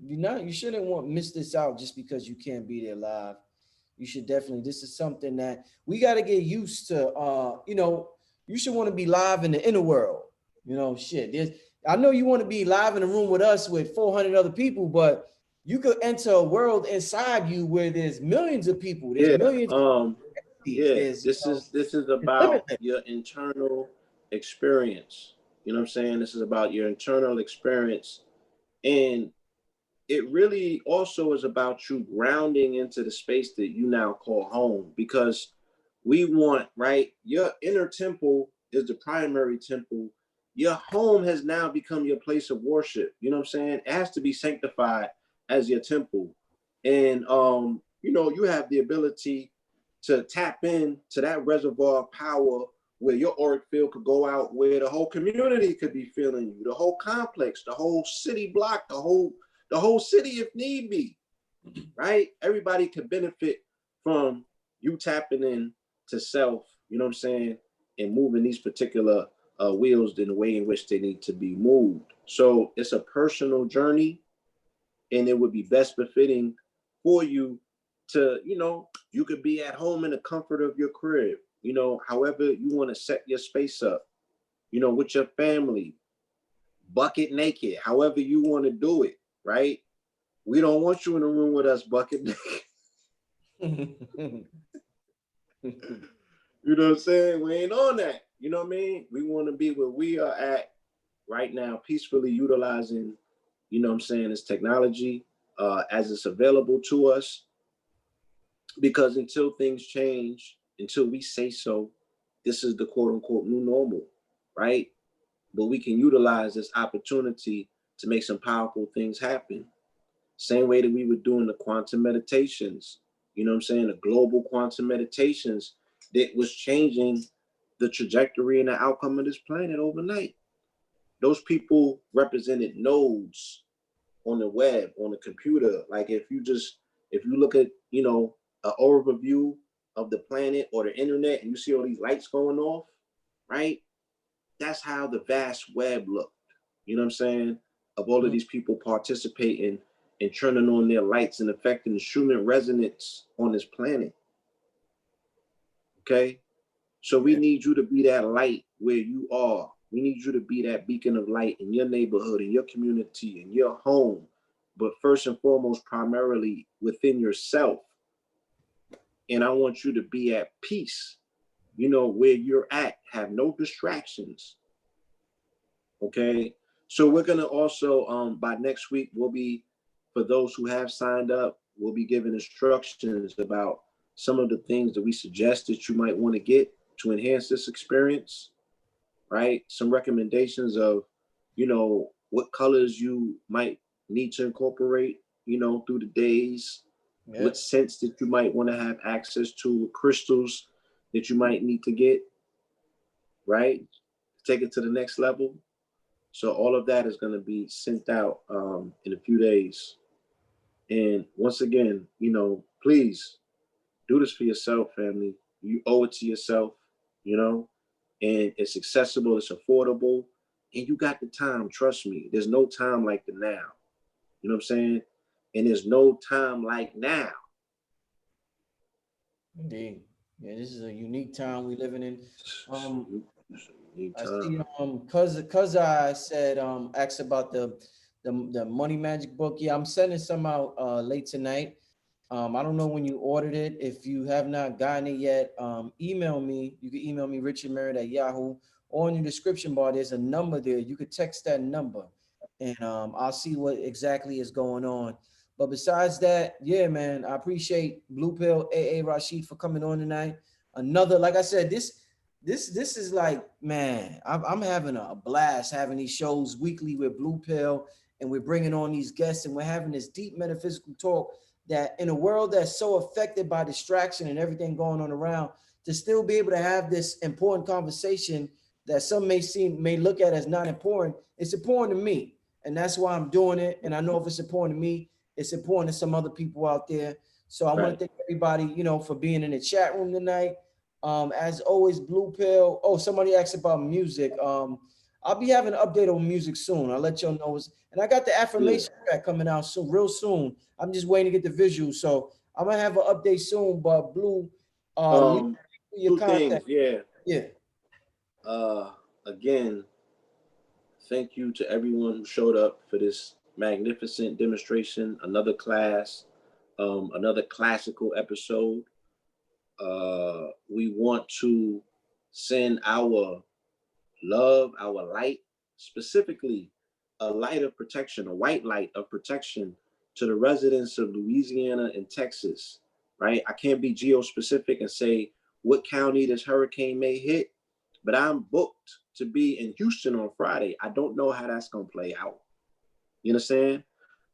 you shouldn't miss this out just because you can't be there live. You should definitely, this is something that we got to get used to. You know, you should want to be live in the inner world. You know, shit. I know you want to be live in a room with us with 400 other people, but you could enter a world inside you where there's millions of people. There's millions. This is about your internal experience. You know what I'm saying? This is about your internal experience. And it really also is about you grounding into the space that you now call home, because we want, right? Your inner temple is the primary temple. Your home has now become your place of worship. You know what I'm saying? It has to be sanctified as your temple. And you know, you have the ability to tap in to that reservoir of power where your auric field could go out, where the whole community could be feeling you, the whole complex, the whole city block, the whole city if need be, right? Everybody could benefit from you tapping in to self, you know what I'm saying, and moving these particular wheels in the way in which they need to be moved. So it's a personal journey, and it would be best befitting for you to, you know, you could be at home in the comfort of your crib, you know, however you want to set your space up, you know, with your family, bucket naked, however you want to do it, right? We don't want you in the room with us bucket naked. You know what I'm saying? We ain't on that. You know what I mean? We want to be where we are at right now, peacefully utilizing, you know what I'm saying, this technology as it's available to us. Because until things change, until we say so, this is the quote unquote new normal, right? But we can utilize this opportunity to make some powerful things happen. Same way that we were doing the quantum meditations, you know what I'm saying? The global quantum meditations that was changing the trajectory and the outcome of this planet overnight. Those people represented nodes on the web, on the computer. Like if you look at, you know, an overview of the planet or the internet and you see all these lights going off, right? That's how the vast web looked. You know what I'm saying? Of all of these people participating and turning on their lights and affecting the Schumann resonance on this planet. Okay? So we need you to be that light where you are. We need you to be that beacon of light in your neighborhood, in your community, in your home. But first and foremost, primarily within yourself. And I want you to be at peace, you know, where you're at. Have no distractions. Okay? So we're going to also, by next week, we'll be, for those who have signed up, we'll be giving instructions about some of the things that we suggest that you might want to get to enhance this experience, right? Some recommendations of, you know, what colors you might need to incorporate, you know, through the days, what scents that you might want to have access to, crystals that you might need to get, right? Take it to the next level. So all of that is going to be sent out in a few days. And once again, you know, please do this for yourself, family. You owe it to yourself, you know, and it's accessible, it's affordable, and you got the time. Trust me, there's no time like the now. You know what I'm saying? And there's no time like now. Indeed. Yeah, this is a unique time we living in. I see, Time. cause I said, asked about the money magic book. Yeah, I'm sending some out late tonight. I don't know when you ordered it. If you have not gotten it yet, email me. You can email me richardmerritt@yahoo, or in the description bar, there's a number there. You could text that number, and I'll see what exactly is going on. But besides that, yeah, man, I appreciate Blue Pill AA Rashid for coming on tonight. Another, like I said, this is like, man, I'm having a blast having these shows weekly with Blue Pill, and we're bringing on these guests, and we're having this deep metaphysical talk that in a world that's so affected by distraction and everything going on around, to still be able to have this important conversation that some may look at as not important. It's important to me, and that's why I'm doing it. And I know if it's important to me, it's important to some other people out there. So I want to thank everybody, you know, for being in the chat room tonight. As always, Blue Pill. Oh, somebody asked about music. I'll be having an update on music soon. I'll let y'all know. And I got the affirmation track coming out soon, real soon. I'm just waiting to get the visual. So I'm gonna have an update soon. But Blue, your two things, contact. yeah. Again, thank you to everyone who showed up for this magnificent demonstration, another class, another classical episode. We want to send our love, our light, specifically a light of protection, a white light of protection to the residents of Louisiana and Texas, right? I can't be geo-specific and say what county this hurricane may hit, but I'm booked to be in Houston on Friday. I don't know how that's gonna play out. You understand?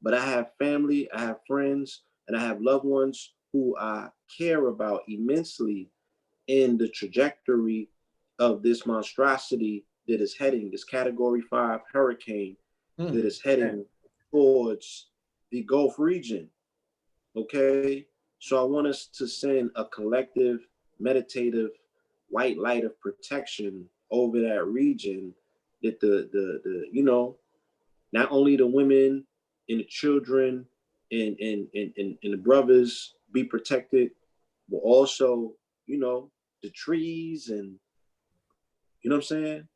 But I have family, I have friends, and I have loved ones who I care about immensely in the trajectory of this monstrosity that is heading, this Category 5 hurricane that is heading towards the Gulf region, okay? So I want us to send a collective, meditative, white light of protection over that region, that the you know, not only the women and the children and the brothers be protected, but also, you know, the trees and, you know what I'm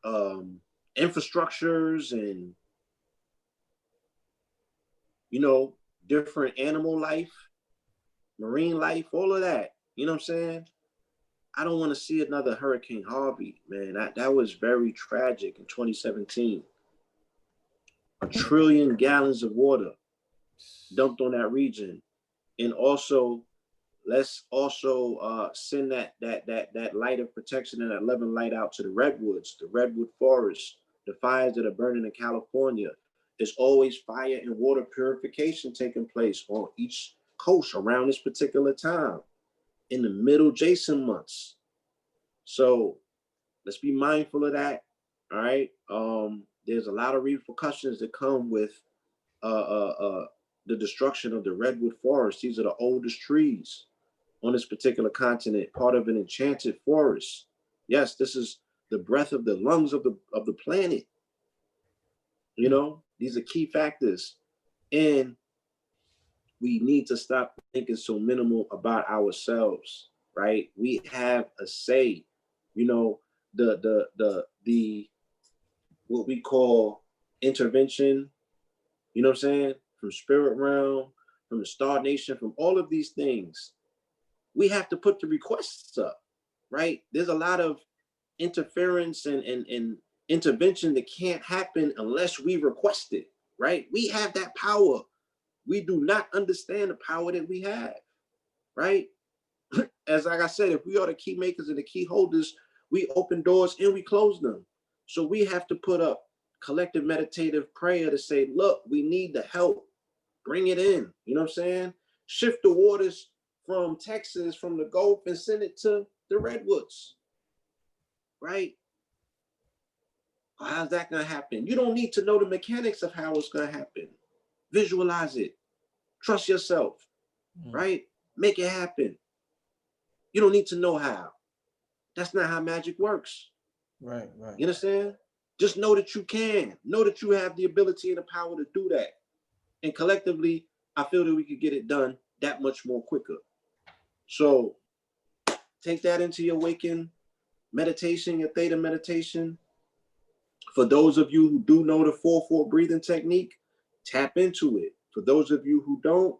saying? Infrastructures and, you know, different animal life, marine life, all of that. You know what I'm saying? I don't want to see another Hurricane Harvey, man. That was very tragic in 2017. 1 trillion gallons of water dumped on that region. And also, let's also send that light of protection and that loving light out to the redwoods, the redwood forest, the fires that are burning in California. There's always fire and water purification taking place on each coast around this particular time in the middle Jason months. So let's be mindful of that. All right. There's a lot of repercussions that come with the destruction of the redwood forest. These are the oldest trees on this particular continent, part of an enchanted forest. Yes, this is the breath of the lungs of the planet. You know, these are key factors. And we need to stop thinking so minimal about ourselves, right? We have a say. You know, the what we call intervention, you know what I'm saying? From spirit realm, from the star nation, from all of these things. We have to put the requests up, right? There's a lot of interference and intervention that can't happen unless we request it, right? We have that power. We do not understand the power that we have, right? As like I said, if we are the key makers and the key holders, we open doors and we close them. So we have to put up collective meditative prayer to say, look, we need the help. Bring it in. You know what I'm saying? Shift the waters from Texas, from the Gulf, and send it to the redwoods, right? How's that going to happen? You don't need to know the mechanics of how it's going to happen. Visualize it. Trust yourself, right? Make it happen. You don't need to know how. That's not how magic works. Right. You understand? Just know that you can. Know that you have the ability and the power to do that. And collectively, I feel that we could get it done that much more quicker. So take that into your waking meditation, your theta meditation. For those of you who do know the 4-4 breathing technique, tap into it. For those of you who don't,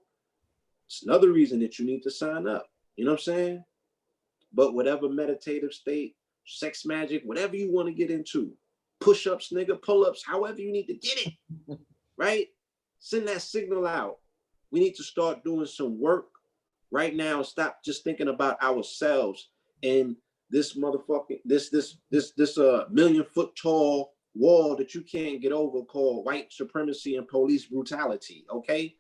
it's another reason that you need to sign up. You know what I'm saying? But whatever meditative state, sex magic, whatever you want to get into, push-ups, nigga, pull-ups, however you need to get it, right? Send that signal out. We need to start doing some work right now. Stop just thinking about ourselves and this motherfucking, this 1,000,000-foot tall wall that you can't get over called white supremacy and police brutality, okay?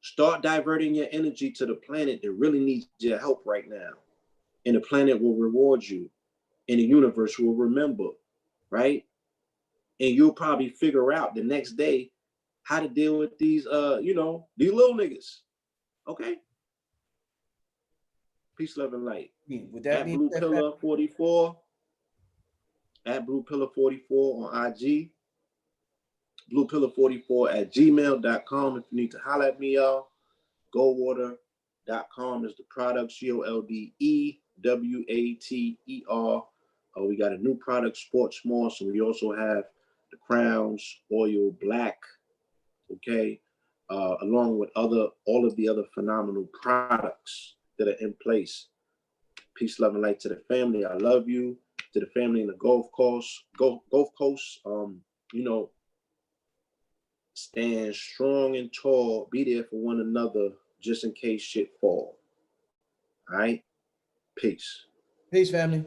Start diverting your energy to the planet that really needs your help right now. And the planet will reward you. And the universe will remember, right? And you'll probably figure out the next day how to deal with these, these little niggas, okay? Peace, love, and light. With that At being Blue said, Pillar 44, at Blue Pillar 44 on IG, bluepillar44@gmail.com if you need to holler at me, y'all. Goldwater.com is the product, Goldewater. We got a new product, Sports More. So we also have the Crowns Oil Black, okay, along with all of the other phenomenal products that are in place. Peace, love, and light to the family. I love you. To the family in the Gulf Coast, stand strong and tall, be there for one another just in case shit fall. All right? Peace. Peace, family.